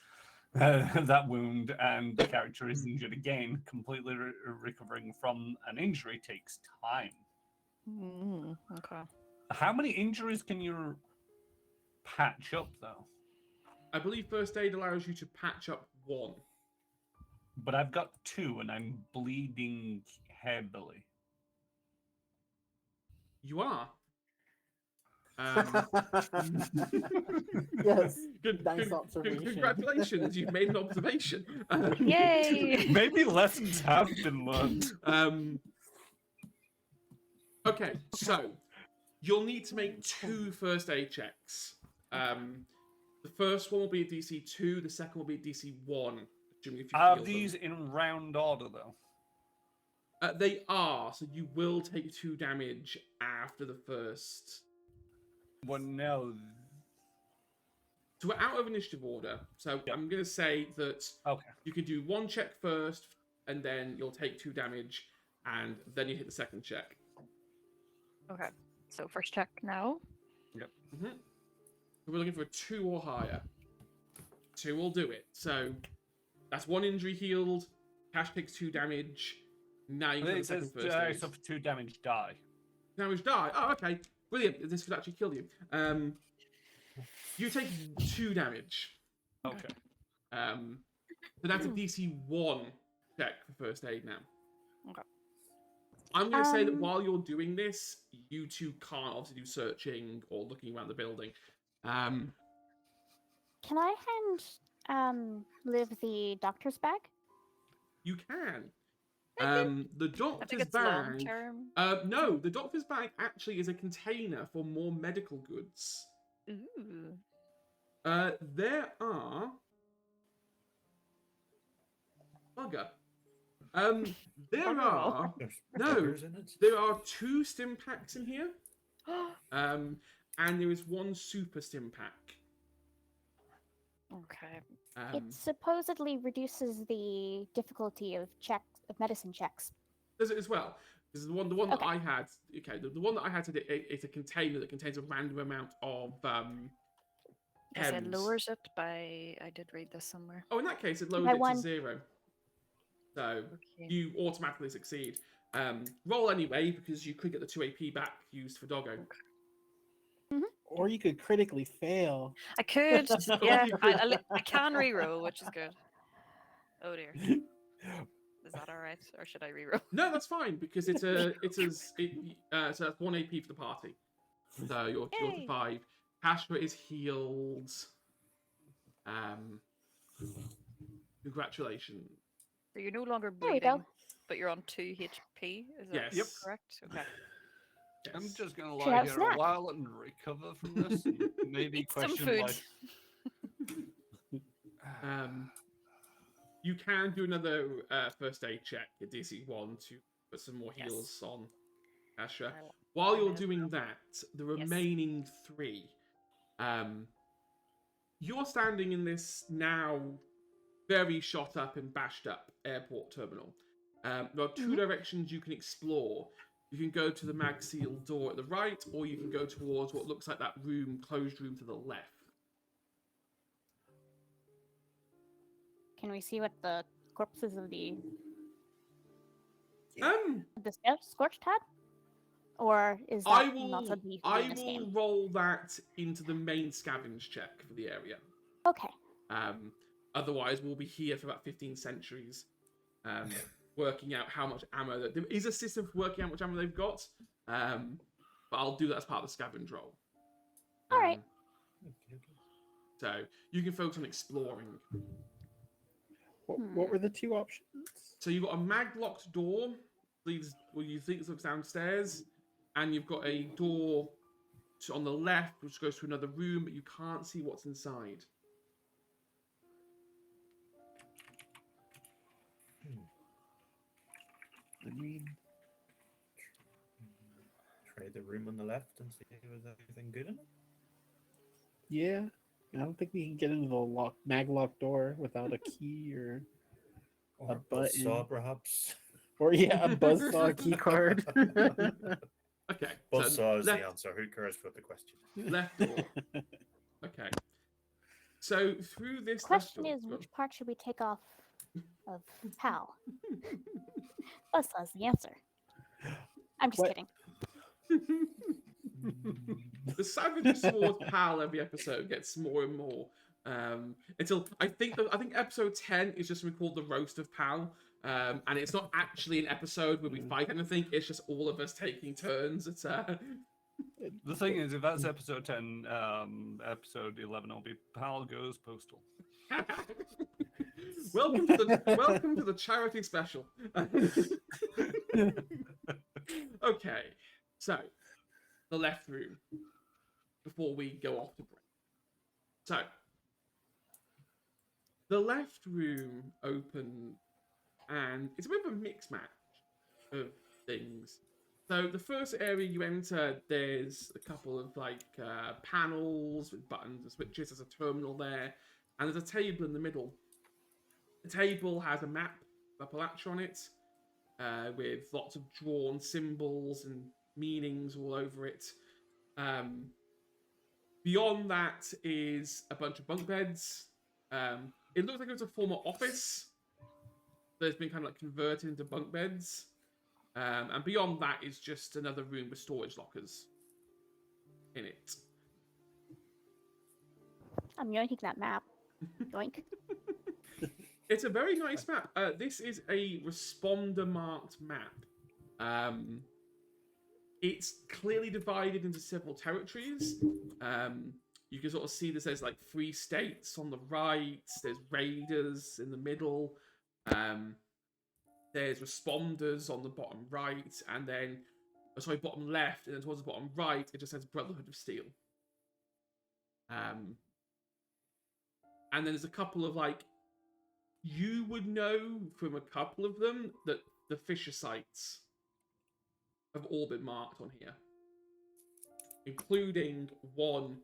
Speaker 2: that wound, and the character is injured again. Completely recovering from an injury takes time.
Speaker 3: Okay.
Speaker 2: How many injuries can you patch up, though?
Speaker 1: I believe first aid allows you to patch up 1.
Speaker 2: But I've got 2, and I'm bleeding heavily.
Speaker 1: You are.
Speaker 4: Yes.
Speaker 1: Good,
Speaker 4: Nice
Speaker 1: good-
Speaker 4: observation.
Speaker 1: Congratulations, you've made an observation.
Speaker 3: Yay!
Speaker 2: Maybe lessons have been learned.
Speaker 1: Okay, so you'll need to make 2 first aid checks. The first one will be a DC 2, the second will be a DC 1. Assuming if you
Speaker 2: Are
Speaker 1: heal
Speaker 2: these
Speaker 1: them.
Speaker 2: in round order, though?
Speaker 1: They are, so you will take 2 damage after the first.
Speaker 2: Well, no.
Speaker 1: So we're out of initiative order. So
Speaker 2: Yep.
Speaker 1: I'm going to say that
Speaker 2: Okay.
Speaker 1: you can do 1 check first, and then you'll take 2 damage, and then you hit the second check.
Speaker 3: Okay. So first check now.
Speaker 1: Mm-hmm. So we're looking for a 2 or higher. 2 will do it. So that's 1 injury healed. Cash takes 2 damage. Now you can
Speaker 2: It
Speaker 1: have the
Speaker 2: says
Speaker 1: second first aid.
Speaker 2: suffer 2 damage, die.
Speaker 1: Damage die. Oh, okay. Brilliant. This could actually kill you. You take 2 damage.
Speaker 2: Okay.
Speaker 1: So that's a DC 1 check for first aid now.
Speaker 3: Okay.
Speaker 1: I'm going to say that while you're doing this, you two can't obviously do searching or looking around the building.
Speaker 6: Can I hand Liv the doctor's bag?
Speaker 1: You can. The
Speaker 3: I think
Speaker 1: doctor's
Speaker 3: it's long
Speaker 1: bag.
Speaker 3: term.
Speaker 1: No, the doctor's bag actually is a container for more medical goods.
Speaker 3: Ooh.
Speaker 1: There are. Bugger. There
Speaker 3: Wonderful.
Speaker 1: are.
Speaker 5: There's
Speaker 1: No,
Speaker 5: buggers in it.
Speaker 1: there are 2 stim packs in here. And there is 1 super stim pack.
Speaker 3: Okay.
Speaker 6: It supposedly reduces the difficulty of medicine checks.
Speaker 1: Does it as well? Because the one that
Speaker 6: Okay.
Speaker 1: I had, okay, the one that I had today, it's a container that contains a random amount of
Speaker 3: Yes, it
Speaker 1: chems.
Speaker 3: lowers it by. I did read this somewhere.
Speaker 1: Oh, in that case, it lowers
Speaker 6: By
Speaker 1: it to
Speaker 6: 1.
Speaker 1: 0. So
Speaker 3: Okay.
Speaker 1: you automatically succeed. Roll anyway, because you could get the 2 AP back used for Doggo.
Speaker 4: Or you could critically fail.
Speaker 3: I could. Yeah,
Speaker 1: You
Speaker 3: I can reroll, which is good. Oh dear. Is that all right, or should I reroll?
Speaker 1: No, that's fine because so that's 1 AP for the party. So you're to
Speaker 3: Yay.
Speaker 1: 5. Kashra is healed. Congratulations.
Speaker 3: So you're no longer
Speaker 6: There we
Speaker 3: bleeding,
Speaker 6: go.
Speaker 3: but you're on 2 HP. Is that
Speaker 1: Yes.
Speaker 3: correct? Okay.
Speaker 2: I'm
Speaker 1: Yes.
Speaker 2: just gonna
Speaker 6: Should
Speaker 2: lie
Speaker 6: have
Speaker 2: here
Speaker 6: snack.
Speaker 2: a while and recover from this. And maybe
Speaker 3: Eat some
Speaker 2: question
Speaker 3: food.
Speaker 2: like.
Speaker 1: You can do another first aid check at DC 1 to put some more
Speaker 3: Yes.
Speaker 1: heals on Asher.
Speaker 3: I will-
Speaker 1: While
Speaker 3: I
Speaker 1: you're
Speaker 3: may as
Speaker 1: doing
Speaker 3: well.
Speaker 1: that, the remaining 3, you're standing in this now very shot up and bashed up airport terminal. There are 2 directions you can explore. You can go to the mag sealed door at the right, or you can go towards what looks like that closed room to the left.
Speaker 6: Can we see what the corpses of the scorched had? Or is
Speaker 1: I
Speaker 6: that
Speaker 1: will
Speaker 6: not something you can do in this
Speaker 1: will
Speaker 6: game?
Speaker 1: roll that into the main scavenge check for the area.
Speaker 6: Okay.
Speaker 1: Otherwise, we'll be here for about 15 centuries, working out how much ammo. There is a system for working out how much ammo they've got, but I'll do that as part of the scavenge roll.
Speaker 6: All right.
Speaker 1: So you can focus on exploring.
Speaker 4: What were the 2 options?
Speaker 1: So you've got a mag-locked door, leads well, you think looks downstairs, and you've got a door on the left which goes to another room, but you can't see what's inside.
Speaker 4: I mean,
Speaker 5: Try the room on the left and see if there's anything good in it.
Speaker 4: yeah. I don't think we can get into the mag-lock door without a key or
Speaker 5: Or
Speaker 4: A button.
Speaker 5: buzzsaw, perhaps.
Speaker 4: a buzzsaw key card.
Speaker 1: Okay.
Speaker 5: Buzzsaw is
Speaker 1: left,
Speaker 5: the answer. Who cares about the question?
Speaker 1: left door. Okay. So through this
Speaker 6: Question
Speaker 1: left
Speaker 6: is,
Speaker 1: door,
Speaker 6: which part should we take off of Pal? Buzzsaw's the answer. I'm just
Speaker 4: What?
Speaker 6: kidding.
Speaker 1: the savage towards Pal every episode gets more and more. Until I think episode 10 is just called the roast of Pal. And it's not actually an episode where we fight anything, it's just all of us taking turns. It's
Speaker 2: The thing is, if that's episode 10, episode 11 will be Pal Goes Postal.
Speaker 1: welcome to the charity special. Okay, so the left room before we go off to break. So the left room open, and it's a bit of a mix match of things. So the first area you enter, there's a couple of panels with buttons and switches. There's a terminal there, and there's a table in the middle. The table has a map of Appalachia on it, with lots of drawn symbols and meanings all over it. Beyond that is a bunch of bunk beds. It looks like it was a former office that's been kind of like converted into bunk beds. And beyond that is just another room with storage lockers in it.
Speaker 6: I'm yoinking that map. Yoink.
Speaker 1: It's a very nice map. This is a responder marked map. It's clearly divided into several territories. You can sort of see there's like 3 states on the right. There's raiders in the middle. There's responders on the bottom right, and then bottom left, and then towards the bottom right, it just says Brotherhood of Steel. And then there's a couple of like, you would know from a couple of them that the Fisher sites have all been marked on here, including one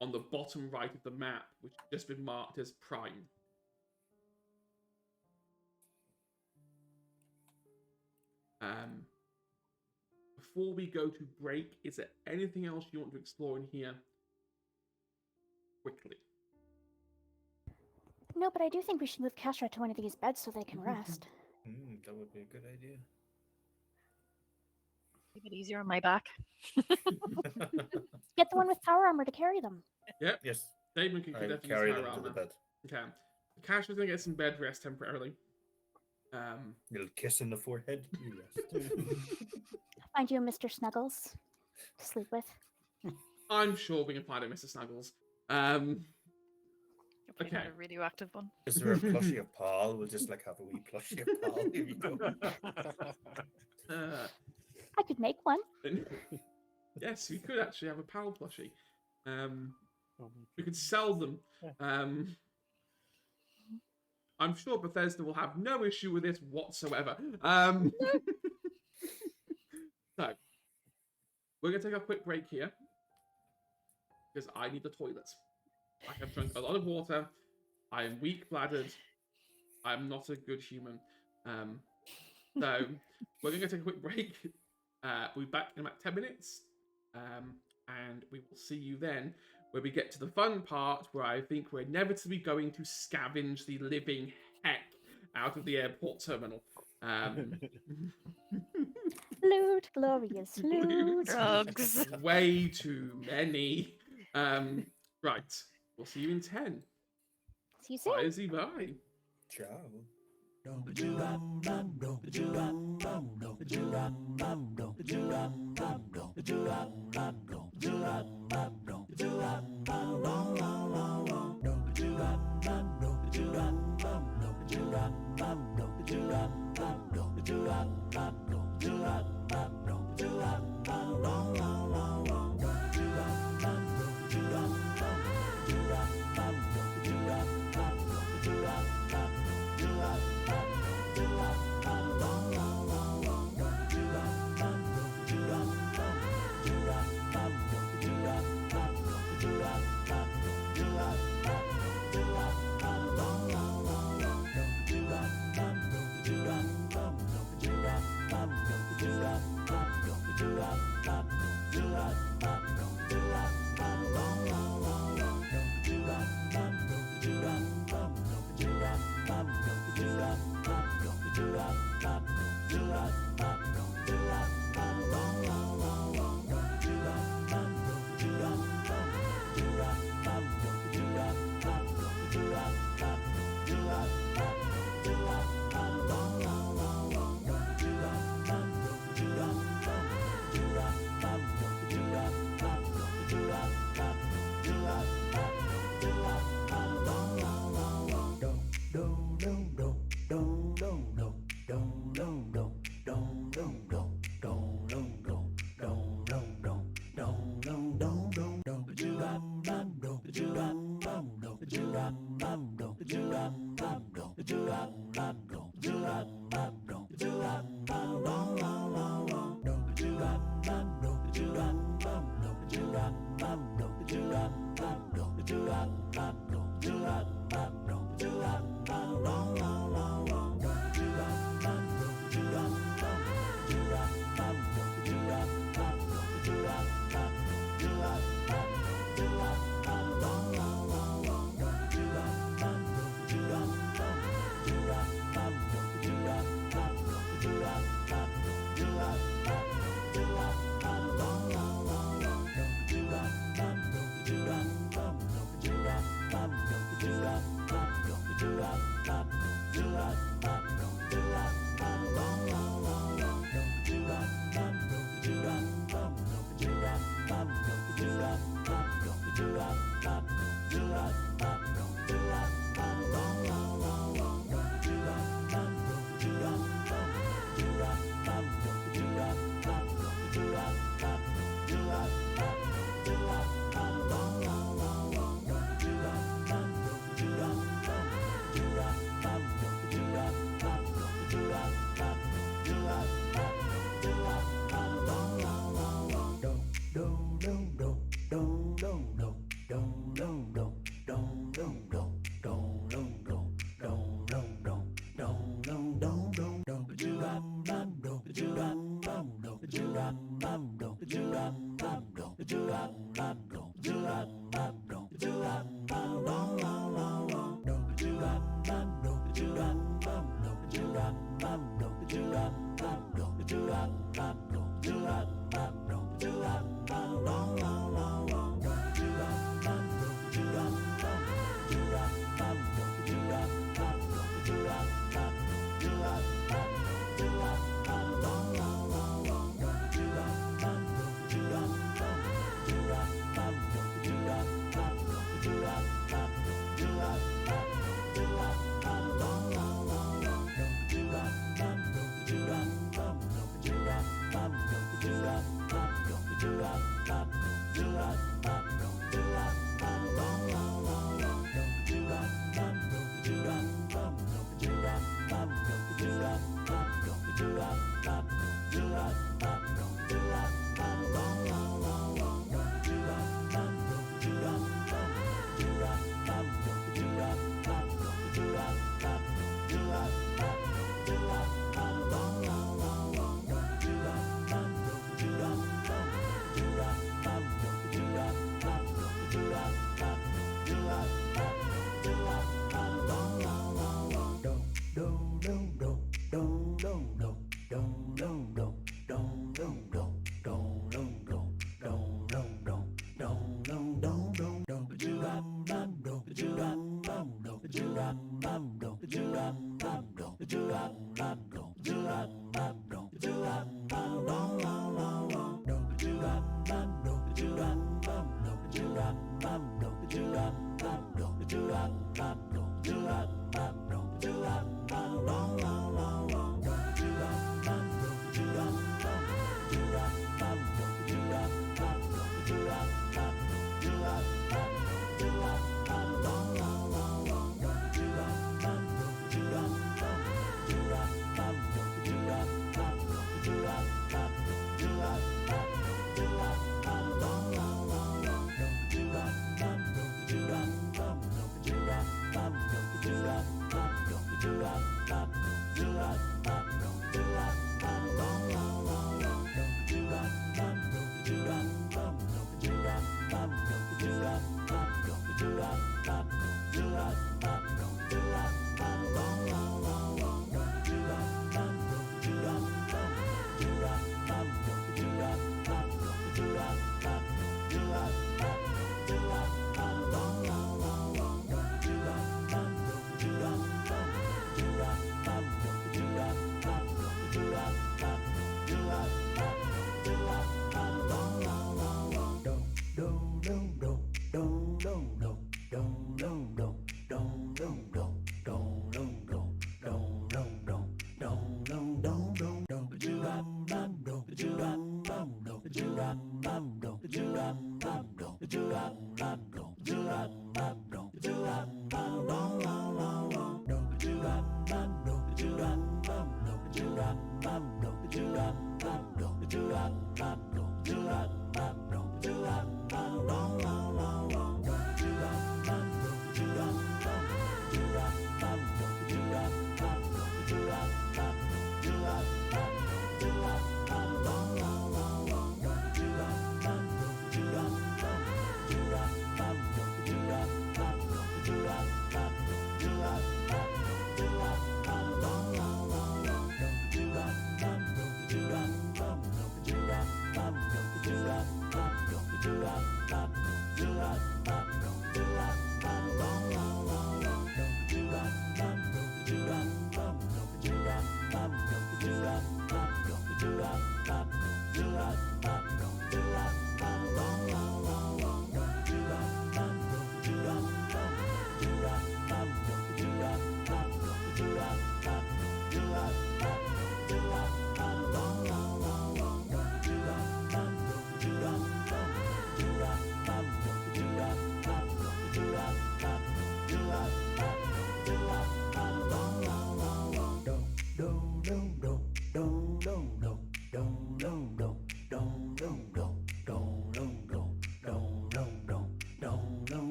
Speaker 1: on the bottom right of the map, which has just been marked as Prime. Before we go to break, is there anything else you want to explore in here quickly?
Speaker 6: No, but I do think we should move Kasha to one of these beds so they can rest.
Speaker 5: That would be a good idea.
Speaker 8: Make it easier on my back.
Speaker 6: Get the one with power armor to carry them.
Speaker 1: Yep.
Speaker 5: Yes,
Speaker 1: Damon can
Speaker 5: I
Speaker 1: definitely
Speaker 5: carry
Speaker 1: use
Speaker 5: them
Speaker 1: power
Speaker 5: to the
Speaker 1: armor.
Speaker 5: bed.
Speaker 1: Okay. Cash was going to get some bed rest temporarily.
Speaker 5: Little kiss in the forehead. You rest.
Speaker 6: Find you a Mr. Snuggles to sleep with.
Speaker 1: I'm sure we can find a Mr. Snuggles.
Speaker 8: Okay.
Speaker 1: Okay.
Speaker 8: A radioactive one.
Speaker 5: Is there a plushie of Paul? We'll just like have a wee plushie of Paul. Here you go.
Speaker 6: I could make one.
Speaker 1: Yes, we could actually have a Pal plushie. We could sell them. I'm sure Bethesda will have no issue with this whatsoever. So, we're going to take a quick break here, because I need the toilet. I have drunk a lot of water. I am weak-bladdered. I am not a good human. So, we're going to take a quick break. We'll be back in about 10 minutes. And we will see you then, where we get to the fun part, where I think we're inevitably going to scavenge the living heck out of the airport terminal.
Speaker 6: Loot, glorious loot.
Speaker 8: Drugs.
Speaker 1: Way too many. Right. We'll see you in 10.
Speaker 6: See you soon.
Speaker 1: Bye, Izzy, bye.
Speaker 5: Ciao.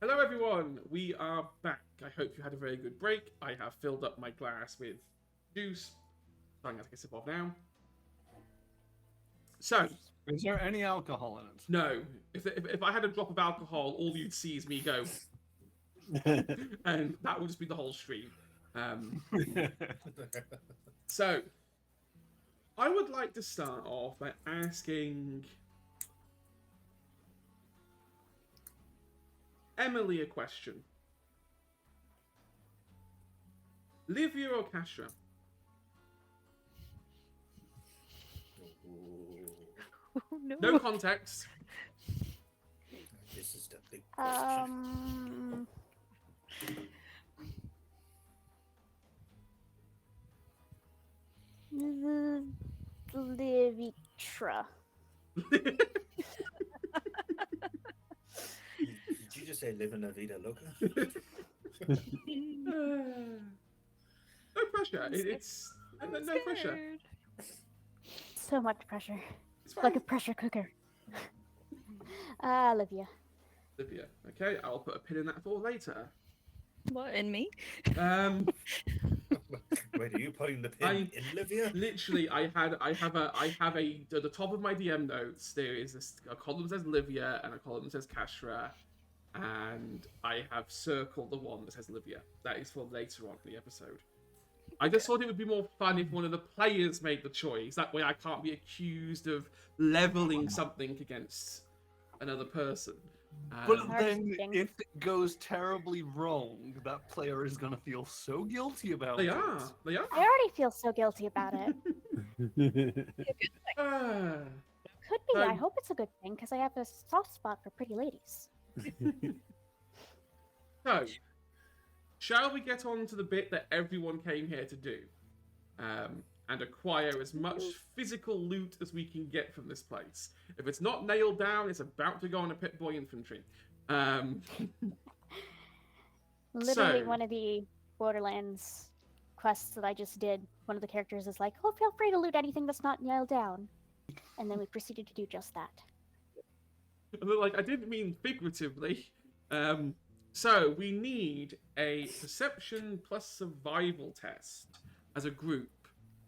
Speaker 1: Hello everyone, we are back. I hope you had a very good break. I have filled up my glass with juice. So I'm going to take a sip of now. So,
Speaker 2: Is there any alcohol in it?
Speaker 1: no, if I had a drop of alcohol, all you'd see is me go, and that would just be the whole stream. So, I would like to start off by asking Emily a question. Livia or Kasha?
Speaker 8: Oh, no.
Speaker 1: No context.
Speaker 5: This is the big question.
Speaker 6: Livitra.
Speaker 5: Did you just say live in a vida loca?
Speaker 1: No pressure. It's no pressure.
Speaker 3: Scared.
Speaker 6: So much pressure.
Speaker 1: It's fine.
Speaker 6: Like a pressure cooker. Olivia.
Speaker 1: Livia. Okay, I'll put a pin in that for later.
Speaker 8: What, in me?
Speaker 5: Wait, are you putting the pin in Livia?
Speaker 1: Literally, I have a at the top of my DM notes. There is a column that says Livia and a column that says Kashra, and I have circled the one that says Livia. That is for later on in the episode. I just thought it would be more fun if one of the players made the choice. That way, I can't be accused of leveling something against another person.
Speaker 2: But
Speaker 6: Hard
Speaker 2: then,
Speaker 6: to think.
Speaker 2: if it goes terribly wrong, that player is gonna feel so guilty about
Speaker 1: They
Speaker 2: it.
Speaker 1: are. They are.
Speaker 6: I already feel so guilty about it.
Speaker 1: Ah.
Speaker 6: Could be. I
Speaker 1: Um,
Speaker 6: hope it's a good thing because I have a soft spot for pretty ladies.
Speaker 1: So, shall we get on to the bit that everyone came here to do? And acquire as much physical loot as we can get from this place. If it's not nailed down, it's about to go on a Pit Boy infantry.
Speaker 6: Literally,
Speaker 1: So-
Speaker 6: one of the Borderlands quests that I just did, one of the characters is like, "Oh, feel free to loot anything that's not nailed down," and then we proceeded to do just that.
Speaker 1: And they're like, I didn't mean figuratively. So we need a perception plus survival test as a group.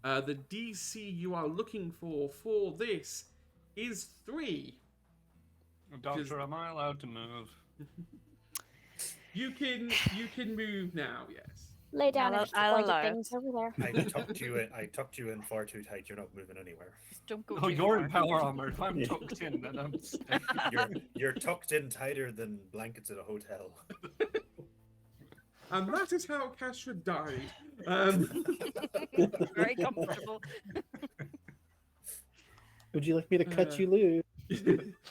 Speaker 1: The DC you are looking for this is 3.
Speaker 2: Doctor, am I allowed to move?
Speaker 1: You can move now, yes.
Speaker 6: Lay down
Speaker 3: I'll-
Speaker 6: and just
Speaker 3: I'll
Speaker 6: pointed
Speaker 3: allow it.
Speaker 6: things over there.
Speaker 5: I tucked you in far too tight. You're not moving anywhere.
Speaker 3: Just don't go
Speaker 2: Oh,
Speaker 3: too
Speaker 2: you're
Speaker 3: far.
Speaker 2: in power armor. If I'm tucked in, then I'm staying.
Speaker 5: You're tucked in tighter than blankets at a hotel.
Speaker 1: And that is how Kasha died.
Speaker 3: Very comfortable.
Speaker 4: Would you like me to cut you loose?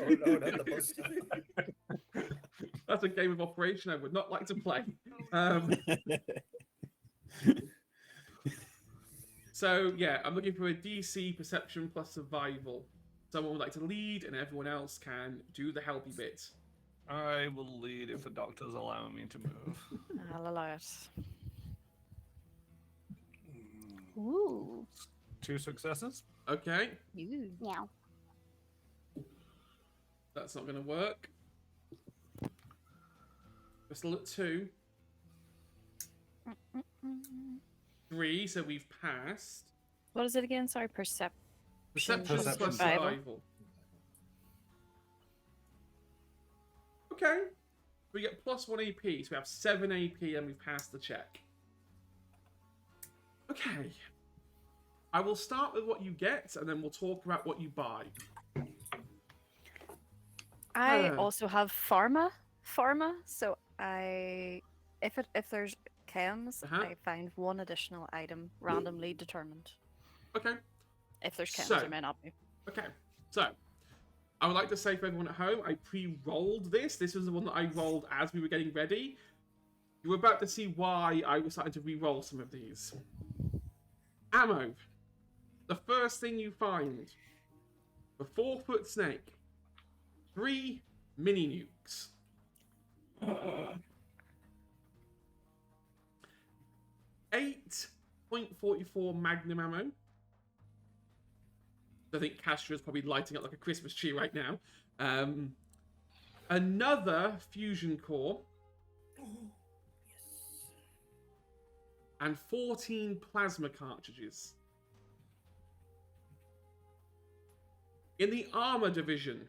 Speaker 5: Oh no, not the bus.
Speaker 1: That's a game of operation I would not like to play. So yeah, I'm looking for a DC perception plus survival. Someone would like to lead, and everyone else can do the helpy bit.
Speaker 2: I will lead if the doctor's allowing me to move.
Speaker 3: I'll allow it.
Speaker 6: Ooh.
Speaker 2: 2 successes.
Speaker 1: Okay,
Speaker 8: You.
Speaker 6: Meow.
Speaker 1: that's not going to work. We're still at 2. 3, so we've passed.
Speaker 3: What is it again? Sorry, perception.
Speaker 1: Perception
Speaker 3: plus
Speaker 1: plus
Speaker 3: survival.
Speaker 1: survival. Okay. We get plus 1 AP, so we have 7 AP and we passed the check. Okay. I will start with what you get, and then we'll talk about what you buy.
Speaker 3: I
Speaker 1: Ah.
Speaker 3: also have pharma, so if there's chems,
Speaker 1: Uh-huh.
Speaker 3: I find one additional item randomly determined.
Speaker 1: Okay.
Speaker 3: If there's chems,
Speaker 1: So-
Speaker 3: there may not be.
Speaker 1: Okay. So, I would like to say for everyone at home, I pre-rolled this. This was the one that I rolled as we were getting ready. You were about to see why I was starting to re-roll some of these. Ammo. The first thing you find. The 4-foot snake. 3 mini nukes. 8.44 magnum ammo. I think Castra is probably lighting up like a Christmas tree right now. Another fusion core. And 14 plasma cartridges. In the armor division,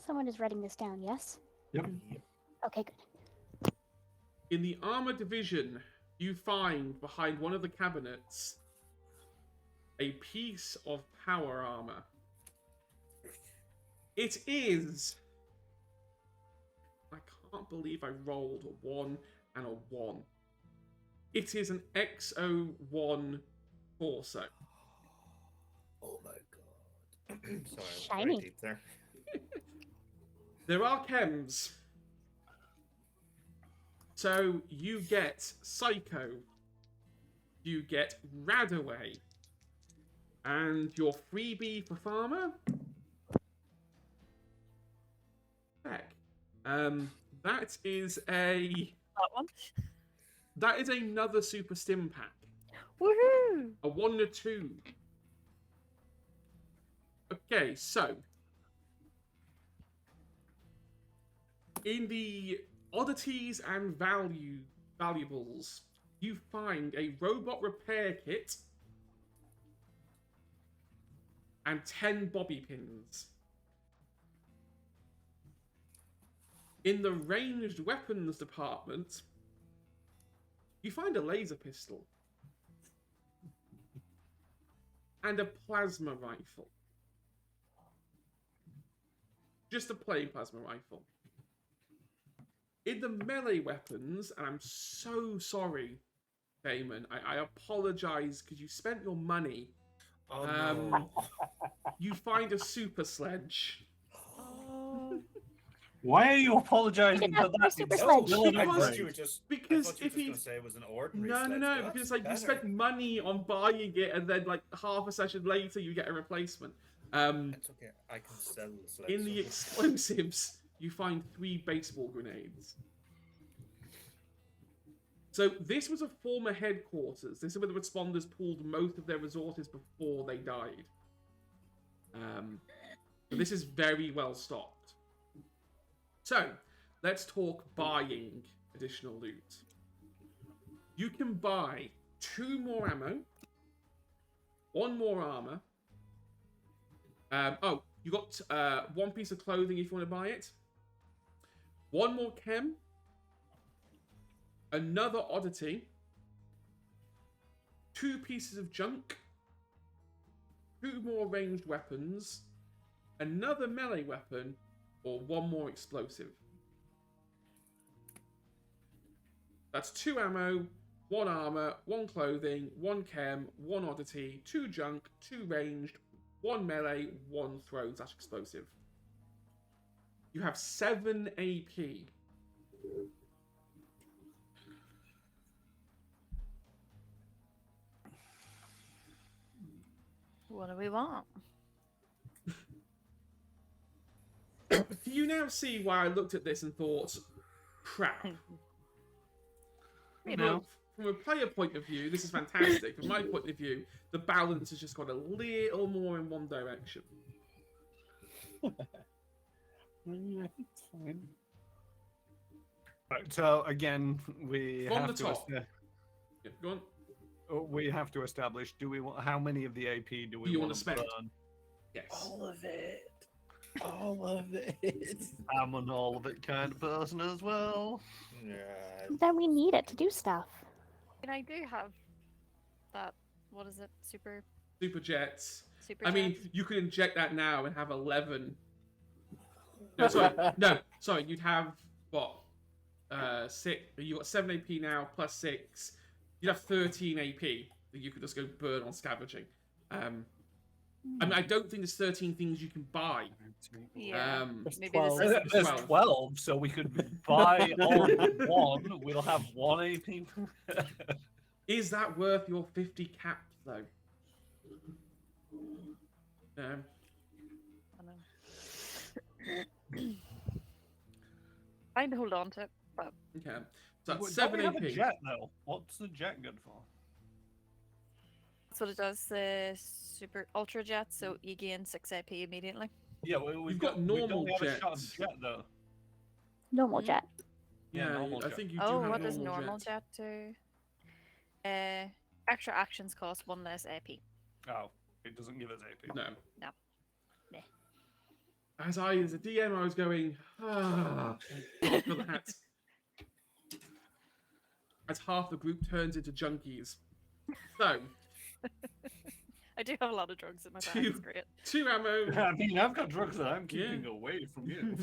Speaker 6: Someone is writing this down, yes?
Speaker 2: Yep.
Speaker 6: Okay, good.
Speaker 1: in the armor division, you find behind one of the cabinets a piece of power armor. It is. I can't believe I rolled a 1 and a 1. It is an XO1 torso.
Speaker 5: Oh my god. Sorry, I was
Speaker 6: Shiny.
Speaker 5: very deep there.
Speaker 1: There are chems. So you get Psycho, you get Radaway, and your freebie for Farmer. Heck. That is
Speaker 3: That one.
Speaker 1: another super stim pack.
Speaker 3: Woohoo!
Speaker 1: A 1 and a 2. Okay, so in the oddities and valuables, you find a robot repair kit and 10 bobby pins. In the ranged weapons department, you find a laser pistol and a plasma rifle. Just a plain plasma rifle. In the melee weapons, and I'm so sorry, Damon, I apologize because you spent your money.
Speaker 5: Oh no.
Speaker 1: You find a super sledge.
Speaker 2: Why are you apologizing
Speaker 6: Get
Speaker 2: for
Speaker 6: out my
Speaker 2: that?
Speaker 6: super
Speaker 2: It's
Speaker 6: sledge.
Speaker 2: still an
Speaker 1: Because-
Speaker 5: I thought
Speaker 2: upgrade.
Speaker 5: you were just
Speaker 1: Because
Speaker 5: I thought you
Speaker 1: if
Speaker 5: were just
Speaker 1: he-
Speaker 5: gonna say it was an ordinary
Speaker 1: No,
Speaker 5: sledge, but
Speaker 1: because
Speaker 5: that's
Speaker 1: like you
Speaker 5: better.
Speaker 1: spent money on buying it, and then like half a session later you get a replacement.
Speaker 5: It's okay. I can sell the sledge.
Speaker 1: In the explosives, you find 3 baseball grenades. So this was a former headquarters. This is where the responders pulled most of their resources before they died. So this is very well stocked. So let's talk buying additional loot. You can buy 2 more ammo, 1 more armor. You got 1 piece of clothing if you want to buy it. 1 more chem. Another oddity. 2 pieces of junk. 2 more ranged weapons. Another melee weapon. Or 1 more explosive. That's 2 ammo, 1 armor, 1 clothing, 1 chem, 1 oddity, 2 junk, 2 ranged, 1 melee, 1 throw/explosive. You have 7 AP.
Speaker 3: What do we want?
Speaker 1: Do you now see why I looked at this and thought, crap?
Speaker 3: You
Speaker 1: Well,
Speaker 3: know.
Speaker 1: from a player point of view, this is fantastic. From my point of view, the balance has just got a little more in one direction.
Speaker 4: I mean, I think it's fine.
Speaker 2: Right, so again, we
Speaker 1: From
Speaker 2: have
Speaker 1: the
Speaker 2: to
Speaker 1: top.
Speaker 2: assess-
Speaker 1: Yeah, go on.
Speaker 2: We have to establish: do we want how many of the AP do we
Speaker 1: you
Speaker 2: want
Speaker 1: wanna
Speaker 2: to
Speaker 1: spend?
Speaker 2: burn?
Speaker 1: Yes.
Speaker 4: All of it. All of it.
Speaker 2: I'm an all of it kind of person as well.
Speaker 5: Yeah.
Speaker 6: Then we need it to do stuff.
Speaker 3: And I do have that. What is it? Super
Speaker 1: Super
Speaker 3: super.
Speaker 1: I mean,
Speaker 3: jets?
Speaker 1: you could inject that now and have 11. No, sorry. No, sorry. You'd have what? 6. You got 7 AP now plus 6. You'd have 13 AP that you could just go burn on scavenging. I mean, I don't think there's 13 things you can buy.
Speaker 3: Yeah.
Speaker 4: There's
Speaker 3: Maybe
Speaker 4: 12.
Speaker 3: this is
Speaker 2: There's
Speaker 1: 12.
Speaker 2: 12, so we could buy all one. We'll have 1 AP.
Speaker 1: Is that worth your 50 caps though? No.
Speaker 3: I know. I'd hold on to it, but
Speaker 1: Okay. So that's
Speaker 2: Don't
Speaker 1: 7
Speaker 2: we have
Speaker 1: AP.
Speaker 2: a jet though? What's the jet good for?
Speaker 3: that's what it does. The super ultra jet, so you gain 6 AP immediately.
Speaker 2: Yeah, we've
Speaker 1: You've got
Speaker 2: we
Speaker 1: normal
Speaker 2: don't have a shot of
Speaker 1: jets.
Speaker 2: jet though.
Speaker 6: Normal
Speaker 3: Mhm.
Speaker 6: jet.
Speaker 2: Yeah, normal
Speaker 1: I
Speaker 2: jet.
Speaker 1: think you do
Speaker 3: Oh,
Speaker 1: have
Speaker 3: what does
Speaker 1: normal
Speaker 3: normal
Speaker 1: jet.
Speaker 3: jet do? Extra actions cost 1 less AP.
Speaker 2: Oh, it doesn't give us AP.
Speaker 1: No.
Speaker 3: No. Meh.
Speaker 1: As a DM, I was going, for that. As half the group turns into junkies. So,
Speaker 3: I do have a lot of drugs in my bag.
Speaker 1: Two-
Speaker 3: It's great.
Speaker 1: 2 ammo.
Speaker 2: I mean, I've got drugs that I'm
Speaker 1: Yeah.
Speaker 2: keeping away from you.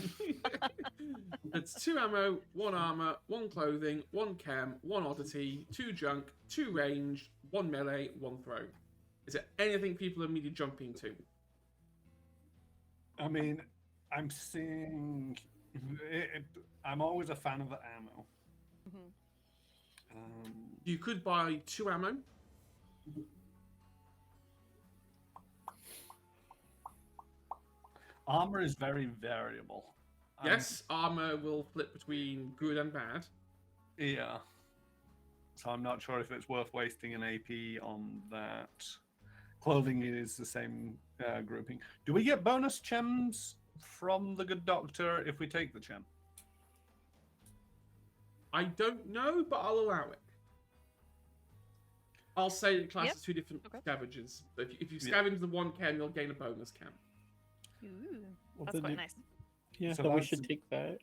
Speaker 1: It's 2 ammo, 1 armor, 1 clothing, 1 chem, 1 oddity, 2 junk, 2 range, 1 melee, 1 throw. Is there anything people are immediately jumping to?
Speaker 2: I mean, I'm seeing. I'm always a fan of the ammo.
Speaker 3: Mhm.
Speaker 1: You could buy 2 ammo.
Speaker 2: Armor is very variable.
Speaker 1: Yes, armor will flip between good and bad.
Speaker 2: Yeah. So I'm not sure if it's worth wasting an AP on that. Clothing is the same grouping. Do we get bonus chems from the good doctor if we take the gem?
Speaker 1: I don't know, but I'll allow it. I'll say it classes
Speaker 3: Yep.
Speaker 1: 2 different
Speaker 3: Okay.
Speaker 1: scavengers. So if you
Speaker 2: Yeah.
Speaker 1: scavenge the 1 chem, you'll gain a bonus chem.
Speaker 3: Ooh,
Speaker 4: Well,
Speaker 3: that's
Speaker 4: then
Speaker 3: quite
Speaker 4: it-
Speaker 3: nice.
Speaker 4: Yeah,
Speaker 2: So
Speaker 4: so we
Speaker 2: that's-
Speaker 4: should take that.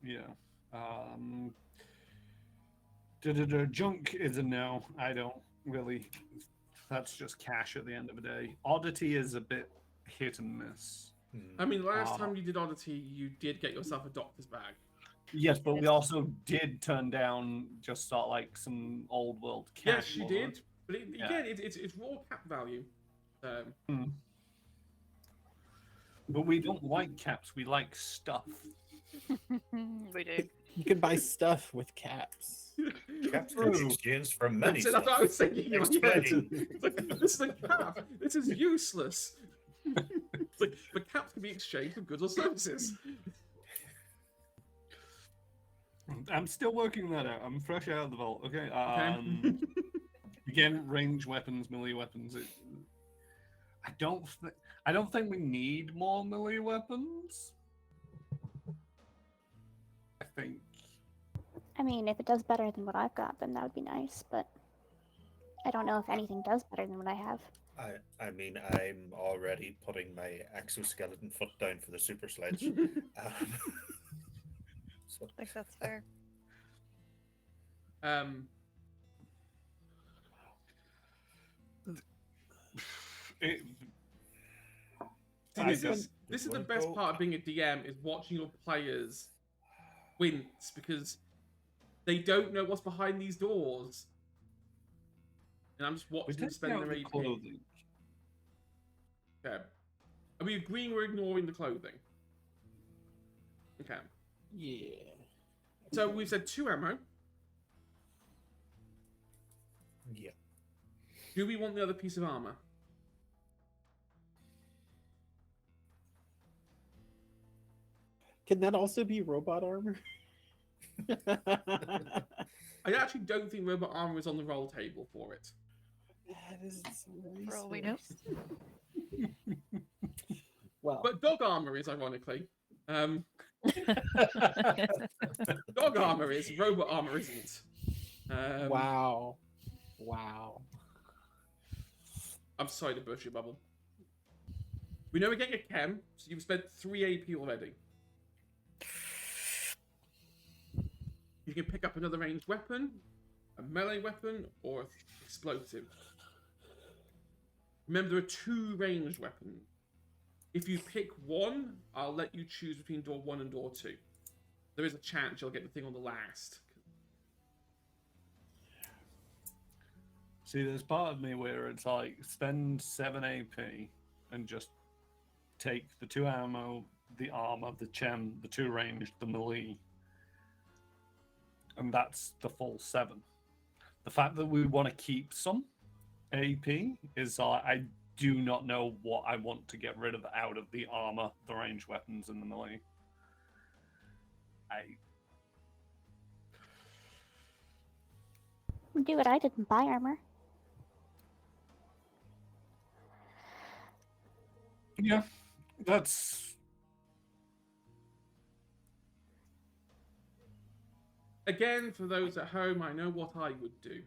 Speaker 2: Yeah. Junk is a no. I don't really. That's just cash at the end of the day. Oddity is a bit hit and miss.
Speaker 1: I mean, last
Speaker 2: Ah.
Speaker 1: time you did Oddity, you did get yourself a doctor's bag.
Speaker 2: Yes, but we also did turn down just sort of like some old world cash.
Speaker 1: Yes, you
Speaker 2: for
Speaker 1: did.
Speaker 2: it.
Speaker 1: But
Speaker 2: Yeah.
Speaker 1: again, it's raw cap value.
Speaker 2: But we don't like caps. We like stuff.
Speaker 3: We do.
Speaker 4: You can buy stuff with caps.
Speaker 5: Caps can be
Speaker 2: True.
Speaker 5: exchanged for many
Speaker 1: That's what I was
Speaker 5: stuff.
Speaker 1: thinking. in my
Speaker 5: Explain.
Speaker 1: head. It's like, this is a cap. This is useless. It's like, but caps can be exchanged for goods or services.
Speaker 2: I'm still working that out. I'm fresh out of the vault. Okay.
Speaker 1: Okay.
Speaker 2: Again, range weapons, melee weapons. I don't think we need more melee weapons. I think.
Speaker 6: I mean, if it does better than what I've got, then that would be nice, but I don't know if anything does better than what I have.
Speaker 5: I mean, I'm already putting my exoskeleton foot down for the super sledge. So
Speaker 3: I think that's fair.
Speaker 2: It,
Speaker 1: See,
Speaker 2: I
Speaker 1: this
Speaker 2: just-
Speaker 1: is the
Speaker 5: Wanna
Speaker 1: best
Speaker 5: go?
Speaker 1: part of being a DM is watching your players wince because they don't know what's behind these doors. And I'm just
Speaker 2: we're
Speaker 1: watching them
Speaker 2: taking
Speaker 1: spend
Speaker 2: out
Speaker 1: their
Speaker 2: the
Speaker 1: AP.
Speaker 2: clothing.
Speaker 1: Okay. Are we agreeing we're ignoring the clothing? Okay.
Speaker 4: Yeah.
Speaker 1: So we've said 2 ammo.
Speaker 5: yeah,
Speaker 1: Do we want the other piece of armor?
Speaker 4: Can that also be robot armor?
Speaker 1: I actually don't think robot armor is on the roll table for it.
Speaker 4: That is some
Speaker 3: For all we know.
Speaker 4: research. Well,
Speaker 1: But dog armor is, ironically. Dog armor is, robot armor isn't.
Speaker 4: wow. Wow.
Speaker 1: I'm sorry to burst your bubble. We know we're getting a chem, so you've spent 3 AP already. You can pick up another ranged weapon, a melee weapon, or an explosive. Remember, there are 2 ranged weapons. If you pick one, I'll let you choose between door 1 and door 2. There is a chance you'll get the thing on the last.
Speaker 2: See, there's part of me where it's like spend 7 AP and just take the 2 ammo, the armor, the chem, the 2 ranged, the melee, and that's the full 7. The fact that we want to keep some AP is I do not know what I want to get rid of out of the armor, the ranged weapons, and the melee.
Speaker 6: Do it. I didn't buy armor.
Speaker 2: Yeah, that's
Speaker 1: Again, for those at home, I know what I would do.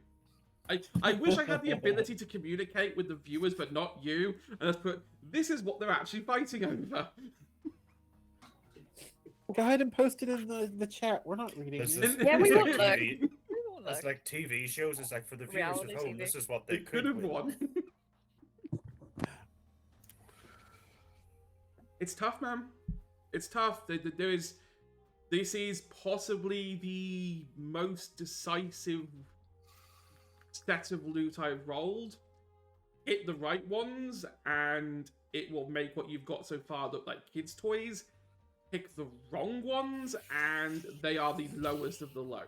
Speaker 1: I wish I had the ability to communicate with the viewers, but not you. And let's put, this is what they're actually fighting over.
Speaker 4: Go ahead and post it in the chat. We're not reading
Speaker 5: This
Speaker 4: it.
Speaker 5: is,
Speaker 3: Yeah, we
Speaker 5: it's
Speaker 3: won't
Speaker 5: like
Speaker 3: look.
Speaker 5: TV,
Speaker 3: We won't
Speaker 5: it's
Speaker 3: look.
Speaker 5: like TV shows. It's like for the viewers
Speaker 3: Reality
Speaker 5: at home.
Speaker 3: TV.
Speaker 5: This is what they
Speaker 1: They could have
Speaker 5: win.
Speaker 1: won. It's tough, man. It's tough. This is possibly the most decisive set of loot I've rolled. Hit the right ones, and it will make what you've got so far look like kids' toys. Pick the wrong ones, and they are the lowest of the low.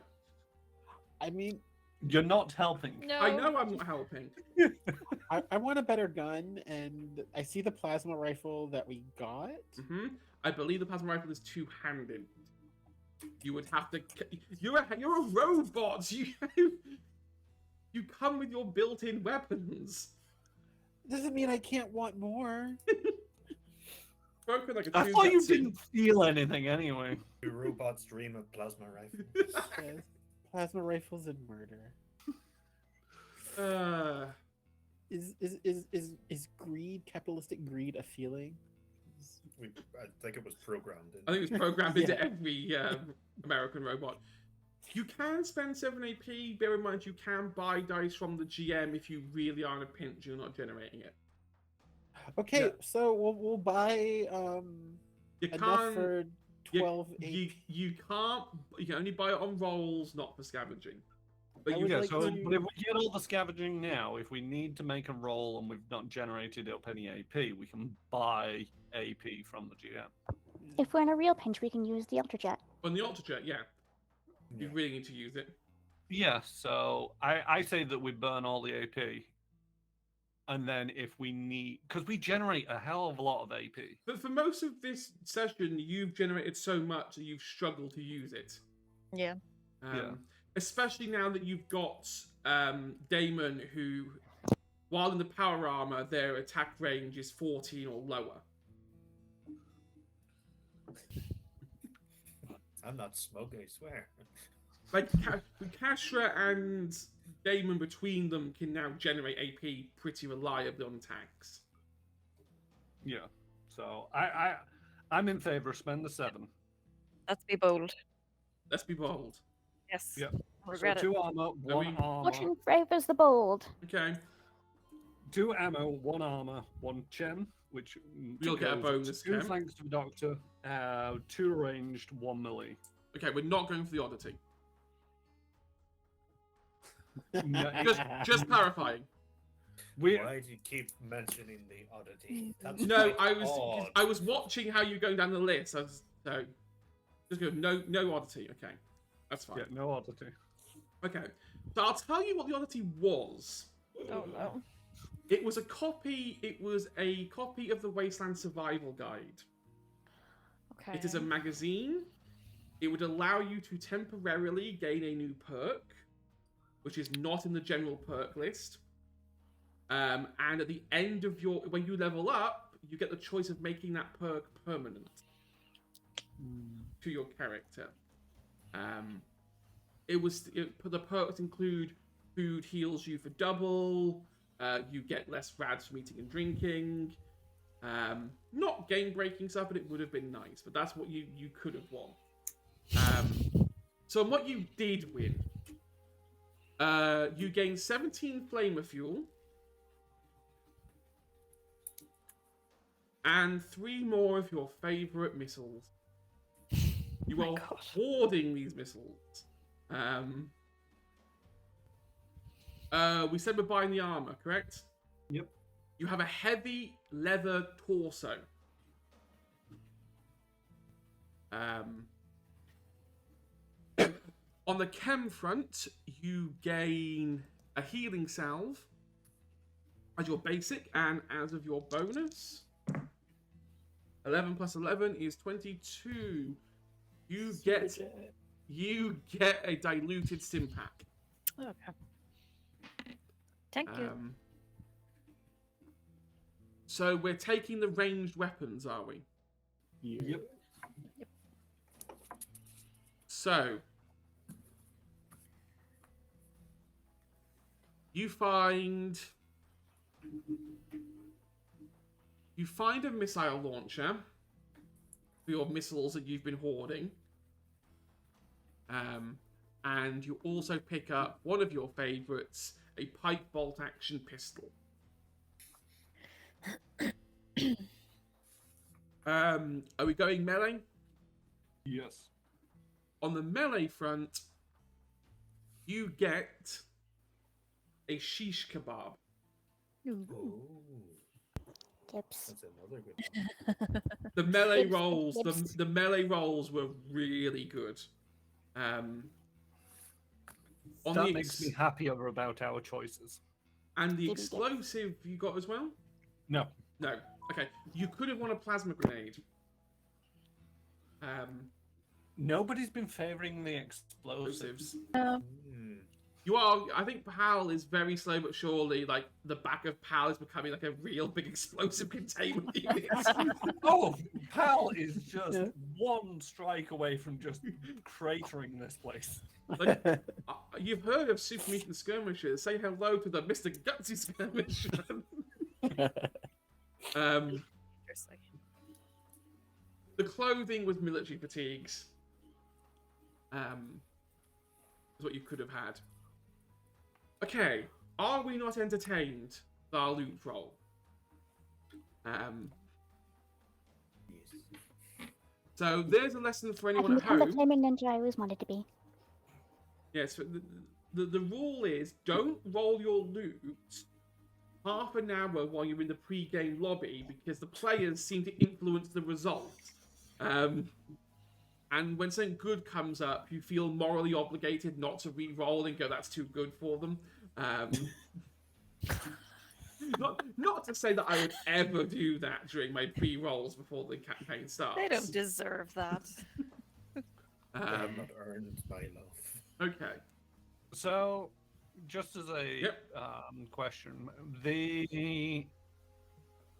Speaker 4: I mean,
Speaker 2: you're not helping.
Speaker 3: No.
Speaker 1: I know I'm not helping.
Speaker 4: I want a better gun, and I see the plasma rifle that we got.
Speaker 1: I believe the plasma rifle is 2-handed. You would have to. You're a robot. You come with your built-in weapons.
Speaker 4: Doesn't mean I can't want more.
Speaker 1: Broken like a
Speaker 2: I
Speaker 1: true
Speaker 2: thought you
Speaker 1: Nazi.
Speaker 2: didn't feel anything anyway.
Speaker 5: Do robots dream of plasma rifle?
Speaker 4: Yes. Plasma rifles and murder. Is greed, capitalistic greed, a feeling?
Speaker 5: I think it was programmed in.
Speaker 1: I think it's programmed into
Speaker 4: Yeah.
Speaker 1: every American robot. You can spend 7 AP. Bear in mind, you can buy dice from the GM if you really are in a pinch. You're not generating it.
Speaker 4: Okay,
Speaker 1: Yeah.
Speaker 4: so we'll buy
Speaker 1: You
Speaker 4: enough
Speaker 1: can't.
Speaker 4: for 12
Speaker 1: You can't. You can only buy it on rolls, not for scavenging. But
Speaker 4: I
Speaker 1: you
Speaker 4: would
Speaker 2: Yeah,
Speaker 4: like
Speaker 2: so
Speaker 4: to-
Speaker 2: but if we get all the scavenging now, if we need to make a roll and we've not generated up any AP, we can buy AP from the GM.
Speaker 6: If we're in a real pinch, we can use the Ultra Jet.
Speaker 1: on the Ultrajet, yeah, you
Speaker 5: Yeah.
Speaker 1: really need to use it.
Speaker 2: Yeah, so I say that we burn all the AP. And then if we need, because we generate a hell of a lot of AP.
Speaker 1: But for most of this session, you've generated so much that you've struggled to use it.
Speaker 8: Yeah.
Speaker 2: Yeah.
Speaker 1: Especially now that you've got Damon, who, while in the power armor, their attack range is 14 or lower.
Speaker 5: I'm not smoking, I swear.
Speaker 1: Like, Kashra and Damon between them can now generate AP pretty reliably on tanks.
Speaker 2: Yeah. So I'm in favor. Spend the 7.
Speaker 8: Let's be bold.
Speaker 1: Let's be bold.
Speaker 8: Yes.
Speaker 2: Yeah.
Speaker 8: Regret
Speaker 2: so
Speaker 8: it.
Speaker 2: 2 armor, 1
Speaker 1: we-
Speaker 2: armor.
Speaker 6: What in favors the bold?
Speaker 1: Okay.
Speaker 2: 2 ammo, 1 armor, 1 gem, which
Speaker 1: You'll get a
Speaker 2: goes
Speaker 1: bonus
Speaker 2: 2
Speaker 1: gem.
Speaker 2: flanks to the doctor, 2 ranged, 1 melee.
Speaker 1: Okay, we're not going for the oddity.
Speaker 2: No,
Speaker 1: Just clarifying.
Speaker 2: we
Speaker 5: Why do you keep mentioning the oddity? That's
Speaker 1: No,
Speaker 5: quite
Speaker 1: I
Speaker 5: odd.
Speaker 1: was watching how you're going down the list. So just go no oddity. Okay, that's fine.
Speaker 2: yeah, no oddity.
Speaker 1: Okay, so I'll tell you what the oddity was.
Speaker 8: Oh no.
Speaker 1: It was a copy. It was a copy of the Wasteland Survival Guide.
Speaker 8: Okay.
Speaker 1: It is a magazine. It would allow you to temporarily gain a new perk, which is not in the general perk list. And at the end of when you level up, you get the choice of making that perk permanent to your character. The perks include Food heals you for double. You get less rads from eating and drinking. Not game-breaking stuff, but it would have been nice. But that's what you could have won. So what you did win, you gained 17 flamer fuel and 3 more of your favorite missiles. You
Speaker 8: my
Speaker 1: are
Speaker 8: God.
Speaker 1: hoarding these missiles. We said we're buying the armor, correct?
Speaker 2: Yep.
Speaker 1: You have a heavy leather torso. On the chem front, you gain a healing salve as your basic, and as of your bonus, 11 plus 11 is 22. You get a diluted sim pack.
Speaker 8: Okay. Thank you.
Speaker 1: So we're taking the ranged weapons, are we?
Speaker 2: Yep.
Speaker 1: So you find a missile launcher for your missiles that you've been hoarding. And you also pick up one of your favorites, a pipe bolt action pistol. Are we going melee?
Speaker 2: Yes.
Speaker 1: On the melee front, you get a shish kebab.
Speaker 5: Oh,
Speaker 6: Tips.
Speaker 5: that's another good one.
Speaker 1: The melee
Speaker 6: Tips,
Speaker 1: rolls,
Speaker 6: tips.
Speaker 1: the melee rolls were really good. On
Speaker 2: That
Speaker 1: the
Speaker 2: makes me happier about our choices.
Speaker 1: and the
Speaker 6: Did he get-
Speaker 1: explosive you got as well?
Speaker 2: No.
Speaker 1: No. Okay. You could have won a plasma grenade.
Speaker 2: Nobody's been favouring the explosives.
Speaker 1: Explosives.
Speaker 5: Hmm.
Speaker 1: You are. I think PAL is very slow but surely. Like the back of PAL is becoming like a real big explosive containment unit.
Speaker 2: Oh, Pal is just
Speaker 4: Yeah.
Speaker 2: one strike away from just cratering this place.
Speaker 1: Like, you've heard of Super Mutant Skirmishers. Say hello to the Mr. Gutsy Skirmisher.
Speaker 8: Seriously.
Speaker 1: The clothing was military fatigues. Is what you could have had. Okay, are we not entertained with our loot roll?
Speaker 5: Yes.
Speaker 1: So there's a lesson for
Speaker 6: I
Speaker 1: anyone
Speaker 6: can
Speaker 1: at
Speaker 6: become the
Speaker 1: home.
Speaker 6: flaming ninja I always wanted to be.
Speaker 1: Yes, the rule is don't roll your loot half an hour while you're in the pre-game lobby because the players seem to influence the result. And when something good comes up, you feel morally obligated not to re-roll and go, that's too good for them. Not to say that I would ever do that during my pre-rolls before the campaign starts.
Speaker 8: They don't deserve that.
Speaker 5: They have not earned my love.
Speaker 1: Okay.
Speaker 2: So, just as a
Speaker 1: Yep.
Speaker 2: question, the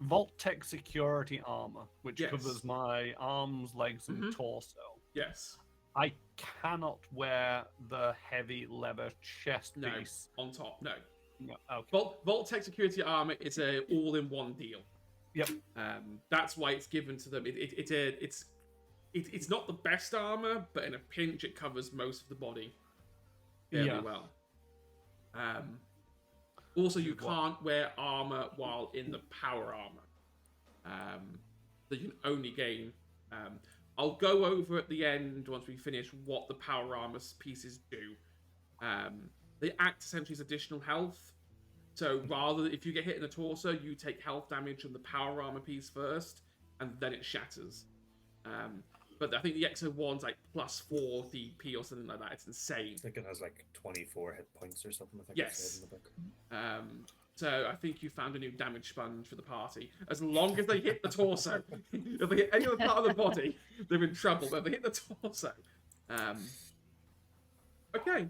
Speaker 2: Vault Tech security armor, which
Speaker 1: Yes.
Speaker 2: covers my arms, legs, and
Speaker 1: Mhm.
Speaker 2: torso,
Speaker 1: Yes.
Speaker 2: I cannot wear the heavy leather chest
Speaker 1: No.
Speaker 2: piece.
Speaker 1: On top. No.
Speaker 2: No, okay.
Speaker 1: Vault Tech Security Armor is a all-in-one deal.
Speaker 2: Yep.
Speaker 1: That's why it's given to them. It's not the best armor, but in a pinch, it covers most of the body fairly
Speaker 2: Yeah.
Speaker 1: well. Also, you
Speaker 2: Which is what-
Speaker 1: can't wear armor while in the power armor. So you can only gain. I'll go over at the end once we finish what the power armor pieces do. They act essentially as additional health. So rather, if you get hit in the torso, you take health damage from the power armor piece first, and then it shatters. But I think the Exo one's like +4 DP or something like that. It's insane.
Speaker 5: I think it has like 24 hit points or something. I think
Speaker 1: Yes.
Speaker 5: it said in the book.
Speaker 1: So I think you found a new damage sponge for the party. As long as they hit the torso, if they hit any other part of the body, they're in trouble. But if they hit the torso, okay,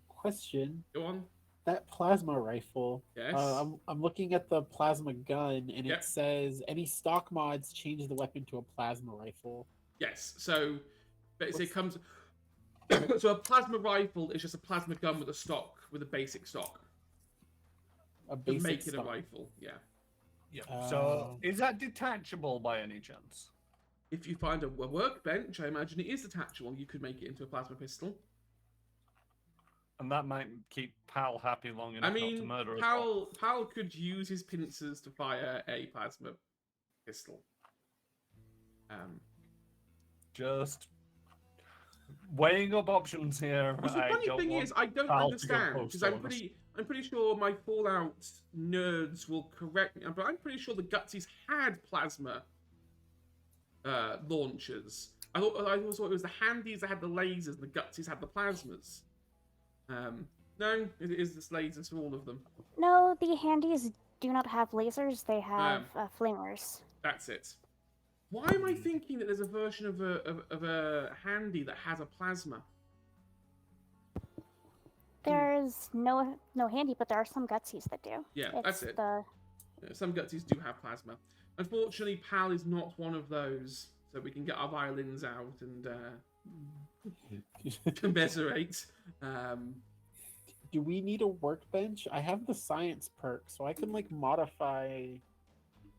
Speaker 4: Question:
Speaker 1: go on.
Speaker 4: That plasma rifle.
Speaker 1: Yes.
Speaker 4: I'm looking at the plasma gun, and
Speaker 1: Yep.
Speaker 4: it says any stock mods change the weapon to a plasma rifle.
Speaker 1: Yes. So basically, it comes. So a plasma rifle is just a plasma gun with a basic stock.
Speaker 4: A
Speaker 1: To
Speaker 4: basic
Speaker 1: make it a
Speaker 4: stock.
Speaker 1: rifle, yeah.
Speaker 2: Yeah. So is that detachable by any chance?
Speaker 1: If you find a workbench, I imagine it is detachable. You could make it into a plasma pistol.
Speaker 2: And that might keep Pal happy long enough
Speaker 1: I
Speaker 2: not to
Speaker 1: mean,
Speaker 2: murder us all.
Speaker 1: Pal could use his pincers to fire a plasma pistol.
Speaker 2: Just weighing up options here.
Speaker 1: But the
Speaker 2: I
Speaker 1: funny
Speaker 2: don't
Speaker 1: thing
Speaker 2: want
Speaker 1: is, I don't
Speaker 2: Pal to go
Speaker 1: understand because I'm
Speaker 2: post-honest.
Speaker 1: pretty sure my Fallout nerds will correct me, but I'm pretty sure the Gutsies had plasma launchers. I always thought it was the Handies that had the lasers, and the Gutsies had the plasmas. No, it is the lasers for all of them.
Speaker 6: No, the handies do not have lasers. They have flamers.
Speaker 1: That's it. Why am I thinking that there's a version of a Handy that has a plasma?
Speaker 6: There's no handy, but there are some gutsies that do.
Speaker 1: Yeah,
Speaker 6: It's
Speaker 1: that's it.
Speaker 6: The
Speaker 1: Some Gutsies do have plasma. Unfortunately, Pal is not one of those, so we can get our violins out and commiserate.
Speaker 4: Do we need a workbench? I have the science perk, so I can like modify.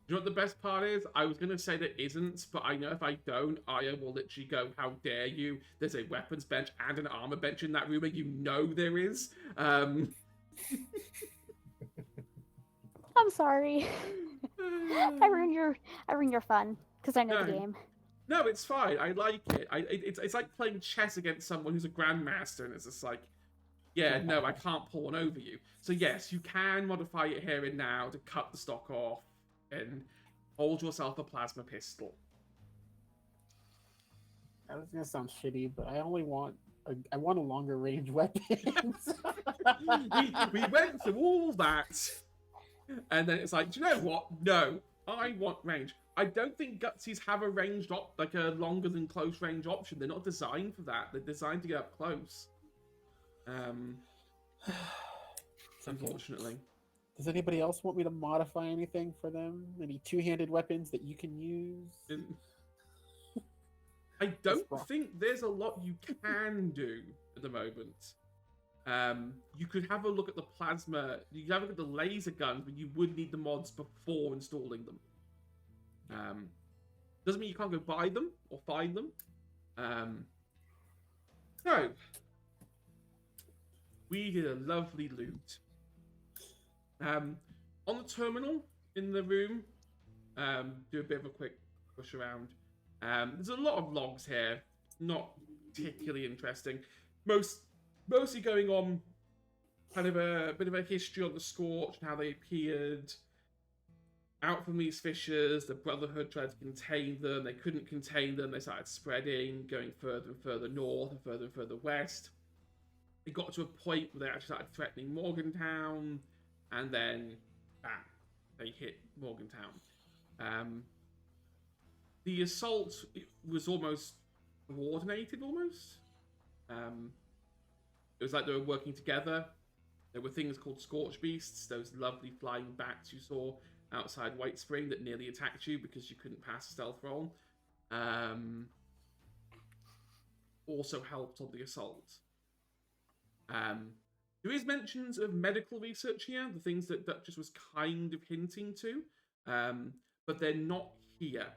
Speaker 1: You know what the best part is? I was going to say there isn't, but I know if I don't, Aya will literally go, how dare you? There's a weapons bench and an armor bench in that room, and you know there is.
Speaker 6: I'm sorry. I ruined your fun because I know the
Speaker 1: No.
Speaker 6: game.
Speaker 1: No, it's fine. I like it. It's like playing chess against someone who's a grandmaster, and it's just like, yeah, no, I can't pull one over you. So yes, you can modify it here and now to cut the stock off and hold yourself a plasma pistol.
Speaker 4: That was gonna sound shitty, but I only want I want a longer range weapon.
Speaker 1: we went through all that, and then it's like, do you know what? No, I want range. I don't think Gutsies have a ranged like a longer than close range option. They're not designed for that. They're designed to get up close. Unfortunately.
Speaker 4: Does anybody else want me to modify anything for them? Any two-handed weapons that you can use?
Speaker 1: I don't
Speaker 4: wrong.
Speaker 1: think there's a lot you can do at the moment. You could have a look at the plasma. You could have a look at the laser guns, but you would need the mods before installing them. Doesn't mean you can't go buy them or find them. So we did a lovely loot. On the terminal in the room, do a bit of a quick push around. There's a lot of logs here, not particularly interesting. Mostly going on kind of a bit of a history on the Scorch and how they appeared. Out from these fissures, the Brotherhood tried to contain them. They couldn't contain them. They started spreading, going further and further north and further west. It got to a point where they actually started threatening Morgantown, and then, bam, they hit Morgantown. The assault was almost coordinated, almost. It was like they were working together. There were things called Scorch Beasts, those lovely flying bats you saw outside White Spring that nearly attacked you because you couldn't pass a stealth roll. Also helped on the assault. There is mentions of medical research here, the things that Duchess was kind of hinting to, but they're not here.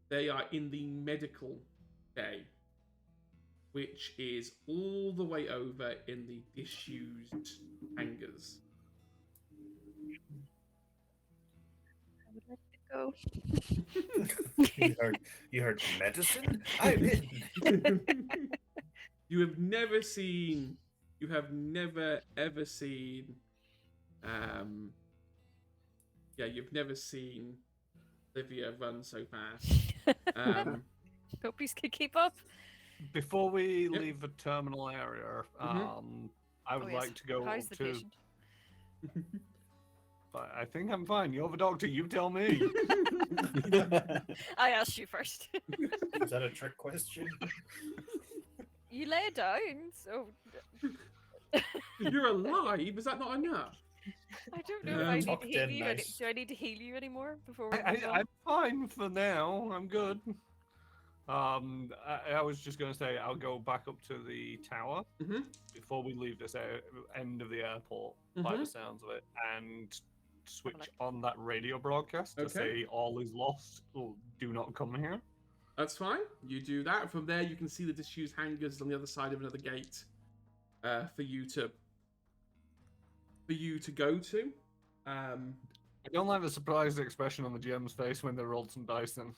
Speaker 1: They are in the medical bay, which is all the way over in the disused hangars.
Speaker 8: I would like to go.
Speaker 5: you heard medicine? I'm in.
Speaker 1: You have never ever seen, you've never seen Olivia run so fast.
Speaker 8: Hope you can keep up.
Speaker 2: Before we
Speaker 1: Yep.
Speaker 2: leave the terminal area, I would
Speaker 8: Oh, yes.
Speaker 2: like to go
Speaker 8: How's the
Speaker 2: to.
Speaker 8: patient?
Speaker 2: But I think I'm fine. You're the doctor. You tell me.
Speaker 8: I asked you first.
Speaker 5: Is that a trick question?
Speaker 8: You lay down, so
Speaker 1: You're alive, is that not enough?
Speaker 8: I don't know if I need to
Speaker 5: Tucked
Speaker 8: heal
Speaker 5: in
Speaker 8: you.
Speaker 5: nice.
Speaker 8: Do I need to heal you anymore before we move
Speaker 2: I'm
Speaker 8: on?
Speaker 2: fine for now. I'm good. I was just going to say I'll go back up to the tower
Speaker 1: Mhm.
Speaker 2: before we leave this end of the airport, by the
Speaker 1: Mhm.
Speaker 2: sounds of it, and switch
Speaker 3: look.
Speaker 2: on that radio broadcast to
Speaker 1: Okay.
Speaker 2: say all is lost. Do not come here.
Speaker 1: That's fine. You do that. From there, you can see the disused hangars on the other side of another gate for you to go to.
Speaker 2: I don't like the surprised expression on the GM's face when they rolled some dice. Then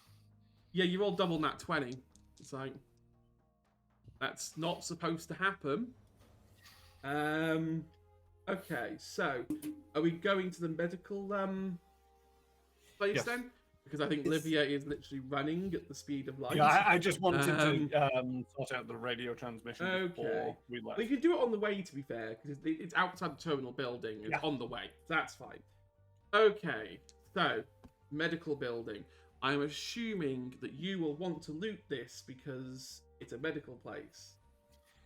Speaker 1: Yeah, you rolled double nat 20. It's like that's not supposed to happen. Okay, so are we going to the medical place
Speaker 2: Yes.
Speaker 1: then? Because I think
Speaker 4: Yes.
Speaker 1: Livia is literally running at the speed of light.
Speaker 2: yeah, I just wanted to sort out the radio transmission
Speaker 1: Okay.
Speaker 2: before we left.
Speaker 1: Well, you can do it on the way, to be fair, because it's outside the terminal building. It's
Speaker 2: Yeah.
Speaker 1: on the way. That's fine. Okay, so medical building. I'm assuming that you will want to loot this because it's a medical place.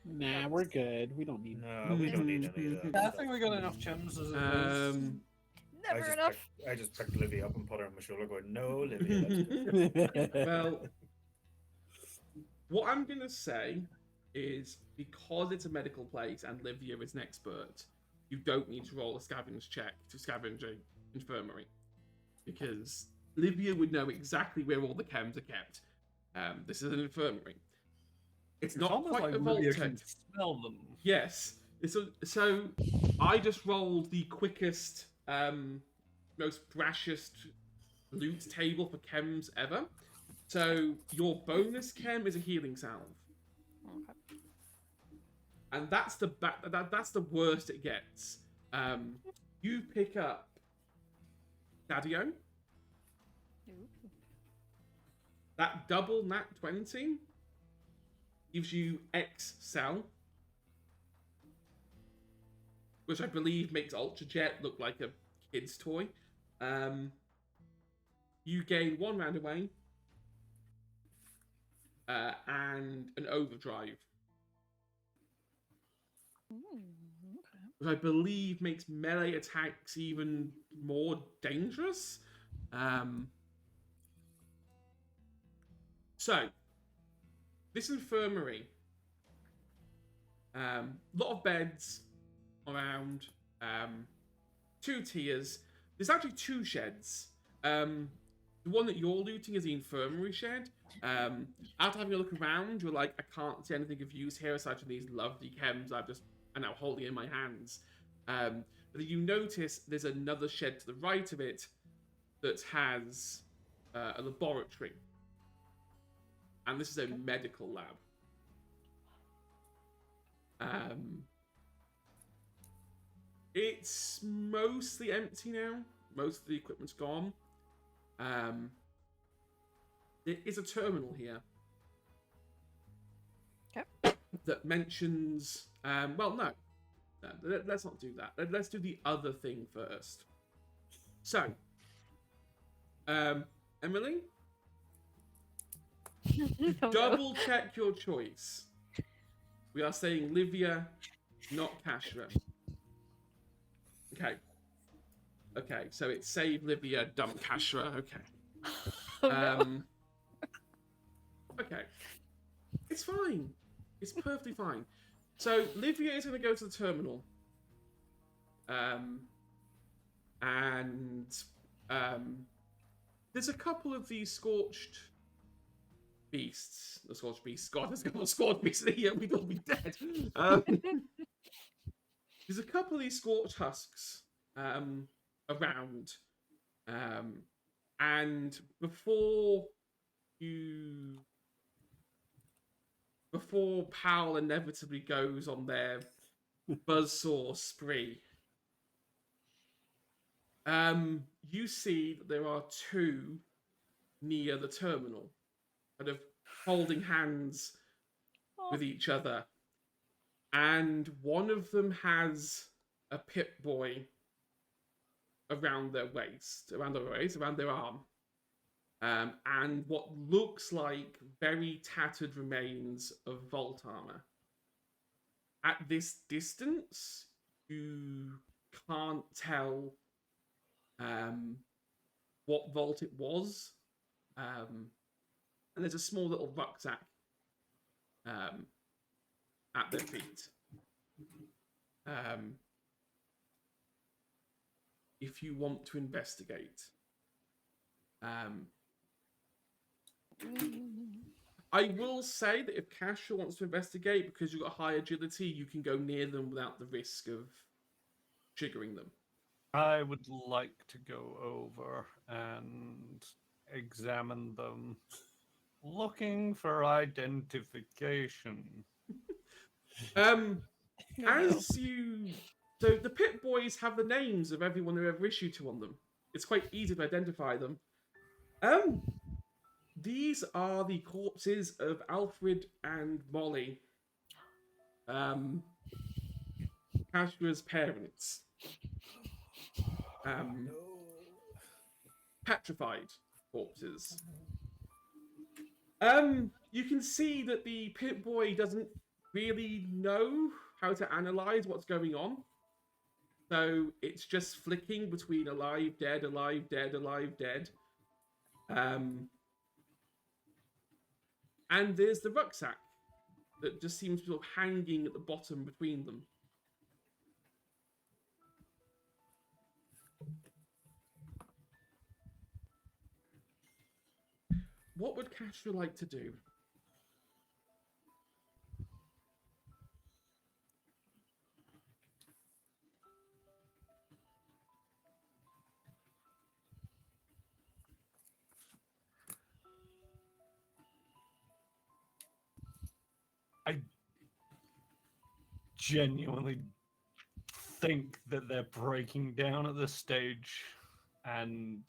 Speaker 4: Nah, we're good. We don't need.
Speaker 5: No, we don't need any of that.
Speaker 2: Yeah, I think we got enough gems as it is.
Speaker 3: Never enough.
Speaker 5: I just picked Livy up and put her on my shoulder, going, "No, Livy, let's go."
Speaker 1: Well, what I'm going to say is because it's a medical place and Livia is an expert, you don't need to roll a scavenge check to scavenge an infirmary. Because Livia would know exactly where all the chems are kept. This is an infirmary. It's not
Speaker 2: almost
Speaker 1: quite
Speaker 2: like
Speaker 1: a vault
Speaker 2: Lydia
Speaker 1: tech.
Speaker 2: can smell them.
Speaker 1: Yes. So I just rolled the quickest, most brashest loot table for chems ever. So your bonus chem is a healing salve,
Speaker 3: Okay.
Speaker 1: and that's the worst it gets. You pick up Daddio.
Speaker 3: Ooh.
Speaker 1: That double nat 20 gives you X cell, which I believe makes Ultra Jet look like a kid's toy. You gain 1 round away and an overdrive,
Speaker 3: Okay.
Speaker 1: which I believe makes melee attacks even more dangerous. So, this infirmary, lot of beds around, 2 tiers. There's actually 2 sheds. The one that you're looting is the infirmary shed. After having a look around, you're like, I can't see anything of use here aside from these lovely chems I'm now holding in my hands. But you notice there's another shed to the right of it that has a laboratory. And this is a medical lab. It's mostly empty now. Most of the equipment's gone. There is a terminal here.
Speaker 3: Okay.
Speaker 1: That mentions... well, no. Let's not do that. Let's do the other thing first. So, Emily,
Speaker 3: Oh, no.
Speaker 1: double check your choice. We are saying Livia, not Kashra. Okay. Okay, so it's save Livia, dump Kashra. Okay.
Speaker 3: Oh, no.
Speaker 1: Okay. It's fine. It's perfectly fine. So Livia is going to go to the terminal. There's a couple of these scorched beasts. The scorched beasts. God, there's a couple of scorched beasts in here. We'd all be dead. There's a couple of these scorched husks around. And before Powell inevitably goes on their buzzsaw spree, you see that there are 2 near the terminal, kind of holding hands with each other. And one of them has a Pip-Boy around their waist, around their arm. And what looks like very tattered remains of vault armor. At this distance, you can't tell what vault it was. and there's a small little rucksack at their feet. If you want to investigate, I will say that if Kasha wants to investigate, because you've got high agility, you can go near them without the risk of triggering them.
Speaker 2: I would like to go over and examine them, looking for identification.
Speaker 1: As you... So the Pit Boys have the names of everyone who ever issued to on them. It's quite easy to identify them. These are the corpses of Alfred and Molly, Kasha's parents. Petrified corpses. You can see that the Pit Boy doesn't really know how to analyze what's going on. So it's just flicking between alive, dead, alive, dead, alive, dead. And there's the rucksack that just seems to be hanging at the bottom between them. What would Kasha like to do?
Speaker 2: I genuinely think that they're breaking down at this stage, and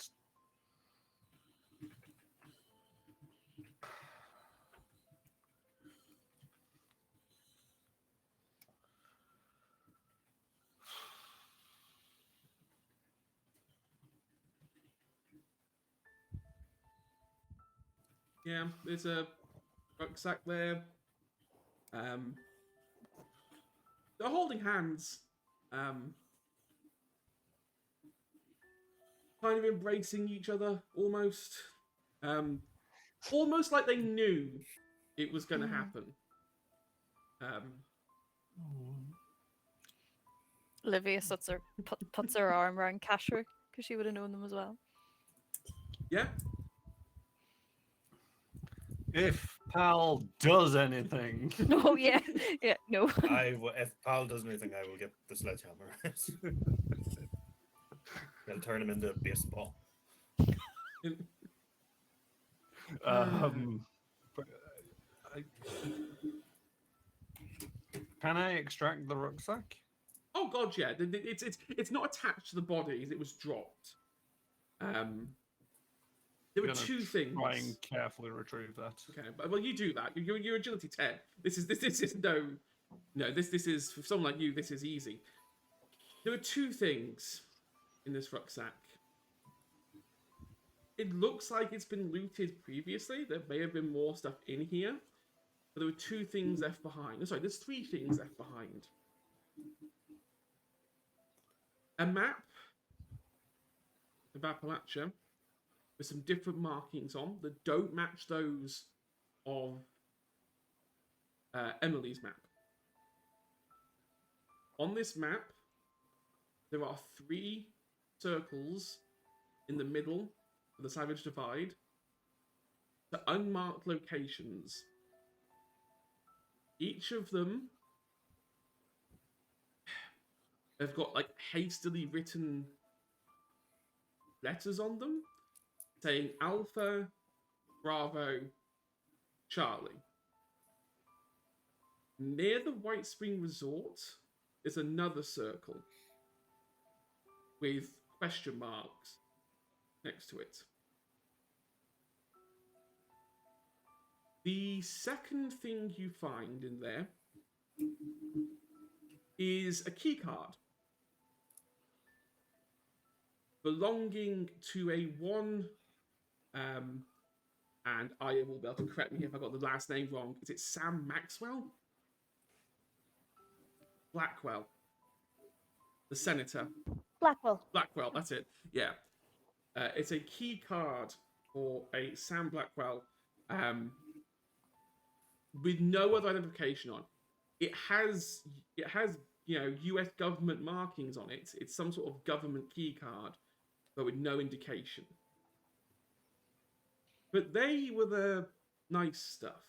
Speaker 1: Yeah, there's a rucksack there. They're holding hands. Kind of embracing each other, almost. Almost like they knew it was going to happen.
Speaker 3: Olivia puts her arm around Kasher because she would have known them as well.
Speaker 1: Yeah.
Speaker 2: if Pal does anything,
Speaker 3: No, yeah, no.
Speaker 5: If Pal does anything, I will get the sledgehammer. I'll turn him into a baseball.
Speaker 2: Can I extract the rucksack?
Speaker 1: Oh god, yeah. It's not attached to the bodies. It was dropped. There were two things.
Speaker 2: Try and carefully retrieve that.
Speaker 1: Okay, well you do that. Your agility 10. This is This is for someone like you. This is easy. There are two things in this rucksack. It looks like it's been looted previously. There may have been more stuff in here, but there were two things left behind. Sorry, there's three things left behind. A map of Appalachia with some different markings on that don't match those of Emily's map. On this map, there are 3 circles in the middle of the Savage Divide to unmarked locations. Each of them have got like hastily written letters on them saying Alpha, Bravo, Charlie. Near the White Spring Resort is another circle with question marks next to it. The second thing you find in there is a key card belonging to a one, and I will be able to correct me if I got the last name wrong. Is it Sam Maxwell? Blackwell. The senator. Blackwell, that's it. Yeah. It's a key card for a Sam Blackwell with no other identification on. It has US government markings on it. It's some sort of government key card, but with no indication. But they were the nice stuff.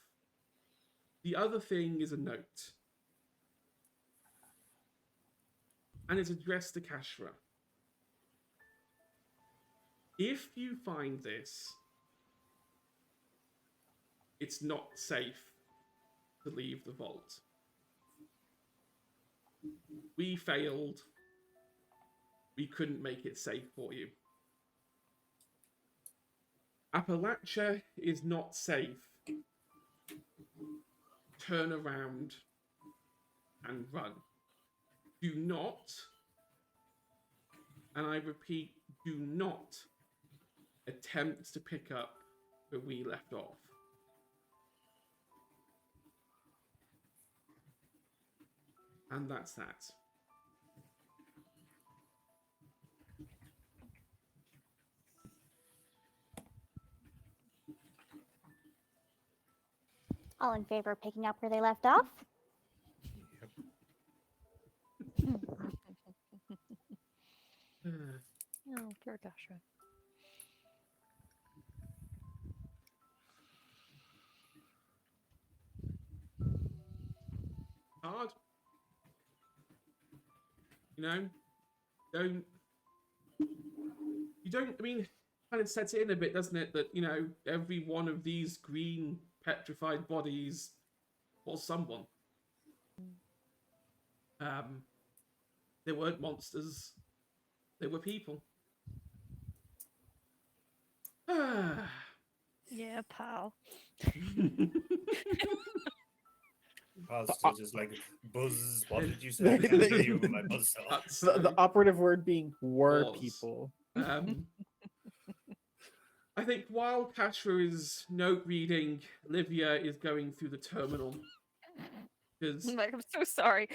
Speaker 1: The other thing is a note. And it's addressed to Kashra. If you find this, it's not safe to leave the vault. We failed. We couldn't make it safe for you. Appalachia is not safe. Turn around and run. Do not, and I repeat, do not attempt to pick up where we left off. And that's that.
Speaker 6: All in favor of picking up where they left off?
Speaker 3: Oh, poor Dasha.
Speaker 1: Hard. You know, I mean, kind of sets it in a bit, doesn't it? That, you know, every one of these green petrified bodies was someone. They weren't monsters. They were people.
Speaker 3: Yeah, pal.
Speaker 5: Pulse still just like buzz. What did you say? I can't hear you with my buzz saw.
Speaker 1: That's
Speaker 4: The operative word being were
Speaker 1: Was.
Speaker 4: people.
Speaker 1: I think while Kashra is note reading, Livia is going through the terminal. Because
Speaker 3: Like, I'm so sorry.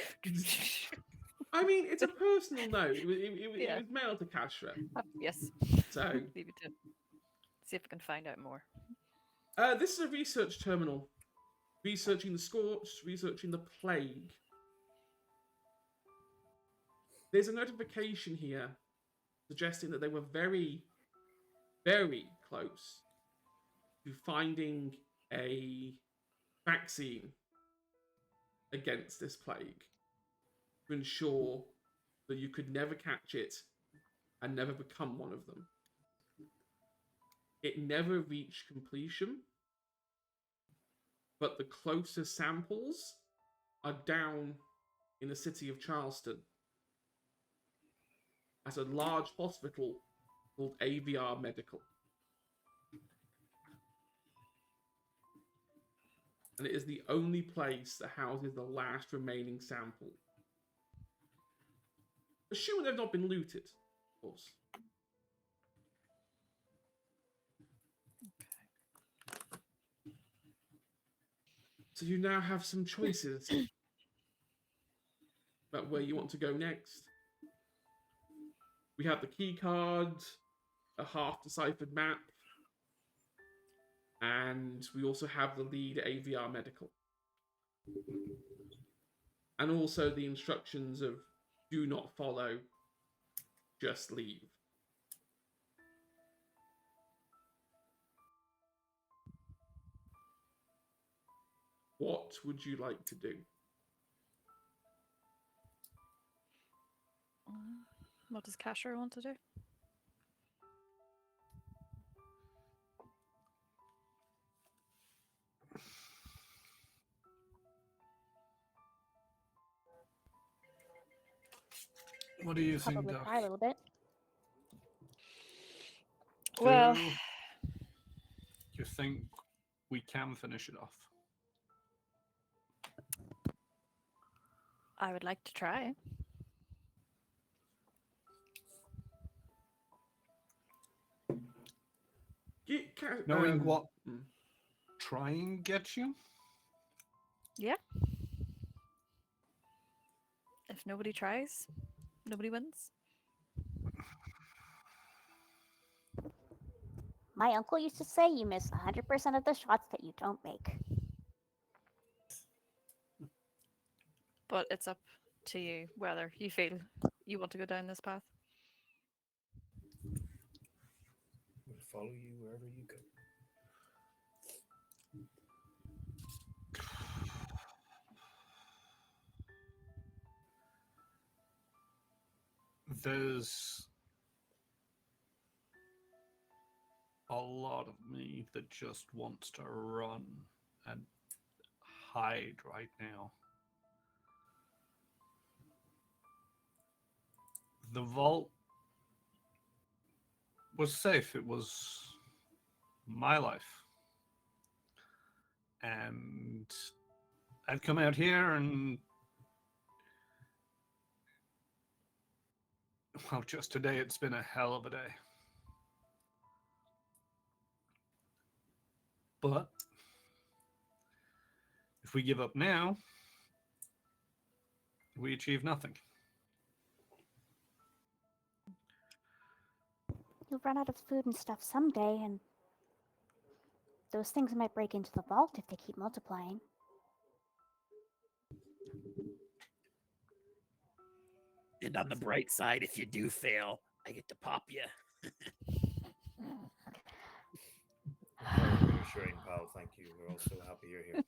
Speaker 1: I mean, it's a personal note. It
Speaker 3: Yeah.
Speaker 1: was mailed to Kashra.
Speaker 3: Yes.
Speaker 1: So
Speaker 3: Leave it to see if I can find out more.
Speaker 1: this is a research terminal. Researching the scorched, researching the plague. There's a notification here suggesting that they were very, very close to finding a vaccine against this plague to ensure that you could never catch it and never become one of them. It never reached completion, but the closest samples are down in the city of Charleston at a large hospital called AVR Medical. And it is the only place that houses the last remaining sample. Assuming they've not been looted, of course. So you now have some choices about where you want to go next. We have the key card, a half-deciphered map, and we also have the lead AVR Medical. And also the instructions of do not follow, just leave. What would you like to do?
Speaker 3: What does Kashra want to do?
Speaker 2: What do you think,
Speaker 6: Probably
Speaker 2: Doc?
Speaker 6: cry a little bit.
Speaker 3: Well,
Speaker 2: Do you think we can finish it off?
Speaker 3: I would like to try.
Speaker 2: Knowing what
Speaker 1: mm.
Speaker 2: trying gets you?
Speaker 3: If nobody tries, nobody wins.
Speaker 6: My uncle used to say you miss 100% of the shots that you don't make.
Speaker 3: But it's up to you whether you feel you want to go down this path.
Speaker 5: We'll follow you wherever you go.
Speaker 2: There's a lot of me that just wants to run and hide right now. The vault was safe. It was my life. And I've come out here and, well, just today it's been a hell of a day. But if we give up now, we achieve nothing.
Speaker 6: You'll run out of food and stuff someday, and those things might break into the vault if they keep multiplying.
Speaker 7: And on the bright side, if you do fail, I get to pop you.
Speaker 5: Very reassuring, pal. Thank you. We're all so happy you're here.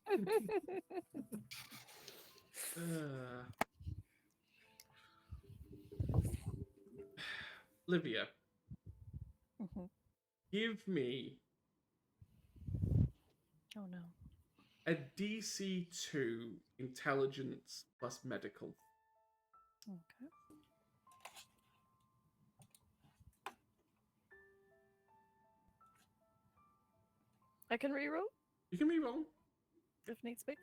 Speaker 1: Livia,
Speaker 3: Mhm.
Speaker 1: give me
Speaker 3: Oh no.
Speaker 1: a DC2 intelligence plus medical.
Speaker 3: Okay. I can reroll
Speaker 1: You can reroll.
Speaker 3: if needs be.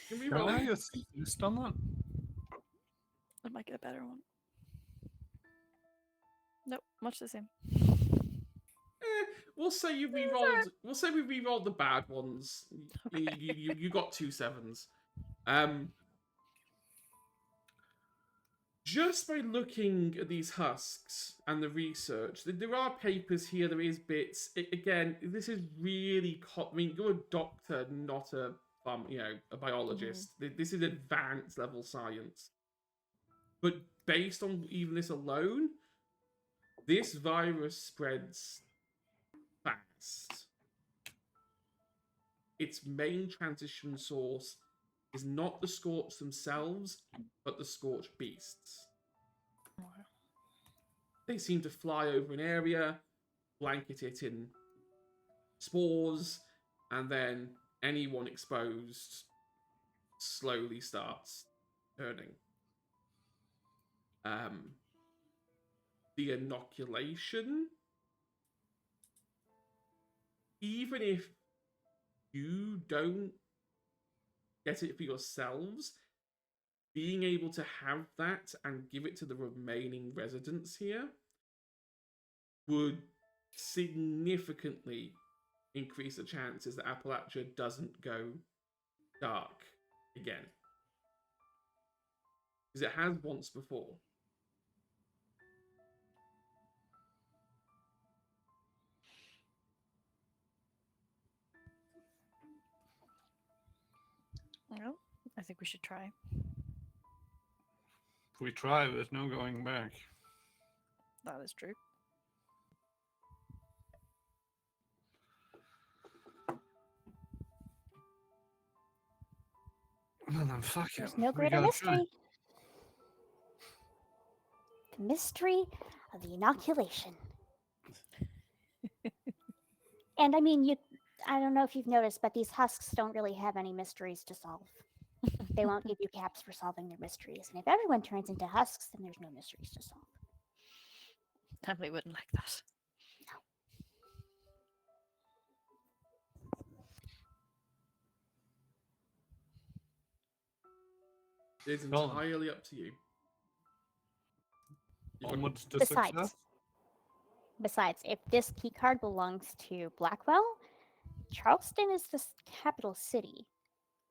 Speaker 1: You can
Speaker 2: Can I
Speaker 1: reroll.
Speaker 2: assist on that?
Speaker 3: I might get a better one. Nope, much the same.
Speaker 1: We'll say you rerolled. We'll say we rerolled the bad ones.
Speaker 3: Okay.
Speaker 1: You got 2 7s. Just by looking at these husks and the research, there are papers here. There is bits. Again, this is really. I mean, you're a doctor, not a a biologist. This is advanced level science. But based on even this alone, this virus spreads fast. Its main transition source is not the Scorch themselves, but the Scorch beasts. They seem to fly over an area, blanket it in spores, and then anyone exposed slowly starts turning. The inoculation, even if you don't get it for yourselves, being able to have that and give it to the remaining residents here would significantly increase the chances that Appalachia doesn't go dark again. Because it has once before.
Speaker 3: Well, I think we should try.
Speaker 2: If we try, there's no going back.
Speaker 3: That is true.
Speaker 2: Well, then fuck it.
Speaker 6: There's no
Speaker 2: We
Speaker 6: greater
Speaker 2: gotta try.
Speaker 6: mystery. The mystery of the inoculation. And I mean, I don't know if you've noticed, but these husks don't really have any mysteries to solve. They won't give you caps for solving their mysteries. And if everyone turns into husks, then there's no mysteries to solve.
Speaker 3: Emily wouldn't like that.
Speaker 1: It's
Speaker 2: Well then.
Speaker 1: entirely up to you. You've got-
Speaker 2: Onwards to
Speaker 6: Besides,
Speaker 2: success.
Speaker 6: besides, if this keycard belongs to Blackwell, Charleston is the capital city.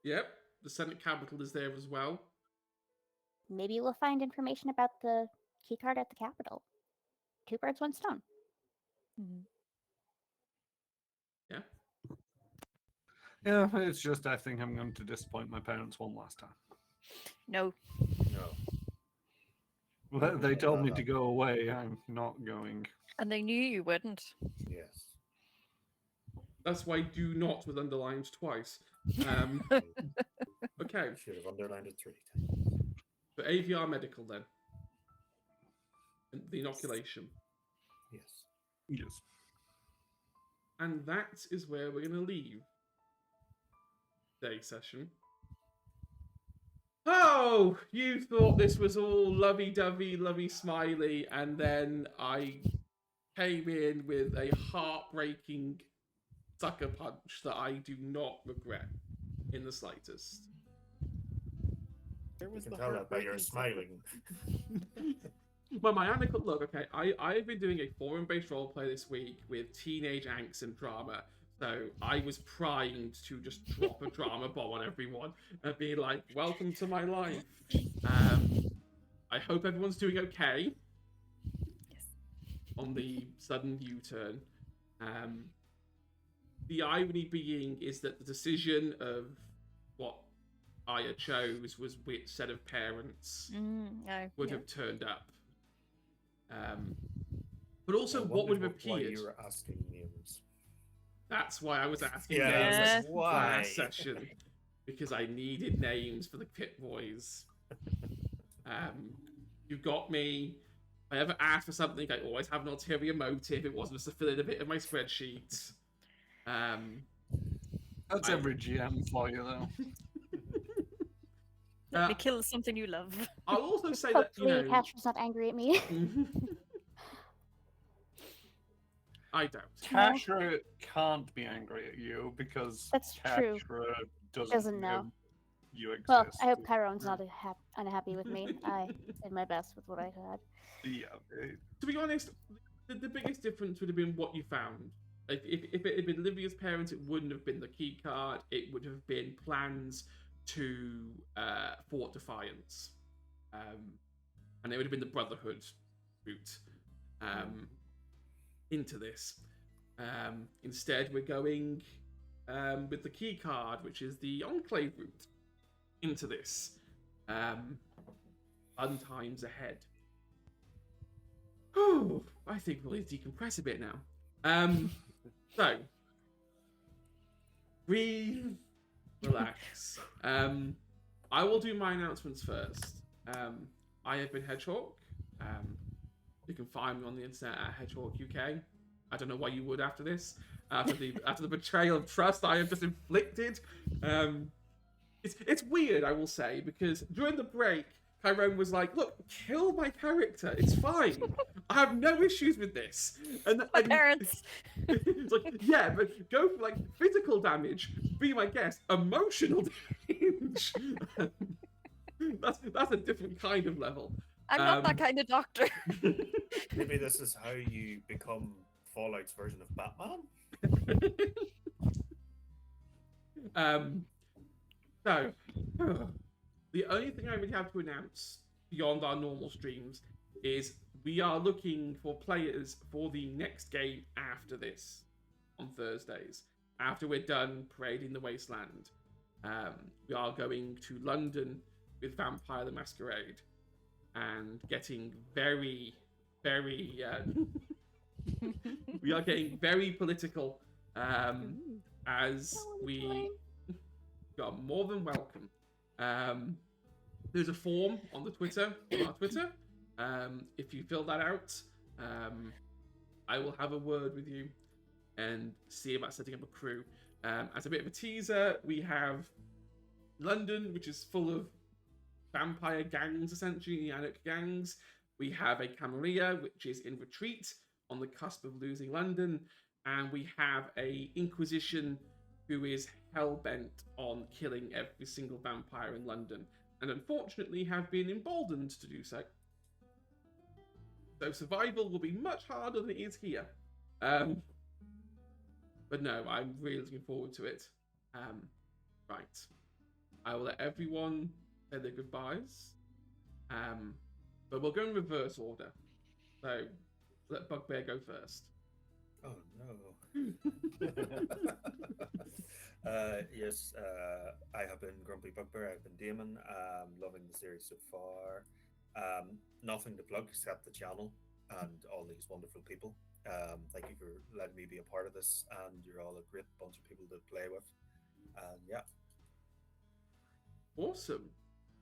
Speaker 1: Yep, the Senate capital is there as well.
Speaker 6: Maybe we'll find information about the keycard at the capital. 2 birds, 1 stone.
Speaker 3: Mhm.
Speaker 2: Yeah, it's just I think I'm going to disappoint my parents one last time.
Speaker 3: No.
Speaker 5: No.
Speaker 2: They told me to go away. I'm not going.
Speaker 3: And they knew you wouldn't.
Speaker 5: Yes.
Speaker 1: That's why do not was underlined twice. Okay,
Speaker 5: Should have underlined it 3 times.
Speaker 1: so AVR medical then. And the inoculation.
Speaker 5: Yes.
Speaker 2: Yes.
Speaker 1: And that is where we're going to leave today's session. Oh, you thought this was all lovey-dovey, lovey-smiley, and then I came in with a heartbreaking sucker punch that I do not regret in the slightest.
Speaker 4: Where
Speaker 5: You
Speaker 4: was
Speaker 5: can
Speaker 4: the
Speaker 5: tell that by your
Speaker 4: heartbreaking
Speaker 5: smiling.
Speaker 1: Well, my anaconda, look, okay, I've been doing a forum-based roleplay this week with teenage angst and drama, so I was primed to just drop a drama bomb on everyone and be like, welcome to my life. I hope everyone's doing okay on the sudden U-turn. The irony being is that the decision of what Aya chose was which set of parents
Speaker 3: No.
Speaker 1: would
Speaker 3: yeah.
Speaker 1: have turned up. But also,
Speaker 5: I
Speaker 1: what would have
Speaker 5: wondered why
Speaker 1: appeared?
Speaker 5: you were asking names.
Speaker 1: That's why I was asking
Speaker 5: Yeah,
Speaker 1: names
Speaker 3: Yeah.
Speaker 5: why?
Speaker 1: last session, because I needed names for the Pit Boys. You got me. If I ever ask for something, I always have an ulterior motive. It wasn't just to fill in a bit of my spreadsheet.
Speaker 2: That's every GM for you, though.
Speaker 3: Let me kill something you love.
Speaker 1: I'll also say that, you
Speaker 6: Hopefully,
Speaker 1: know,
Speaker 6: Casper's not angry at me.
Speaker 1: I doubt.
Speaker 2: Kasher can't be angry at you because
Speaker 6: That's true.
Speaker 2: Kasher
Speaker 6: Doesn't know.
Speaker 2: You exist.
Speaker 6: Well, I hope Chiron's not unhappy with me. I did my best with what I had.
Speaker 2: Yeah.
Speaker 1: To be honest, the biggest difference would have been what you found. Like, if it had been Olivia's parents, it wouldn't have been the key card. It would have been plans to Fort Defiance. And it would have been the Brotherhood route into this. Instead, we're going with the key card, which is the Enclave route into this. Fun times ahead. Whew, I think we'll need to decompress a bit now. So, breathe, relax. I will do my announcements first. I have been Hedgehog. You can find me on the internet at Hedgehog UK. I don't know why you would after this. After the betrayal of trust I have just inflicted. It's weird, I will say, because during the break, Tyrone was like, "Look, kill my character. It's fine. I have no issues with this." And
Speaker 3: My parents.
Speaker 1: it's like, yeah, but go for like physical damage. Be my guest. Emotional damage. that's a different kind of level.
Speaker 3: I'm not that kind of doctor.
Speaker 5: Maybe this is how you become Fallout's version of Batman?
Speaker 1: So, the only thing I really have to announce beyond our normal streams is we are looking for players for the next game after this on Thursdays. After we're done parading the Wasteland, we are going to London with Vampire the Masquerade and getting very, very... we are getting very political as we... are more than welcome. There's a form on our Twitter. If you fill that out, I will have a word with you and see about setting up a crew. As a bit of a teaser, we have London, which is full of vampire gangs, essentially, Yannick gangs. We have a Camarilla, which is in retreat on the cusp of losing London. And we have a Inquisition who is hell-bent on killing every single vampire in London, and unfortunately have been emboldened to do so. So survival will be much harder than it is here. But no, I'm really looking forward to it. Right. I will let everyone say their goodbyes. But we'll go in reverse order. So let Bugbear go first.
Speaker 5: Oh no. Yes, I have been Grumpy Bugbear. I've been Damon. Loving the series so far. Nothing to plug except the channel and all these wonderful people. Thank you for letting me be a part of this, and you're all a great bunch of people to play with. And yeah,
Speaker 1: Awesome.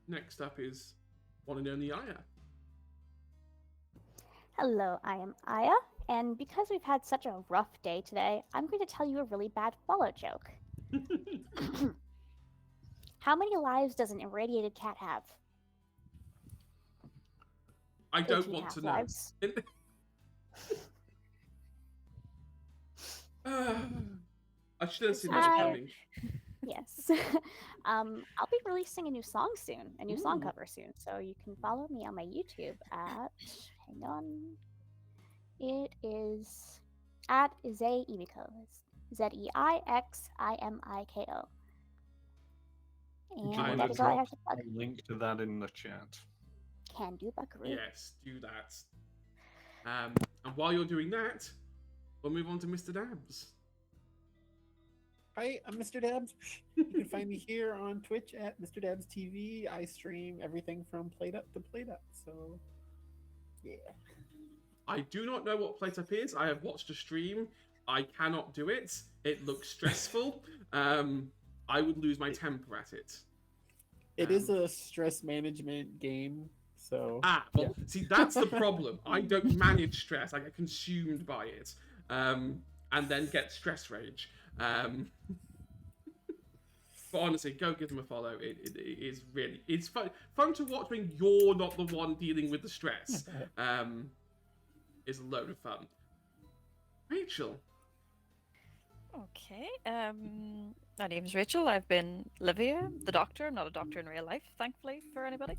Speaker 1: Next up is one and only Aya.
Speaker 6: Hello, I am Aya, and because we've had such a rough day today, I'm going to tell you a really bad Fallout joke. How many lives does an irradiated cat have?
Speaker 1: I don't
Speaker 6: 18
Speaker 1: want to know.
Speaker 6: half-lives.
Speaker 1: I should have seen this
Speaker 6: I-
Speaker 1: coming.
Speaker 6: Yes. I'll be releasing a new song soon, a new song
Speaker 1: Ooh.
Speaker 6: cover soon, so you can follow me on my YouTube at, hang on, it is at Zeimiko, Zeiximiko.
Speaker 2: Would you
Speaker 6: And
Speaker 2: want
Speaker 6: that
Speaker 2: to
Speaker 6: is all I
Speaker 2: drop
Speaker 6: have to plug.
Speaker 2: a link to that in the chat?
Speaker 6: Can do, Buckaroo.
Speaker 1: Yes, do that. And while you're doing that, we'll move on to Mr. Dabs.
Speaker 4: Hi, I'm Mr. Dabs. You can find me here on Twitch at Mr. Dabs TV. I stream everything from Played Up to Played Up. So, yeah.
Speaker 1: I do not know what Plate Up is. I have watched a stream. I cannot do it. It looks stressful. I would lose my temper at it.
Speaker 4: It is a stress management game. So,
Speaker 1: Well, see, that's the problem. I don't manage stress. I get consumed by it, and then get stress rage. But honestly, go give them a follow. It is really fun to watch when you're not the one dealing with the stress. It's a load of fun. Rachel.
Speaker 3: Okay. My name's Rachel. I've been Livia, the doctor. I'm not a doctor in real life, thankfully, for anybody.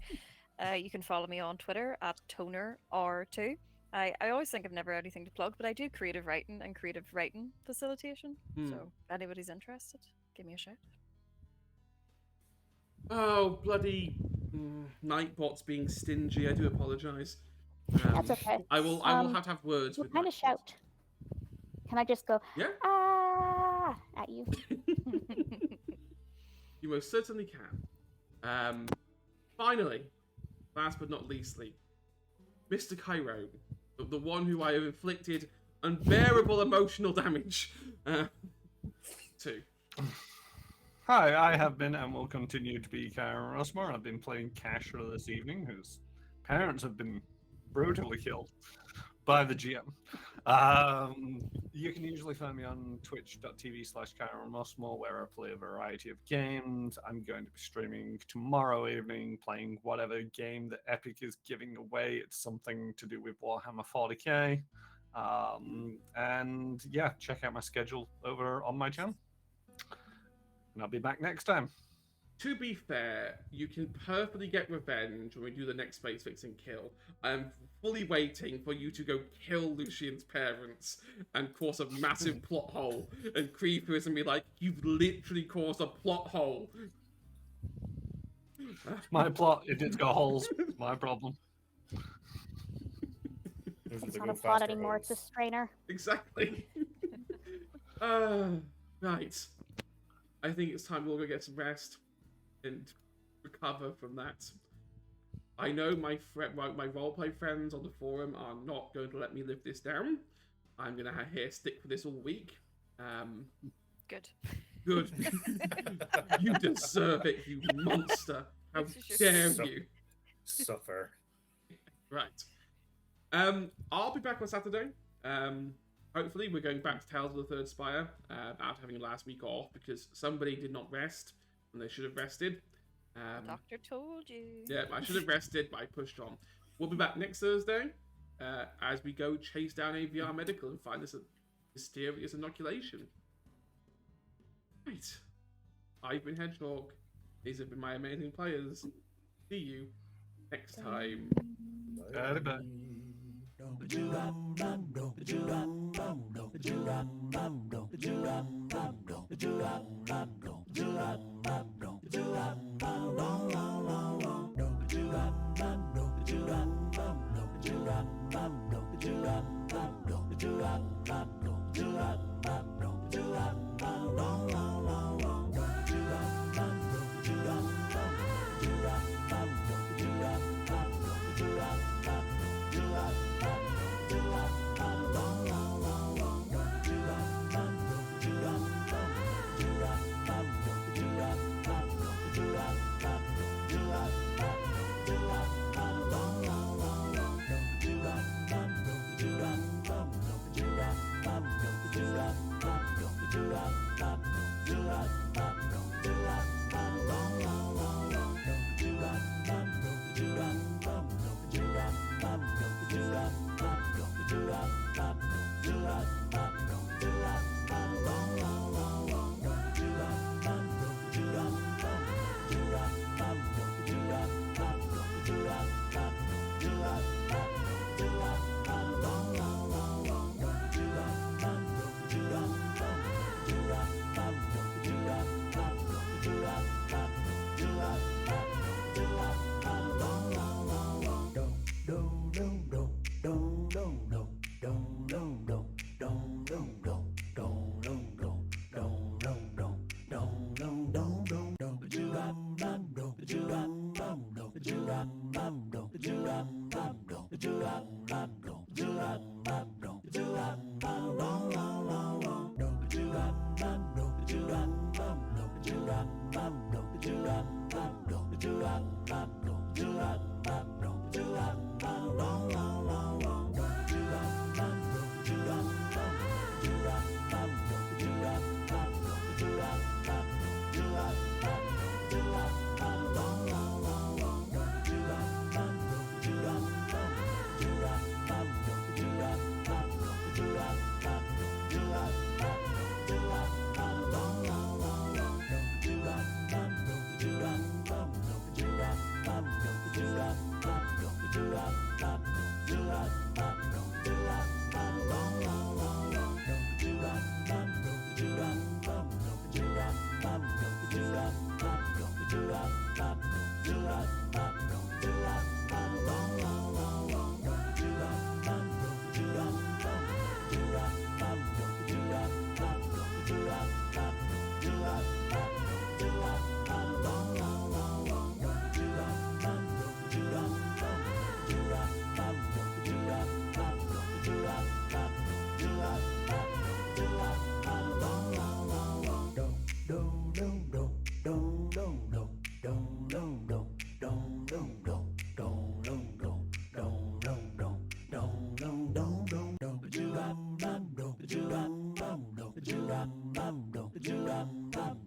Speaker 3: You can follow me on Twitter at TonerR2. I always think I've never anything to plug, but I do creative writing and creative writing facilitation. So if anybody's interested, give me a shout.
Speaker 1: Oh, bloody Nightbot's being stingy. I do apologise.
Speaker 6: That's okay.
Speaker 1: I will have to have words
Speaker 6: What
Speaker 1: with
Speaker 6: kind of
Speaker 1: Nightbot.
Speaker 6: shout? Can I just go,
Speaker 1: Yeah.
Speaker 6: ah, at you?
Speaker 1: You most certainly can. Finally, last but not leastly, Mr. Cairo, the one who I have inflicted unbearable emotional damage to.
Speaker 2: Hi, I have been and will continue to be Karen Rossmore. I've been playing Cashra this evening, whose parents have been brutally killed by the GM. You can usually find me on twitch.tv/Karen Rossmore, where I play a variety of games. I'm going to be streaming tomorrow evening, playing whatever game that Epic is giving away. It's something to do with Warhammer 40k. And yeah, check out my schedule over on my channel. And I'll be back next time.
Speaker 1: To be fair, you can perfectly get revenge when we do the next Space Fixing kill. I'm fully waiting for you to go kill Lucian's parents and cause a massive plot hole. And Creeper is going to be like, you've literally caused a plot hole.
Speaker 2: My plot, it's got holes. It's my problem.
Speaker 5: those are
Speaker 6: It's
Speaker 5: the
Speaker 6: not a
Speaker 5: go
Speaker 6: plot
Speaker 5: faster
Speaker 6: anymore, it's a
Speaker 5: holes.
Speaker 6: strainer.
Speaker 1: Exactly. Right. I think it's time we'll go get some rest and recover from that. I know my roleplay friends on the forum are not going to let me live this down. I'm going to stick for this all week.
Speaker 3: Good.
Speaker 1: Good. You deserve it, you monster. How dare you?
Speaker 5: Suffer.
Speaker 1: Right. I'll be back on Saturday. Hopefully we're going back to Tales of the Third Spire after having a last week off because somebody did not rest and they should have rested.
Speaker 3: Doctor told you.
Speaker 1: Yeah, I should have rested, but I pushed on. We'll be back next Thursday as we go chase down AVR Medical and find this mysterious inoculation. Right. I've been Hedgehog. These have been my amazing players. See you next time.
Speaker 2: Bye-bye.
Speaker 9: Bye. Geronimo, Geronimo, Geronimo.